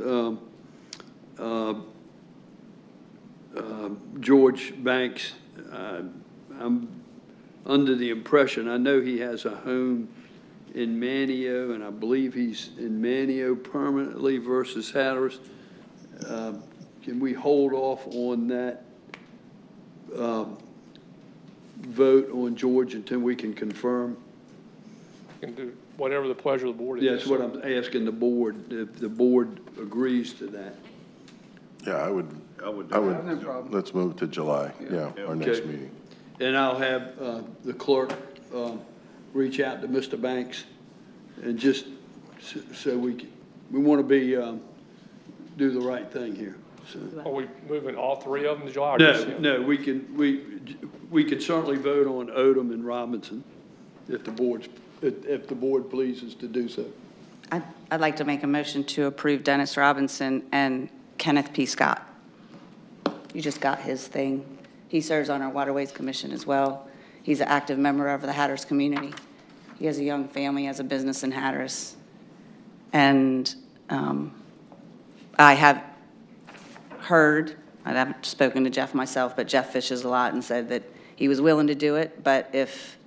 George Banks? I'm under the impression, I know he has a home in Manio, and I believe he's in Manio permanently versus Hatteras. Can we hold off on that vote on George until we can confirm? You can do whatever the pleasure of the board is. Yeah, that's what I'm asking the board, if the board agrees to that. Yeah, I would, No problem. let's move to July, yeah, our next Okay. meeting. And I'll have the clerk reach out to Mr. Banks, and just so we want to be, do the right thing here. So. Are we moving all three of them to July? or just- No, we can certainly vote on Odom and Robinson if the board pleases to do so. I'd like to make a motion to approve Dennis Robinson and Kenneth P. Scott. You just got his thing. He serves on our Waterways Commission as well. He's an active member of the Hatteras community. He has a young family, has a business in Hatteras. And I have heard, I haven't spoken to Jeff myself, but Jeff fishes a lot and said that he was willing to do it, but if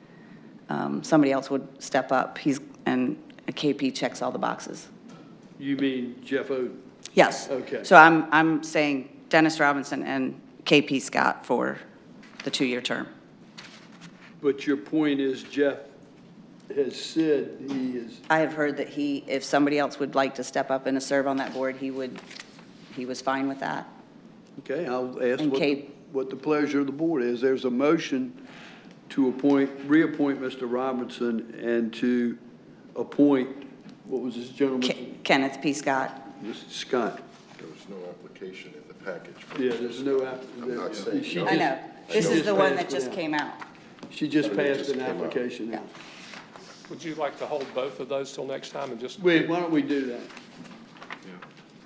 somebody else would step up, and KP checks all the boxes. You mean Jeff Oden? Yes. Okay. So I'm saying Dennis Robinson and KP Scott for the 2-year term. But your point is Jeff has said he is, I have heard that if somebody else would like to step up and serve on that board, he was fine with that. okay, I'll ask And what the pleasure of the board is. There's a motion to reappoint Mr. Robinson and to appoint, what was this gentleman's? Kenneth P. Scott. Mr. Scott. There was no application in the package. Yeah, there's no. I'm not saying no. I know. This is the one that just came out. She just passed just an came out. application. Yeah. Would you like to hold both of those till next time and just? Wait, why don't we do that?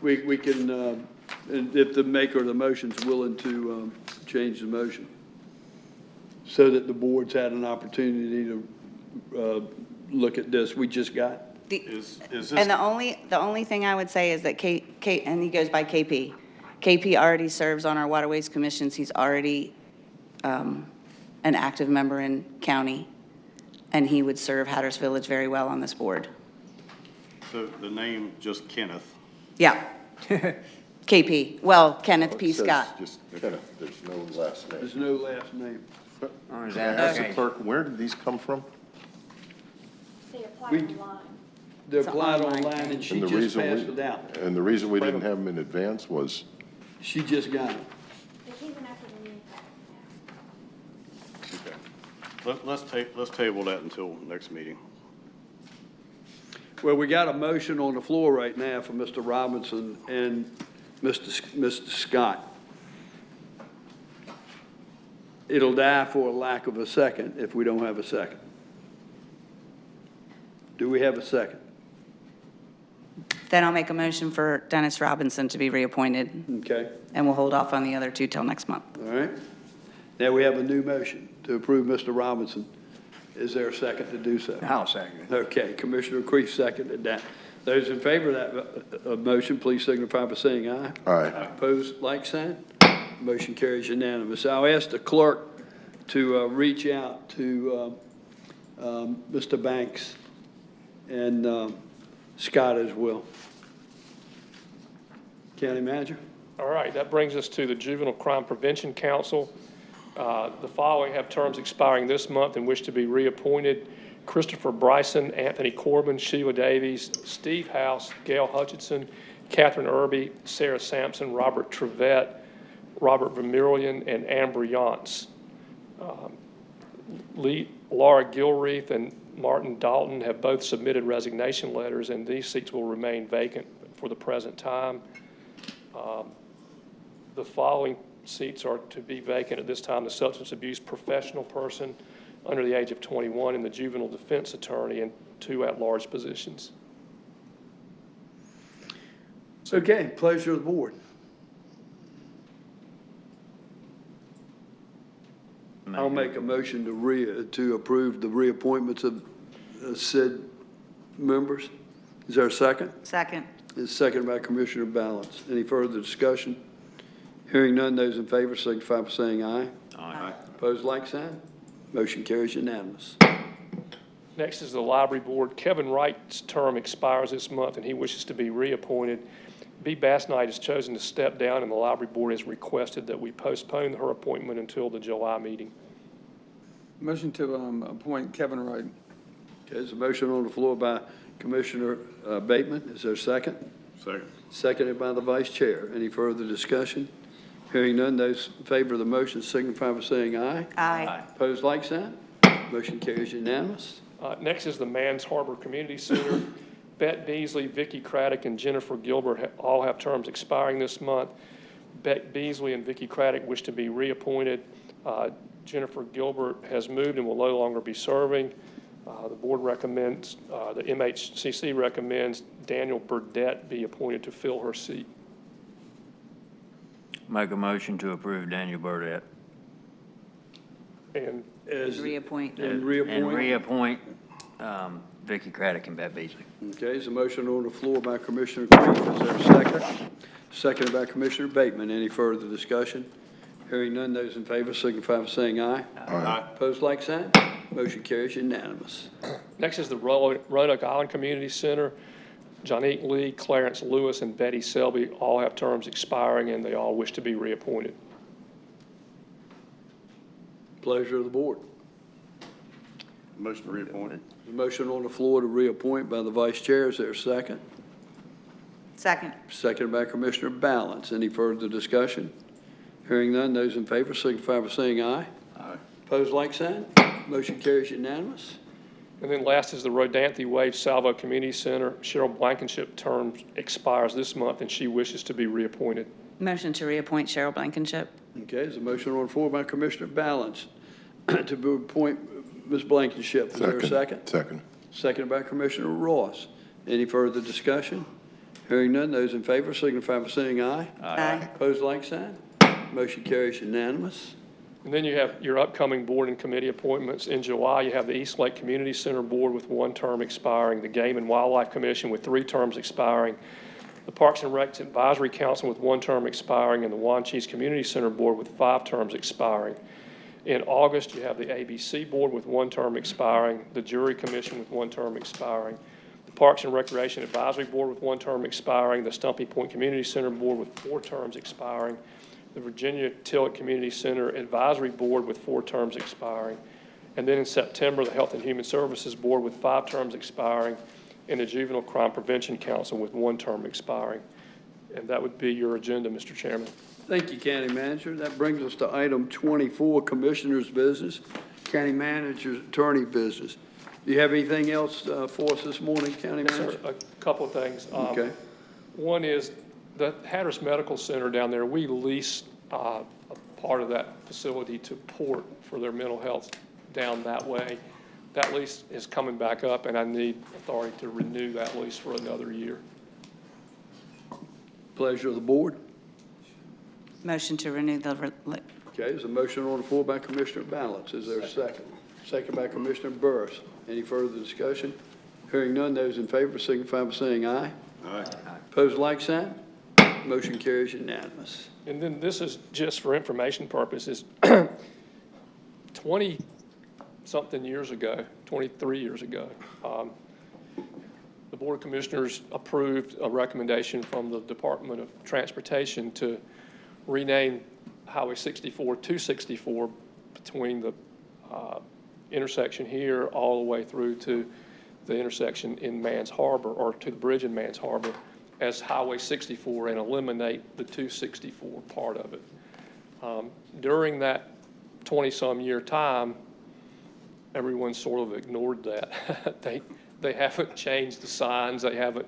We can, and if the maker of the motion's willing to change the motion, so that the board's had an opportunity to look at this. We just got. Is this? And the only thing I would say is that and he goes by KP. KP already serves on our Waterways Commissions. He's already an active member in county, and he would serve Hatteras Village very well on this board. So the name just Kenneth. Yeah. KP. Well, Kenneth P. It says Scott. just Kenneth, there's no last name. There's no last name. Can I ask the clerk, where did these come from? They applied We- online. They're It's applied online online, thing. and she And the just reason passed we- it out. And the reason we didn't have them in advance was, She just got it. They came in after the meeting. Let's table that until next meeting. Well, we got a motion on the floor right now for Mr. Robinson and Mr. Scott. It'll die for a lack of a second if we don't have a second. Do we have a second? Then I'll make a motion for Dennis Robinson to be reappointed, Okay, and we'll hold off on the other two till next month. all right. Now we have a new motion to approve Mr. Robinson. Is there a second to do so? I'll second it. Okay, Commissioner Creef seconded that. Those in favor of that motion, please signify by saying aye. Aye. Opposed, like sign. Motion carries unanimous. I'll ask the clerk to reach out to Mr. Banks and Scott as well. County Manager? All right, that brings us to the Juvenile Crime Prevention Council. The following have terms expiring this month and wish to be reappointed: Christopher Bryson, Anthony Corbin, Sheila Davies, Steve House, Gail Hutchinson, Catherine Irby, Sarah Sampson, Robert Trevette, Robert Vermillion, and Amber Yance. Laura Gilreath and Martin Dalton have both submitted resignation letters, and these seats will remain vacant for the present time. The following seats are to be vacant at this time: the substance abuse professional person under the age of 21 and the juvenile defense attorney, and 2 at-large positions. Okay, pleasure of the board. I'll make a motion to approve the reappointments of said members. Is there a second? Second. It's seconded by Commissioner Balance. Any further discussion? Hearing none, those in favor signify by saying aye. Aye. Opposed, like sign. Motion carries unanimous. Next is the Library Board. Kevin Wright's term expires this month, and he wishes to be reappointed. B. Bass Knight has chosen to step down, and the Library Board has requested that we postpone her appointment until the July meeting. Motion to appoint Kevin Wright. Okay, there's a motion on the floor by Commissioner Bateman. Is there a second? Second. Seconded by the Vice Chair. Any further discussion? Hearing none, those in favor of the motion signify by saying aye. Aye. Opposed, like sign. Motion carries unanimous. Next is the Mans Harbor Community Center. Bette Beasley, Vicki Craddock, and Jennifer Gilbert all have terms expiring this month. Bette Beasley and Vicki Craddock wish to be reappointed. Jennifer Gilbert has moved and will no longer be serving. The board recommends, the MHCC recommends Daniel Burdette be appointed to fill her seat. Make a motion to approve Daniel Burdette. And Reappoint. And reappoint. And reappoint Vicki Craddock and Bette Beasley. Okay, there's a motion on the floor by Commissioner Creef. Is there a second? Seconded by Commissioner Bateman. Any further discussion? Hearing none, those in favor signify by saying aye. Aye. Opposed, like sign. Motion carries unanimous. next is the Roanoke Island Community Center. Johnique Lee, Clarence Lewis, and Betty Selby all have terms expiring, and they all wish to be reappointed. Pleasure of the board. Motion to reappoint. There's a motion on the floor to reappoint by the vice chair. Is there a second? Second. Seconded by Commissioner Balance. Any further discussion? Hearing none, those in favor signify by saying aye. Aye. Opposed, like sign. Motion carries unanimous. And then last is the Rodanthe Wave Salvo Community Center. Cheryl Blankenship term expires this month, and she wishes to be reappointed. Motion to reappoint Cheryl Blankenship. Okay, there's a motion on the floor by Commissioner Balance to appoint Ms. Blankenship. Is there a second? Second. Seconded by Commissioner Ross. Any further discussion? Hearing none, those in favor signify by saying aye. Aye. Opposed, like sign. Motion carries unanimous. And then you have your upcoming board and committee appointments. In July, you have the East Lake Community Center Board with 1 term expiring, the Game and Wildlife Commission with 3 terms expiring, the Parks and Recs Advisory Council with 1 term expiring, and the Wanchese Community Center Board with 5 terms expiring. In August, you have the ABC Board with 1 term expiring, the Jury Commission with 1 term expiring, the Parks and Recreation Advisory Board with 1 term expiring, the Stumpy Point Community Center Board with 4 terms expiring, the Virginia Tillett Community Center Advisory Board with 4 terms expiring, and then in September, the Health and Human Services Board with 5 terms expiring, and the Juvenile Crime Prevention Council with 1 term expiring. And that would be your agenda, Mr. Chairman. Thank you, County Manager. That brings us to item 24, Commissioner's Business, County Manager's Attorney Business. Do you have anything else for us this morning, County Yes, Manager? sir. A couple of things. Okay. One is the Hatteras Medical Center down there, we lease a part of that facility to Port for their mental health down that way. That lease is coming back up, and I need authority to renew that lease for another year. Pleasure of the board. Motion to renew the, Okay, there's a motion on the floor by Commissioner Balance. Is there a second? Second by Commissioner Burris. Any further discussion? Hearing none, those in favor signify by saying aye. Aye. Opposed, like sign. Motion carries unanimous. And then this is just for information purposes. 20-something years ago, 23 years ago, the Board of Commissioners approved a recommendation from the Department of Transportation to rename Highway 64 264 between the intersection here all the way through to the intersection in Mans Harbor, or to the bridge in Mans Harbor, as Highway 64 and eliminate the 264 part of it. During that 20-some year time, everyone sort of ignored that. They haven't changed the signs. They haven't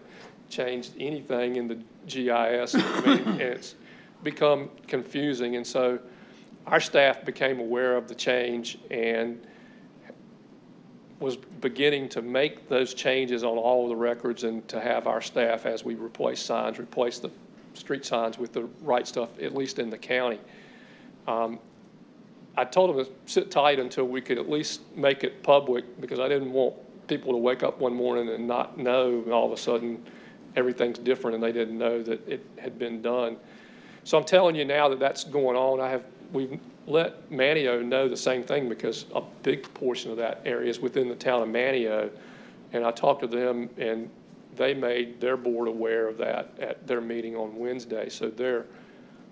changed anything in the GIS. I mean, and it's become confusing. And so our staff became aware of the change and was beginning to make those changes on all of the records, and to have our staff, as we replace signs, replace the street signs with the right stuff, at least in the county. I told them to sit tight until we could at least make it public, because I didn't want people to wake up one morning and not know, and all of a sudden everything's different and they didn't know that it had been done. So I'm telling you now that that's going on. We've let Manio know the same thing, because a big portion of that area is within the town of Manio. And I talked to them, and they made their board aware of that at their meeting on Wednesday. So they're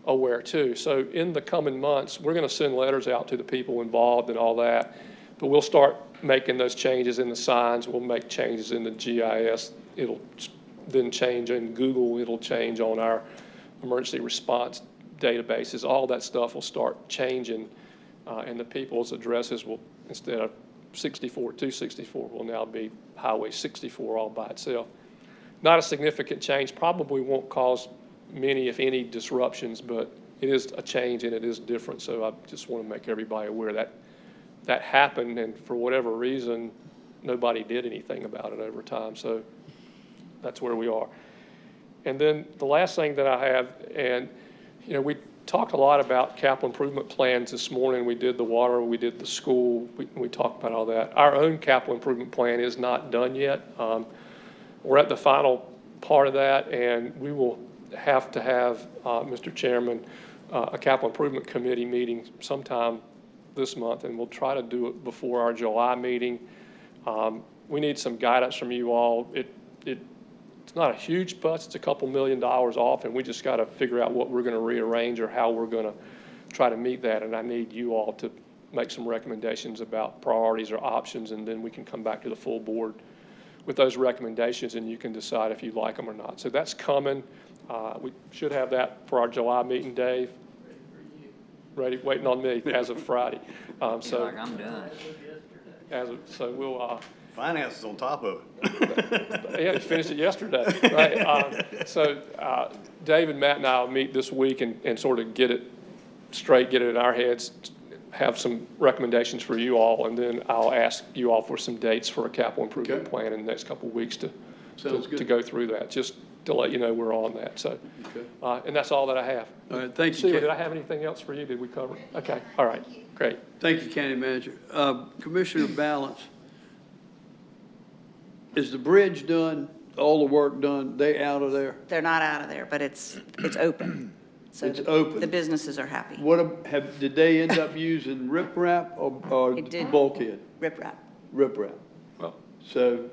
aware too. So in the coming months, we're going to send letters out to the people involved and all that. But we'll start making those changes in the signs. We'll make changes in the GIS. It'll then change in Google. It'll change on our emergency response databases. All that stuff will start changing, and the people's addresses will, instead of 264 will now be Highway 64 all by itself. Not a significant change, probably won't cause many, if any, disruptions, but it is a change and it is different. So I just want to make everybody aware that that happened, and for whatever reason, nobody did anything about it over time. So that's where we are. And then the last thing that I have, and we talked a lot about capital improvement plans this morning. We did the water, we did the school, we talked about all that. Our own capital improvement plan is not done yet. We're at the final part of that, and we will have to have, Mr. Chairman, a capital improvement committee meeting sometime this month, and we'll try to do it before our July meeting. We need some guidance from you all. It's It's not a huge bust, it's a couple $1 million off, and we just got to figure out what we're going to rearrange or how we're going to try to meet that. And I need you all to make some recommendations about priorities or options, and then we can come back to the full board with those recommendations, and you can decide if you like them or not. So that's coming. We should have that for our July meeting, Dave. Ready, waiting on me as of Friday. So Like, I'm done. So we'll. Finance is on top of it. Yeah, he finished it yesterday, right? So Dave and Matt and I will meet this week and sort of get it straight, get it in our heads, have some recommendations for you all, and then I'll ask you all for some dates for a capital improvement plan in the next couple of weeks to go through that, just to let you know we're on that. So, and that's all that I have. All right, thank you. Sheila, did I have anything else for you? Did we cover? Okay, all right, great. Thank you, County Manager. Commissioner Balance, is the bridge done, all the work done, they out of there? They're not out of there, but it's open. So It's open. The businesses are happy. Did they end up using riprap or It did. bulkhead? Rip-rap. Riprap. Well, So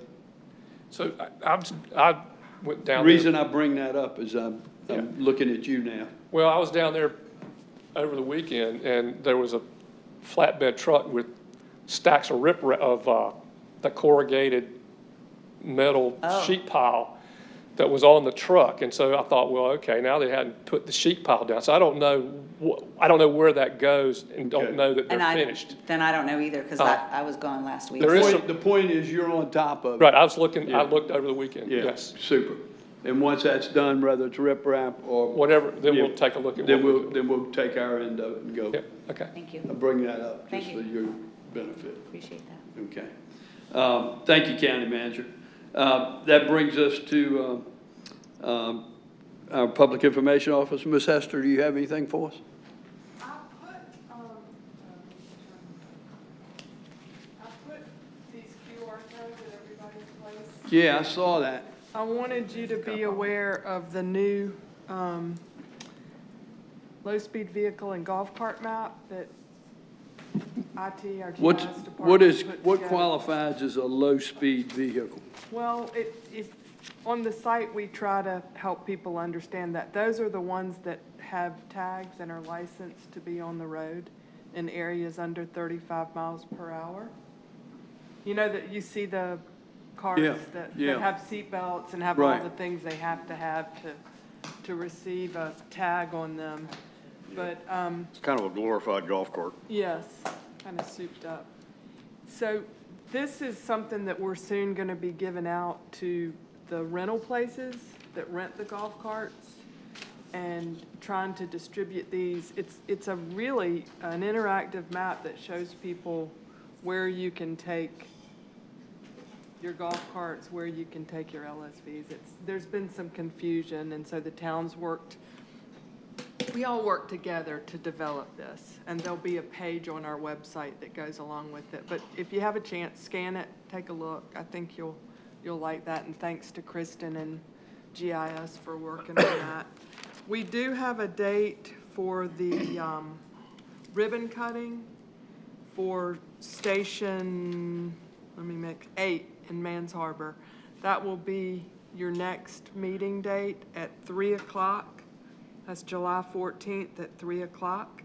I went down the there. reason I bring that up is I'm looking at you now. Well, I was down there over the weekend, and there was a flatbed truck with stacks of the corrugated metal sheet pile that was on the truck. And so I thought, well, okay, now they hadn't put the sheet pile down. So I don't know where that goes, and don't know that they're finished. Then I don't know either, because I was gone last week. The point is you're on top of it. Right, I looked over the weekend, yes. Super. And once that's done, whether it's riprap or. Whatever, then we'll take a look at Then we'll take our end of it and go. Yeah, okay. Thank you. I'll bring that up Thank just you. for your benefit. Appreciate that. Okay. Thank you, County Manager. That brings us to our Public Information Office. Ms. Hester, do you have anything for us? I put these QR codes at everybody's place. Yeah, I saw that. I wanted you to be aware of the new low-speed vehicle and golf cart map that IT, our GIS department put together. Qualifies as a low-speed vehicle? Well, on the site, we try to help people understand that those are the ones that have tags and are licensed to be on the road in areas under 35 miles per hour. You know that you see the cars that have seat belts and have all the things they have to receive a tag on them. But It's kind of a glorified golf cart. yes, kind of souped up. So this is something that we're soon going to be giving out to the rental places that rent the golf carts and trying to distribute these. It's a really an interactive map that shows people where you can take your golf carts, where you can take your LSVs. There's been some confusion, and so the towns we all worked together to develop this, and there'll be a page on our website that goes along with it. But if you have a chance, scan it, take a look. I think you'll like that, and thanks to Kristen and GIS for working on that. We do have a date for the ribbon cutting for Station 8 in Mans Harbor. That will be your next meeting date at 3 o'clock. That's July 14th at 3 o'clock.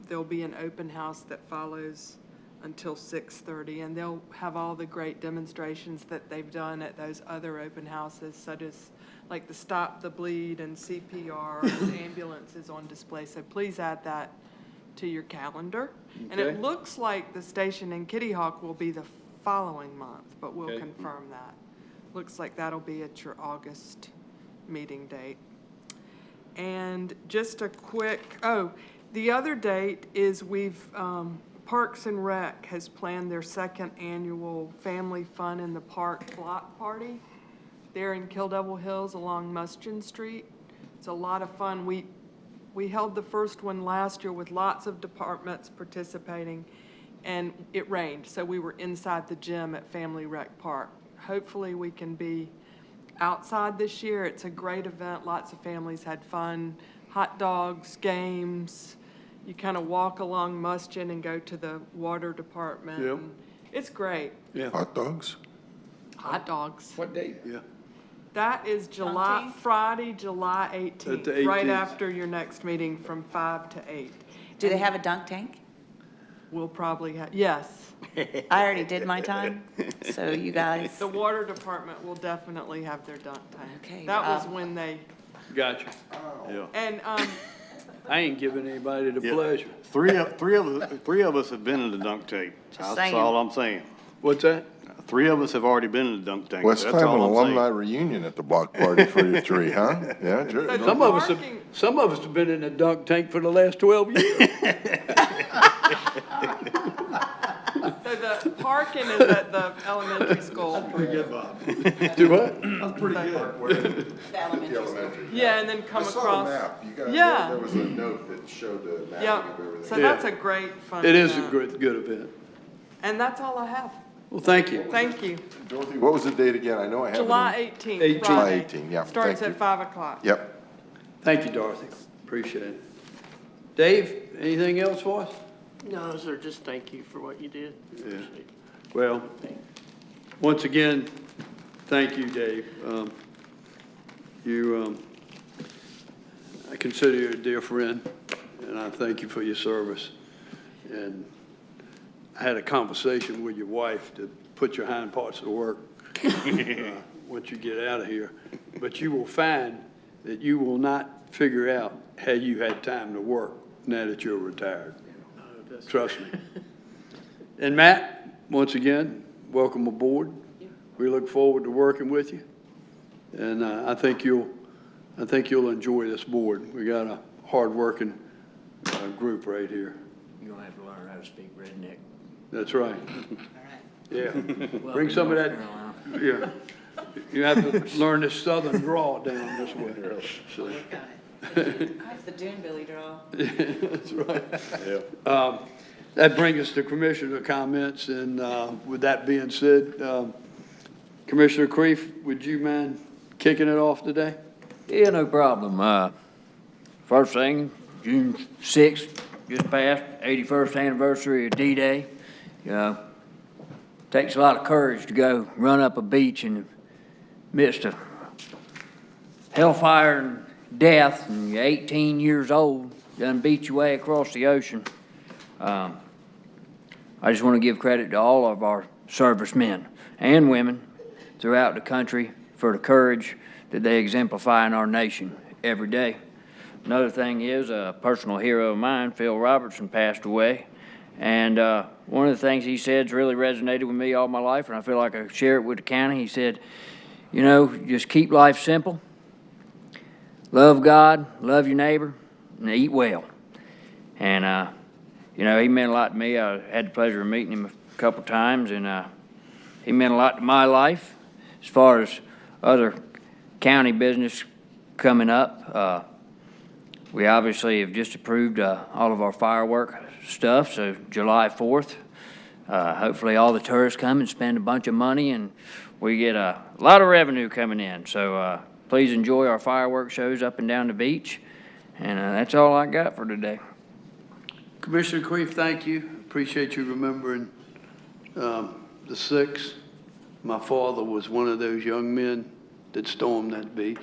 There'll be an open house that follows until 6:30, and they'll have all the great demonstrations that they've done at those other open houses, such as like the Stop the Bleed and CPR, and the ambulances on display. So please add that to your calendar. Okay. And it looks like the station in Kitty Hawk will be the following month, but we'll confirm that. Looks like that'll be at your August meeting date. And just a quick, the other date is Parks and Rec has planned their second annual Family Fun in the Park block party. They're in Kill Devil Hills along Mustin Street. It's a lot of fun. We held the first one last year with lots of departments participating, and it rained, so we were inside the gym at Family Rec Park. Hopefully we can be outside this year. It's a great event. Lots of families had fun. Hot dogs, games. You kind of walk along Mustin and go to the water department. Yep. It's great. Yeah. Hot dogs? Hot dogs. What date? Yeah. That is July, Friday, July 18th, the right 18th. after your next meeting from 5 to 8. Do they have a dunk tank? We'll probably have, yes. I already did my time, so you guys. The water department will definitely have their dunk tank. Okay, That was when they, Gotcha. Yeah. and, I ain't giving anybody the Yeah. pleasure. Three of us have been in the dunk tank. That's saying. all I'm saying. What's that? 3 of us have already been in the dunk tank. Well, let's That's have an all I'm saying. alumni reunion at the block party for you three, huh? Yeah, sure. So Some of us have been in the dunk tank for the last 12 years. so the parking is at the elementary school. Pretty good, Bob. Do what? That's pretty good. The elementary school. Yeah, and then come I saw across. a map. You guys, Yeah. there was a note that showed the mapping Yeah, of everything. so that's a great fun It is a event. good event. And that's all I have. Well, thank you. Thank you. Dorothy, what was the date again? I know I have it. July in- 18th, 18th. Friday. July 18th, yeah, Starts thank at you. 5 o'clock. Yep. Thank you, Dorothy. Appreciate it. Dave, anything else for us? No, sir, just thank you for what you did. Yeah. Well, once again, thank you, Dave. I consider you a dear friend, and I thank you for your service. And I had a conversation with your wife to put your hind parts to work once you get out of here. But you will find that you will not figure out how you had time to work now that you're retired. Trust me. And Matt, once again, welcome aboard. We look forward to working with you. And I think you'll enjoy this board. We got a hard-working group right here. You're gonna have to learn how to speak redneck. That's right. Yeah. Well, Bring some of North that, Carolina. yeah. You have to learn this southern drawl down this way. So, That's the Dune Billy draw. that's right. Yeah. That brings us to commissioner comments, and with that being said, Commissioner Creef, would you mind kicking it off today? Yeah, no problem. First thing, June 6th, just passed, 81st anniversary of D-Day. Takes a lot of courage to go run up a beach in the midst of hellfire and death, and you're 18 years old, done beat your way across the ocean. I just want to give credit to all of our servicemen and women throughout the country for the courage that they exemplify in our nation every day. Another thing is, a personal hero of mine, Phil Robertson, passed away. And one of the things he said's really resonated with me all my life, and I feel like I share it with the county. He said, you know, just keep life simple, love God, love your neighbor, and eat well. And, you know, he meant a lot to me. I had the pleasure of meeting him a couple times, and he meant a lot to my life as far as other county business coming up. We obviously have just approved all of our firework stuff, so July 4th. Hopefully all the tourists come and spend a bunch of money, and we get a lot of revenue coming in. So please enjoy our fireworks shows up and down the beach. And that's all I got for today. Commissioner Creef, thank you. Appreciate you remembering the 6th. My father was one of those young men that stormed that beach.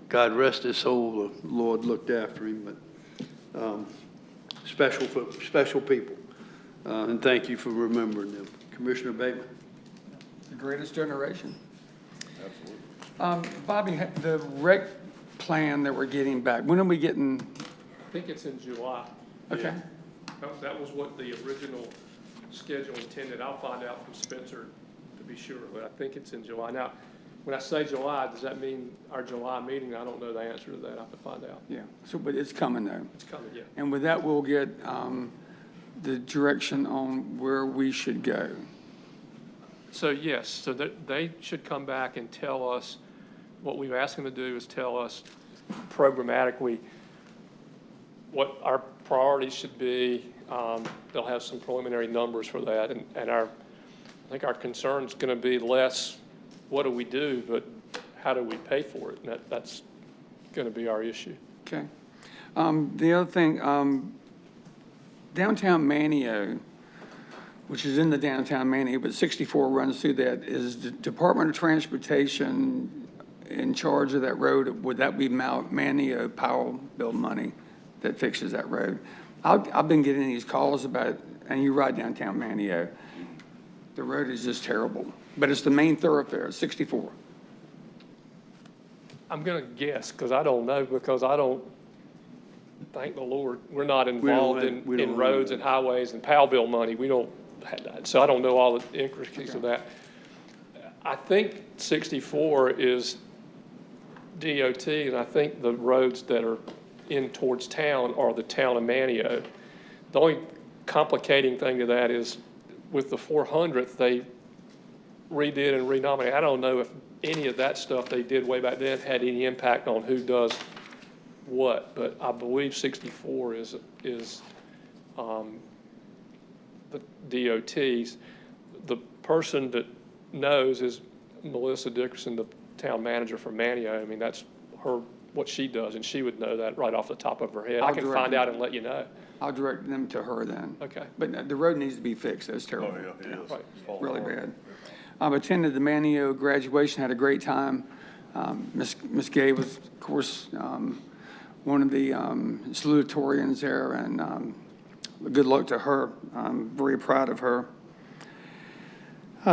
God rest his soul, the Lord looked after him, but special people. And thank you for remembering them. Commissioner Bateman. The greatest generation. Absolutely. Bobby, the rec plan that we're getting back, when are we getting? I think it's in July. Okay. That was what the original schedule intended. I'll find out from Spencer to be sure, but I think it's in July. Now, when I say July, does that mean our July meeting? I don't know the answer to that. I have to find out. Yeah, so, but it's coming though. It's coming, yeah. And with that, we'll get the direction on where we should go. So yes, so they should come back and tell us, what we've asked them to do is tell us programmatically what our priorities should be. They'll have some preliminary numbers for that, and I think our concern is going to be less what do we do, but how do we pay for it? And that's going to be our issue. Okay. The other thing, downtown Manio, which is in the downtown Manio, but 64 runs through that, is the Department of Transportation in charge of that road, would that be Manio Powell bill money that fixes that road? I've been getting these calls about, and you ride downtown Manio, the road is just terrible, but it's the main thoroughfare, it's 64. I'm going to guess, because I don't know, because I don't, thank the Lord, we're not involved in roads and highways and POW bill money. We don't have that. So I don't know all the intricacies of that. I think 64 is DOT, and I think the roads that are in towards town are the town of Manio. The only complicating thing to that is with the 400th, they redid and renominated. I don't know if any of that stuff they did way back then had any impact on who does what, but I believe 64 is the DOT's. The person that knows is Melissa Dickerson, the town manager for Manio. I mean, that's what she does, and she would know that right off the top of her head. I can find out and let you know. I'll direct them to her then. Okay. But the road needs to be fixed, that's terrible. Oh, yeah, it is. Right. It's Really falling bad. I've attended the Manio graduation, had a great time. Miss Gay was, of course, one of the salutatorians there, and good luck to her. I'm very proud of her.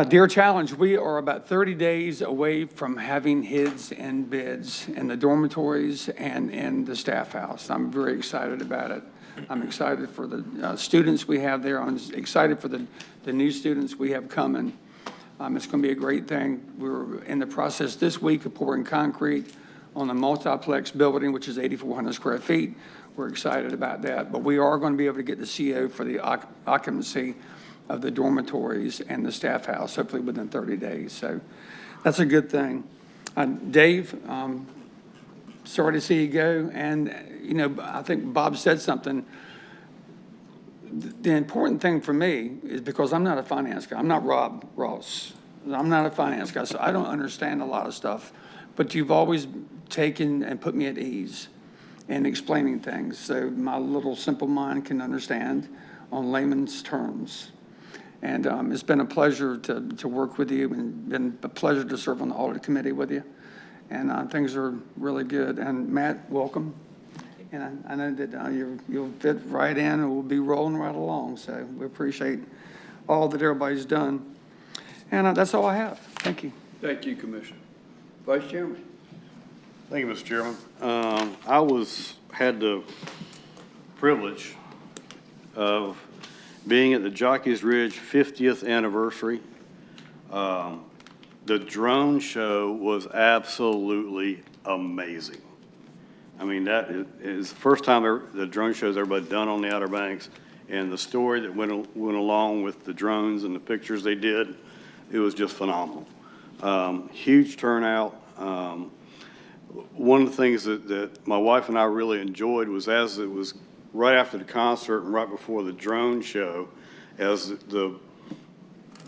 Dear Challenge, we are about 30 days away from having HIDs and bids in the dormitories and in the staff house. I'm very excited about it. I'm excited for the students we have there. I'm excited for the new students we have coming. It's going to be a great thing. We're in the process this week of pouring concrete on the multiplex building, which is 8,400 square feet. We're excited about that. But we are going to be able to get the CO for the occupancy of the dormitories and the staff house, hopefully within 30 days. So that's a good thing. Dave, sorry to see you go. And, you know, I think Bob said something. The important thing for me is because I'm not a finance guy. I'm not Rob Ross. I'm not a finance guy, so I don't understand a lot of stuff. But you've always taken and put me at ease in explaining things, so my little simple mind can understand on layman's terms. And it's been a pleasure to work with you, and been a pleasure to serve on the audit committee with you. And things are really good. And Matt, welcome. And I know that you'll fit right in, and we'll be rolling right along. So we appreciate all that everybody's done. And that's all I have. Thank you. Thank you, Commissioner. Vice Chairman. Thank you, Mr. Chairman. I had the privilege of being at the Jockey's Ridge 50th anniversary. The drone show was absolutely amazing. I mean, that is the first time the drone shows everybody done on the Outer Banks, and the story that went along with the drones and the pictures they did, it was just phenomenal. Huge turnout. One of the things that my wife and I really enjoyed was as it was right after the concert and right before the drone show, as the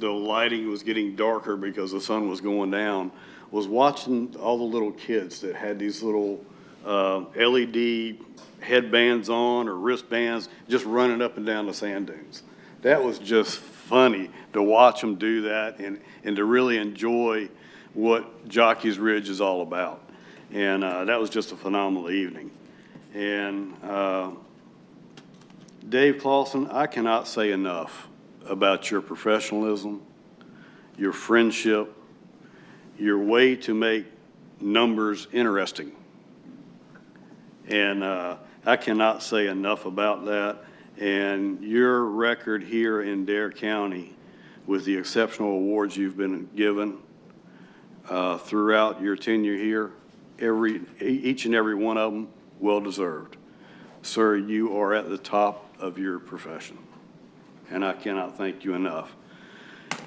lighting was getting darker because the sun was going down, was watching all the little kids that had these little LED headbands on or wristbands just running up and down the sand dunes. That was just funny to watch them do that and to really enjoy what Jockey's Ridge is all about. And that was just a phenomenal evening. And Dave Clausen, I cannot say enough about your professionalism, your friendship, your way to make numbers interesting. And I cannot say enough about that. And your record here in Dare County with the exceptional awards you've been given throughout your tenure here, each and every one of them, well-deserved. Sir, you are at the top of your profession, and I cannot thank you enough.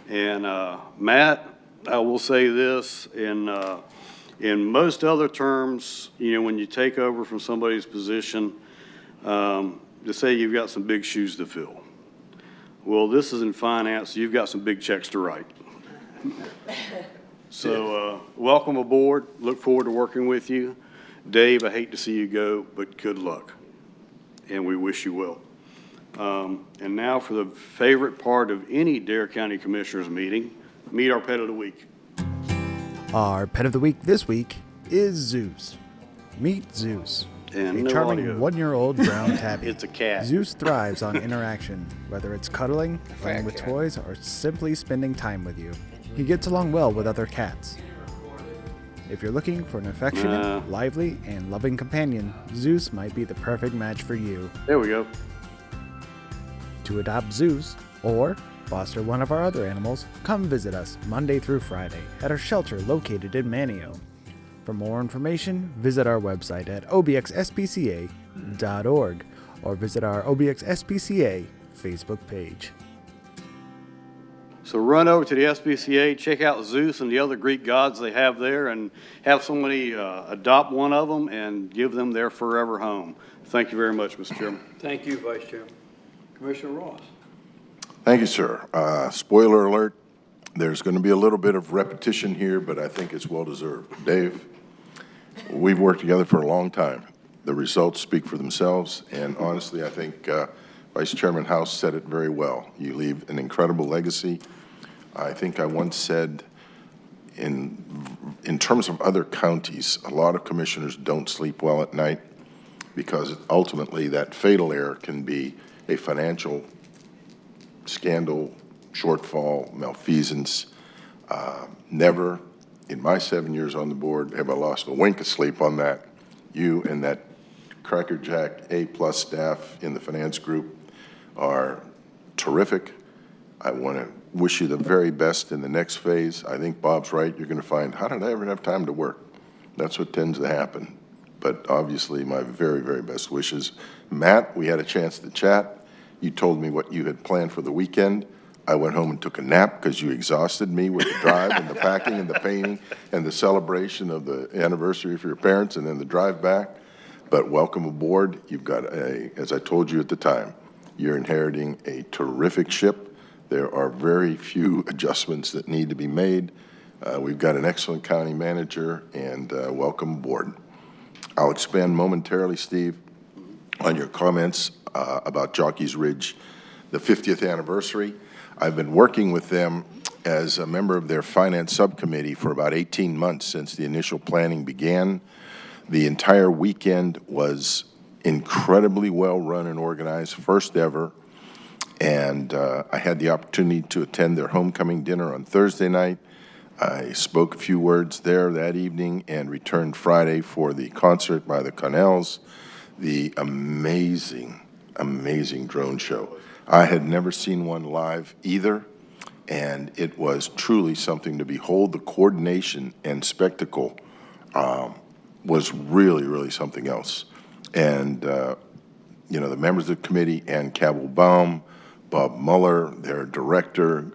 And Matt, I will say this, in most other terms, you know, when you take over from somebody's position, to say you've got some big shoes to fill. Well, this is in finance, you've got some big checks to write. So welcome aboard. Look forward to working with you. Dave, I hate to see you go, but good luck. And we wish you well. And now for the favorite part of any Dare County Commissioners meeting, meet our pet of the week. Our pet of the week this week is Zeus. Meet Zeus, And a no charming audio. one-year-old brown tabby. It's a cat. Zeus thrives on interaction, whether it's cuddling, playing with toys, or simply spending time with you. He gets along well with other cats. If you're looking for an affectionate, lively, and loving companion, Zeus might be the perfect match for you. There we go. To adopt Zeus, or foster one of our other animals, come visit us Monday through Friday at our shelter located in Manio. For more information, visit our website at obxspca.org or visit our OBXSPCA Facebook page. So run over to the SPCA, check out Zeus and the other Greek gods they have there, and have somebody adopt one of them and give them their forever home. Thank you very much, Mr. Chairman. Thank you, Vice Chairman. Commissioner Ross. Thank you, sir. Spoiler alert, there's going to be a little bit of repetition here, but I think it's well-deserved. Dave, we've worked together for a long time. The results speak for themselves, and honestly, I think Vice Chairman House said it very well. You leave an incredible legacy. I think I once said, in terms of other counties, a lot of commissioners don't sleep well at night because ultimately that fatal error can be a financial scandal, shortfall, malfeasance. Never in my 7 years on the board have I lost a wink of sleep on that. You and that crackerjack A-plus staff in the finance group are terrific. I want to wish you the very best in the next phase. I think Bob's right. You're going to find, how did I ever have time to work? That's what tends to happen. But obviously, my very, very best wishes. Matt, we had a chance to chat. You told me what you had planned for the weekend. I went home and took a nap because you exhausted me with the drive and the packing and the painting and the celebration of the anniversary for your parents and then the drive back. But welcome aboard. You've got as I told you at the time, you're inheriting a terrific ship. There are very few adjustments that need to be made. We've got an excellent county manager, and welcome aboard. I'll expand momentarily, Steve, on your comments about Jockey's Ridge, the 50th anniversary. I've been working with them as a member of their finance subcommittee for about 18 months since the initial planning began. The entire weekend was incredibly well run and organized, first ever. And I had the opportunity to attend their homecoming dinner on Thursday night. I spoke a few words there that evening and returned Friday for the concert by the Connells, the amazing, amazing drone show. I had never seen one live either, and it was truly something to behold. The coordination and spectacle was really, really something else. And, you know, the members of the committee, Ann Cabell-Baum, Bob Mueller, their director,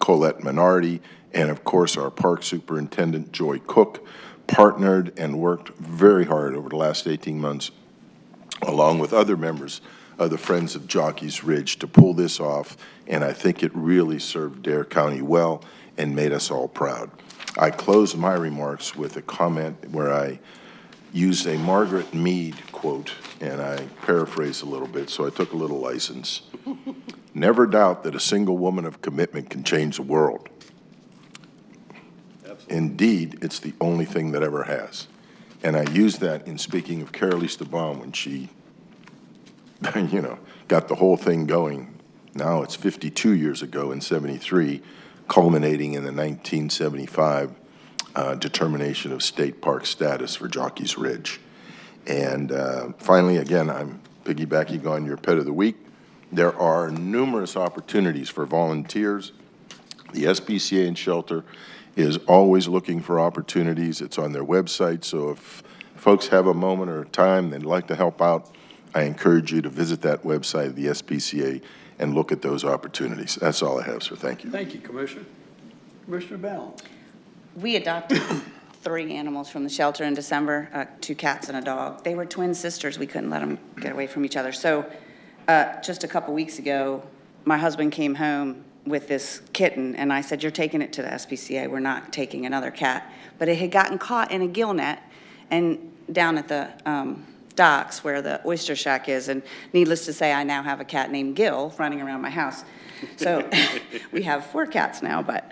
Colette Minardi, and of course our park superintendent, Joy Cook, partnered and worked very hard over the last 18 months, along with other members of the Friends of Jockey's Ridge, to pull this off, and I think it really served Dare County well and made us all proud. I closed my remarks with a comment where I used a Margaret Mead quote, and I paraphrased a little bit, so I took a little license. Never doubt that a single woman of commitment can change the world. Absolutely. Indeed, it's the only thing that ever has. And I used that in speaking of Carol Baum when she, you know, got the whole thing going. Now it's 52 years ago in 73, culminating in the 1975 determination of state park status for Jockey's Ridge. And finally, again, I'm piggybacking on your Pet of the Week. There are numerous opportunities for volunteers. The SPCA and Shelter is always looking for opportunities. It's on their website, so if folks have a moment or time they'd like to help out, I encourage you to visit that website of the SPCA and look at those opportunities. That's all I have, sir. Thank you. Thank you, Commissioner. Commissioner Balance. We adopted 3 animals from the shelter in December, 2 cats and a dog. They were twin sisters. We couldn't let them get away from each other. So just a couple weeks ago, my husband came home with this kitten, and I said, you're taking it to the SPCA. We're not taking another cat. But it had gotten caught in a gill net and down at the docks where the oyster shack is. And needless to say, I now have a cat named Gil running around my house. So we have 4 cats now, but.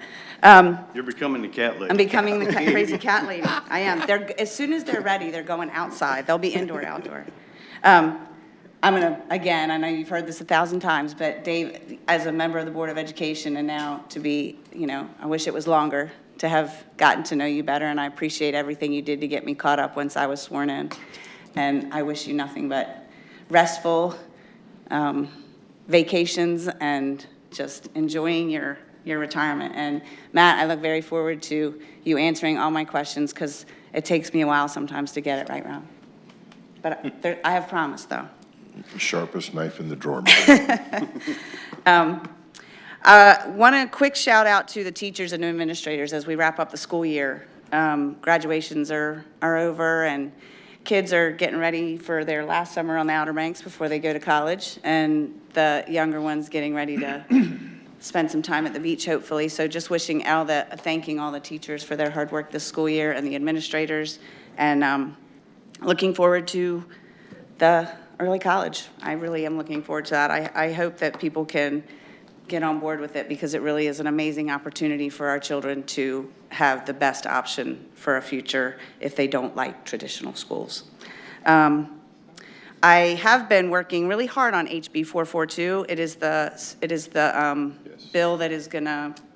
You're becoming the cat lady. I'm becoming the crazy cat lady. I am. As soon as they're ready, they're going outside. They'll be indoor, outdoor. I'm going to, again, I know you've heard this 1,000 times, but Dave, as a member of the Board of Education and now to be, I wish it was longer to have gotten to know you better, and I appreciate everything you did to get me caught up once I was sworn in. And I wish you nothing but restful vacations and just enjoying your retirement. And Matt, I look very forward to you answering all my questions because it takes me a while sometimes to get it right round. But I have promised, though. Sharpest knife in the drawer. Want a quick shout out to the teachers and administrators as we wrap up the school year. Graduations are over and kids are getting ready for their last summer on the Outer Banks before they go to college, and the younger ones getting ready to spend some time at the beach, hopefully. So just thanking all the teachers for their hard work this school year and the administrators, and looking forward to the early college. I really am looking forward to that. I hope that people can get on board with it because it really is an amazing opportunity for our children to have the best option for a future if they don't like traditional schools. I have been working really hard on HB 442. It is the bill that is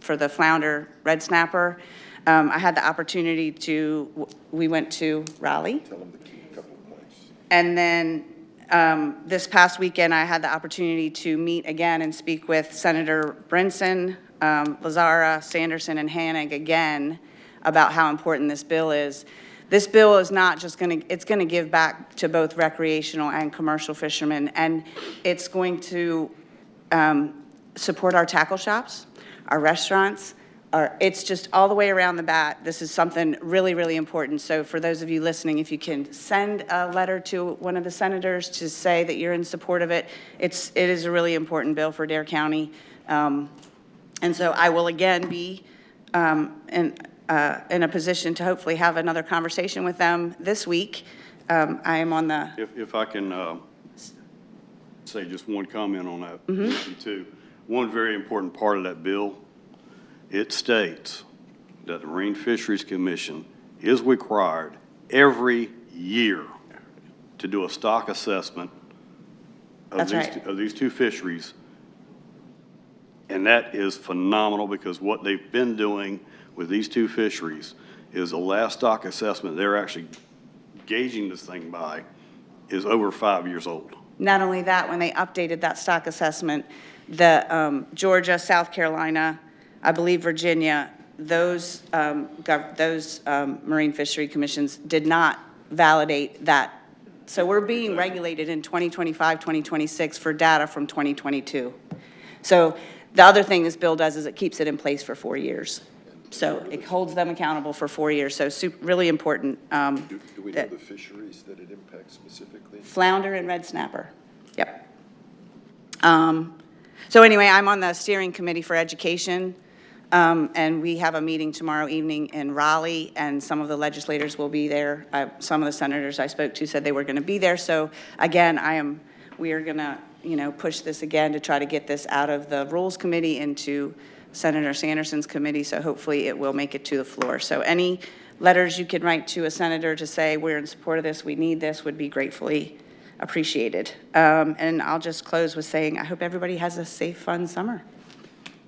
for the flounder red snapper. I had the opportunity we went to Raleigh. And then this past weekend, I had the opportunity to meet again and speak with Senator Brinson, Lazara, Sanderson, and Hannig again about how important this bill is. This bill is not just it's going to give back to both recreational and commercial fishermen, and it's going to support our tackle shops, our restaurants, it's just all the way around the bat. This is something really, really important. So for those of you listening, if you can send a letter to one of the senators to say that you're in support of it, it is a really important bill for Dare County. And so I will again be in a position to hopefully have another conversation with them this week. I am on the... If I can say just one comment on that, too. One very important part of that bill, it states that the Marine Fisheries Commission is required every year to do a stock assessment of these two fisheries. And that is phenomenal because what they've been doing with these two fisheries is the last stock assessment they're actually gauging this thing by is over 5 years old. Not only that, when they updated that stock assessment, the Georgia, South Carolina, I believe Virginia, those marine fishery commissions did not validate that. So we're being regulated in 2025, 2026 for data from 2022. So the other thing this bill does is it keeps it in place for 4 years. So it holds them accountable for 4 years. So really important. Do we know the fisheries that it impacts specifically? Flounder and red snapper. Yep. So anyway, I'm on the steering committee for education. And we have a meeting tomorrow evening in Raleigh, and some of the legislators will be there. Some of the senators I spoke to said they were going to be there. So again, we are going to, push this again to try to get this out of the Rules Committee into Senator Sanderson's committee. So hopefully it will make it to the floor. So any letters you could write to a senator to say we're in support of this, we need this, would be gratefully appreciated. And I'll just close with saying I hope everybody has a safe, fun summer.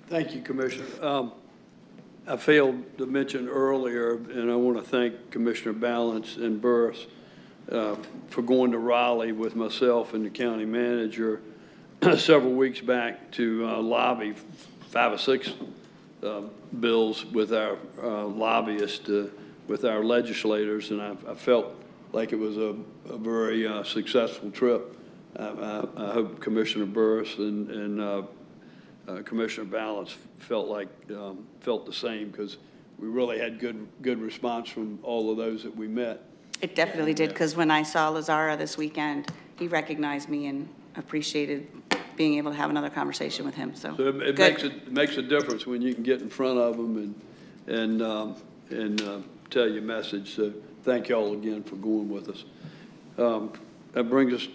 Thank you, Commissioner. I failed to mention earlier, and I want to thank Commissioner Balance and Burris for going to Raleigh with myself and the county manager several weeks back to lobby 5 or 6 bills with our lobbyists, with our legislators, and I felt like it was a very successful trip. I hope Commissioner Burris and Commissioner Balance felt the same, because we really had good response from all of those that we met. It definitely did, because when I saw Lazara this weekend, he recognized me and appreciated being able to have another conversation with him. So it makes a difference when you can get in front of them and tell your message. So thank you all again for going with us. That brings us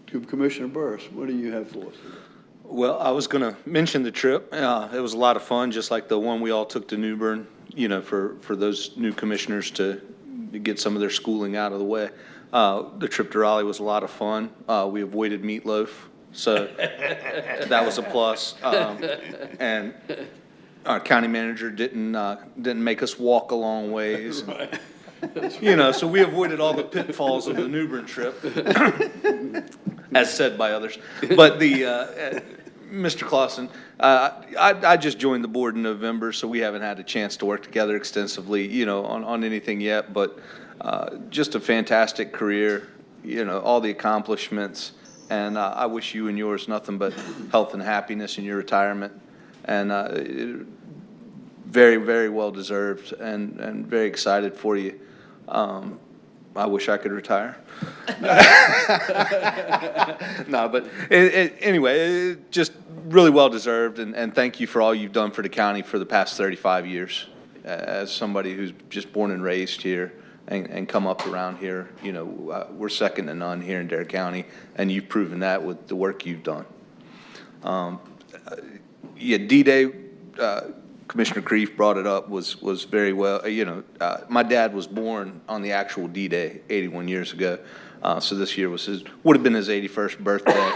to Commissioner Burris. What do you have for us? Well, I was going to mention the trip. It was a lot of fun, just like the one we all took to New Bern, you know, for those new commissioners to get some of their schooling out of the way. The trip to Raleigh was a lot of fun. We avoided meatloaf, so that was a plus. And our county manager didn't make us walk a long ways. And, you know, so we avoided all the pitfalls of the New Bern trip, as said by others. But Mr. Clausen, I just joined the board in November, so we haven't had a chance to work together extensively, you know, on anything yet. But just a fantastic career, you know, all the accomplishments, and I wish you and yours nothing but health and happiness in your retirement, and very, very well deserved, and very excited for you. I wish I could retire. No, but anyway, just really well deserved, and thank you for all you've done for the county for the past 35 years. As somebody who's just born and raised here and come up around here, you know, we're second to none here in Dare County, and you've proven that with the work you've done. Yeah, D-Day, Commissioner Kreef brought it up, was very well, you know, my dad was born on the actual D-Day 81 years ago. So this year would have been his 81st birthday.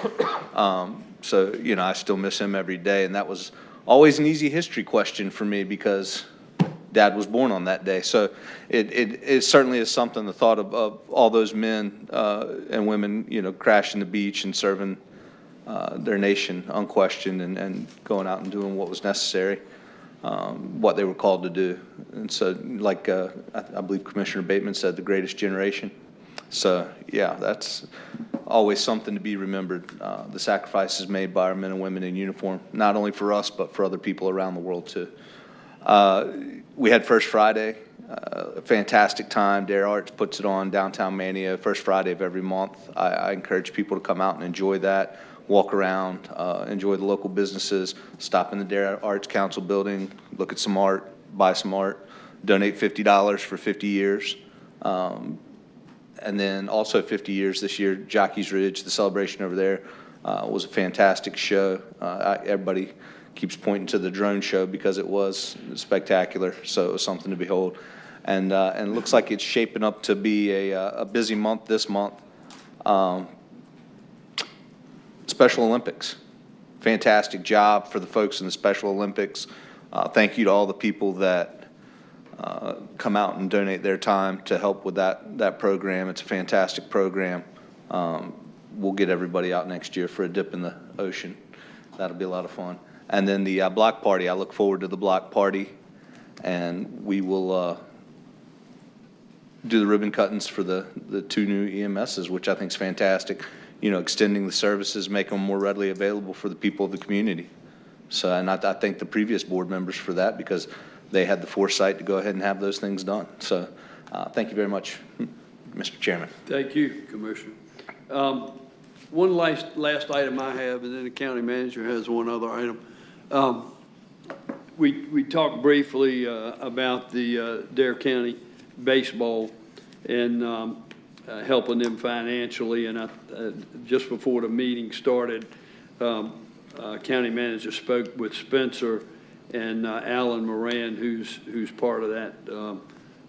So, you know, I still miss him every day. And that was always an easy history question for me because Dad was born on that day. So it certainly is something, the thought of all those men and women, you know, crashing the beach and serving their nation unquestioned and going out and doing what was necessary, what they were called to do. And so, like I believe Commissioner Bateman said, the greatest generation. So, yeah, that's always something to be remembered, the sacrifices made by our men and women in uniform, not only for us, but for other people around the world, too. We had First Friday, a fantastic time. Dare Arts puts it on, Downtown Mania, First Friday of every month. I encourage people to come out and enjoy that, walk around, enjoy the local businesses, stop in the Dare Arts Council building, look at some art, buy some art, donate $50 for 50 years. And then also 50 years this year, Jockey's Ridge, the celebration over there, was a fantastic show. Everybody keeps pointing to the drone show because it was spectacular, so it was something to behold. And it looks like it's shaping up to be a busy month this month. Special Olympics. Fantastic job for the folks in the Special Olympics. Thank you to all the people that come out and donate their time to help with that program. It's a fantastic program. We'll get everybody out next year for a dip in the ocean. That'll be a lot of fun. And then the block party, I look forward to the block party, and we will do the ribbon cuttings for the two new EMSs, which I think is fantastic. You know, extending the services, make them more readily available for the people of the community. So, and I thank the previous board members for that because they had the foresight to go ahead and have those things done. So, thank you very much, Mr. Chairman. Thank you, Commissioner. One last item I have, and then the county manager has one other item. We talked briefly about the Dare County baseball and helping them financially, and just before the meeting started, county manager spoke with Spencer and Alan Moran, who's part of that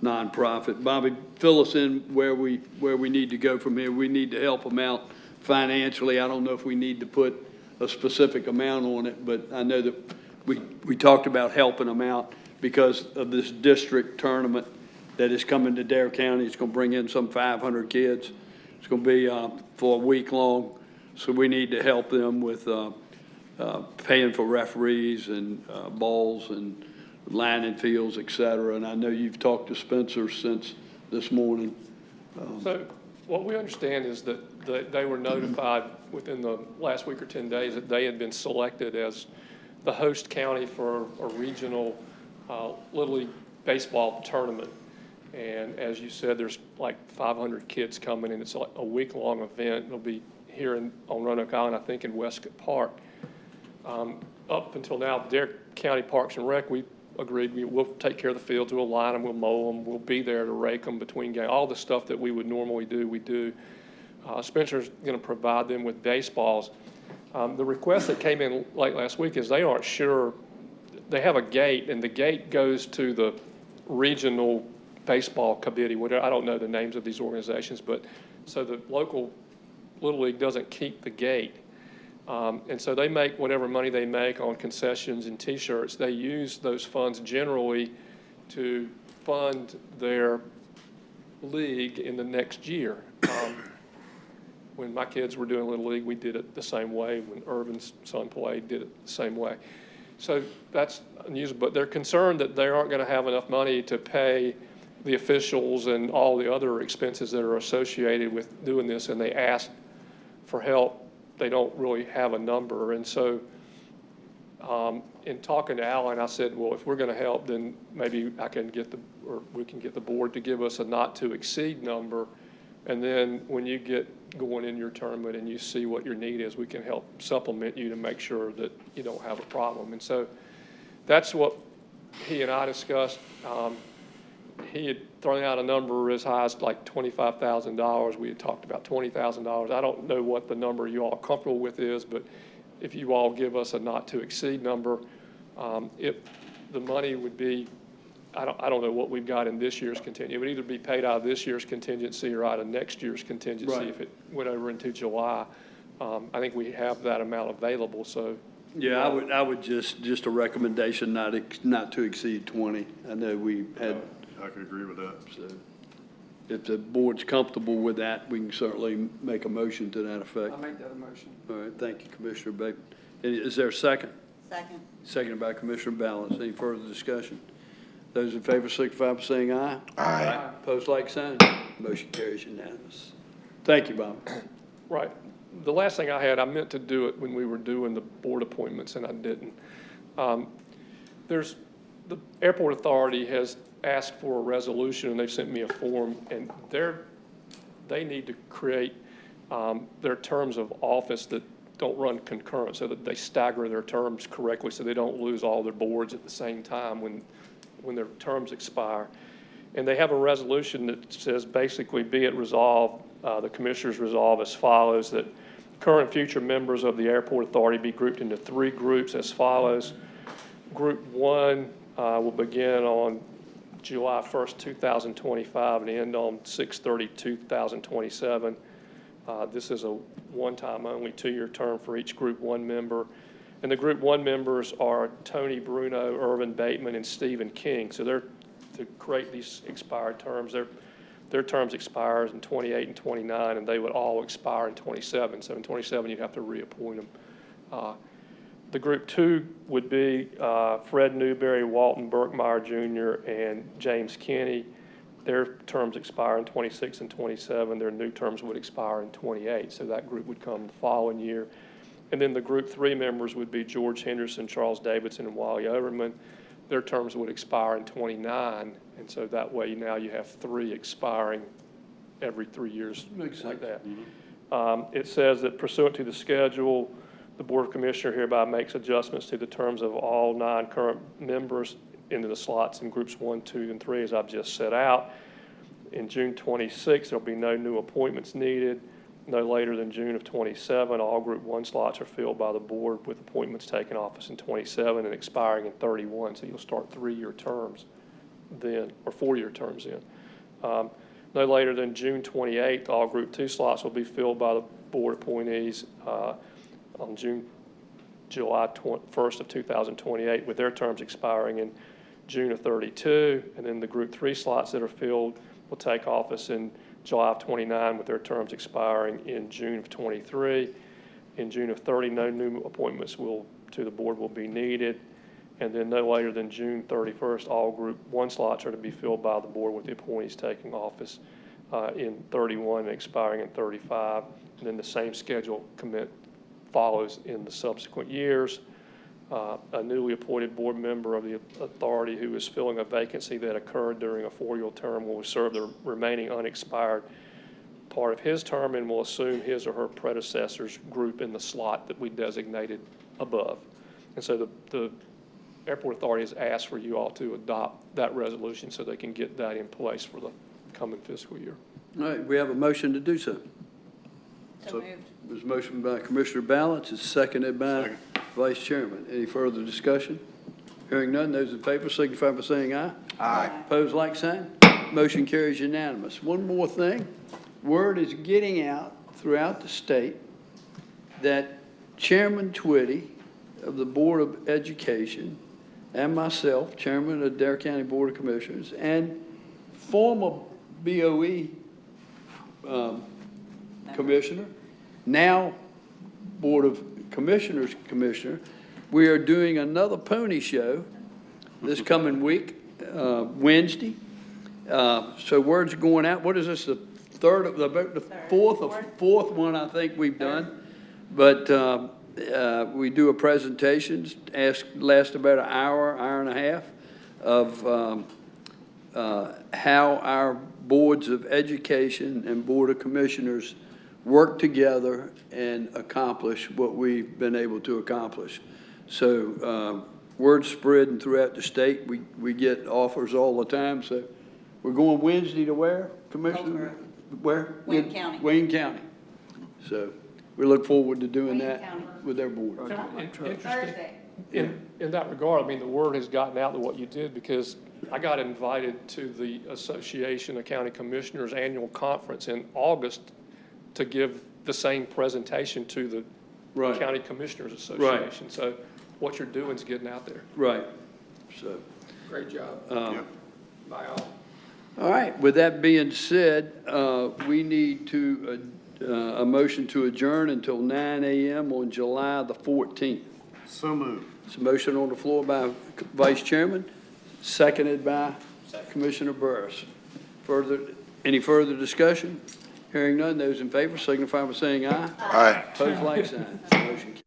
nonprofit. Bobby, fill us in where we need to go from here. We need to help them out financially. I don't know if we need to put a specific amount on it, but I know that we talked about helping them out because of this district tournament that is coming to Dare County. It's going to bring in some 500 kids. It's going to be for a week long, so we need to help them with paying for referees and balls and lining fields, et cetera. And I know you've talked to Spencer since this morning. So what we understand is that they were notified within the last week or 10 days that they had been selected as the host county for a regional Little League baseball tournament. And as you said, there's like 500 kids coming, and it's a week-long event. It'll be here on Roanoke Island, I think, in Westcott Park. Up until now, Dare County Parks and Rec, we agreed we'll take care of the fields, we'll line them, we'll mow them, we'll be there to rake them between games. All the stuff that we would normally do, we do. Spencer's going to provide them with baseballs. The request that came in late last week is they aren't sure. They have a gate, and the gate goes to the regional baseball committee, whatever. I don't know the names of these organizations, but so the local Little League doesn't keep the gate. And so they make whatever money they make on concessions and T-shirts. They use those funds generally to fund their league in the next year. When my kids were doing Little League, we did it the same way. When Irvin's son played, did it the same way. So that's unusual, but they're concerned that they aren't going to have enough money to pay the officials and all the other expenses that are associated with doing this, and they asked for help. They don't really have a number, and so in talking to Alan, I said, well, if we're going to help, then maybe I can get we can get the board to give us a not to exceed number, and then when you get going in your tournament and you see what your need is, we can help supplement you to make sure that you don't have a problem. And so that's what he and I discussed. He had thrown out a number as high as like $25,000. We had talked about $20,000. I don't know what the number you all are comfortable with is, but if you all give us a not to exceed number, the money would be, I don't know what we've got in this year's contingency. It would either be paid out of this year's contingency or out of next year's contingency. Right. If it went over into July. I think we have that amount available. So yeah, I would just a recommendation not to exceed 20. I know we had. I could agree with that. So if the board's comfortable with that, we can certainly make a motion to that effect. I'll make that a motion. All right, thank you, Commissioner Bateman. Is there a second? Second. Seconded by Commissioner Balance. Any further discussion? Those in favor signify by saying aye. Aye. Opposed, like sign. Motion carries unanimous. Thank you, Bob. right. The last thing I had, I meant to do it when we were doing the board appointments, and I didn't. The Airport Authority has asked for a resolution, and they've sent me a form, and they need to create their terms of office that don't run concurrent, so that they stagger their terms correctly, so they don't lose all their boards at the same time when their terms expire. And they have a resolution that says basically, be it resolved, the commissioners resolve as follows, that current and future members of the Airport Authority be grouped into 3 groups as follows. Group 1 will begin on July 1st, 2025 and end on 6/30/2027. This is a one-time only 2-year term for each Group 1 member. And the Group 1 members are Tony Bruno, Irvin Bateman, and Stephen King. So they're to create these expired terms. Their terms expire in 28 and 29, and they would all expire in 27. So in 27, you'd have to reappoint them. The Group 2 would be Fred Newberry, Walton Burkmeyer Jr., and James Kinney. Their terms expire in 26 and 27. Their new terms would expire in 28. So that group would come the following year. And then the Group 3 members would be George Henderson, Charles Davidson, and Wally Overman. Their terms would expire in 29. And so that way now you have 3 expiring every 3 years. Makes like that. Mm-hmm. It says that pursuant to the schedule, the Board of Commissioners hereby makes adjustments to the terms of all 9 current members into the slots in Groups 1, 2, and 3 as I've just set out. In June 26, there'll be no new appointments needed. No later than June of 27, all Group 1 slots are filled by the board with appointments taking office in 27 and expiring in 31. So you'll start 3-year terms then, or 4-year terms then. No later than June 28th, all Group 2 slots will be filled by the board appointees on July 1st of 2028, with their terms expiring in June of 32. And then the Group 3 slots that are filled will take office in July of 29, with their terms expiring in June of 23. In June of 30, no new appointments to the board will be needed. And then no later than June 31st, all Group 1 slots are to be filled by the board, with the appointees taking office in 31 and expiring in 35. And then the same schedule follows in the subsequent years. A newly appointed board member of the authority who is filling a vacancy that occurred during a 4-year term will serve the remaining unexpired part of his term and will assume his or her predecessor's group in the slot that we designated above. And so the Airport Authority has asked for you all to adopt that resolution so they can get that in place for the coming fiscal year. All right, we have a motion to do so. So moved. There's a motion by Commissioner Balance, it's seconded by Vice Chairman. Any further discussion? Hearing none, those in favor signify by saying aye. Aye. Opposed, like sign. Motion carries unanimous. One more thing, word is getting out throughout the state that Chairman Twitty of the Board of Education and myself, Chairman of the Dare County Board of Commissioners, and former BOE Commissioner, now Board of Commissioners Commissioner, we are doing another pony show this coming week, Wednesday. So word's going out. What is this, the third, about the fourth one I think we've done. But we do a presentation, last about an hour, hour and a half of how our boards of education and Board of Commissioners work together and accomplish what we've been able to accomplish. So word's spreading throughout the state. We get offers all the time. So we're going Wednesday to where, Commissioner? Where? Wayne County. Wayne County. So we look forward to doing that with their board. Thursday. In that regard, I mean, the word has gotten out to what you did, because I got invited to the Association of County Commissioners annual conference in August to give the same presentation to the County Commissioners Association. So what you're doing is getting out there. Right. So. Great job. By all. All right. With that being said, we need to a motion to adjourn until 9 a.m. on July the 14th. So moved. It's a motion on the floor by Vice Chairman, seconded by Commissioner Burris. Any further discussion? Hearing none, those in favor signify by saying aye. Aye. Opposed, like sign. Motion carries.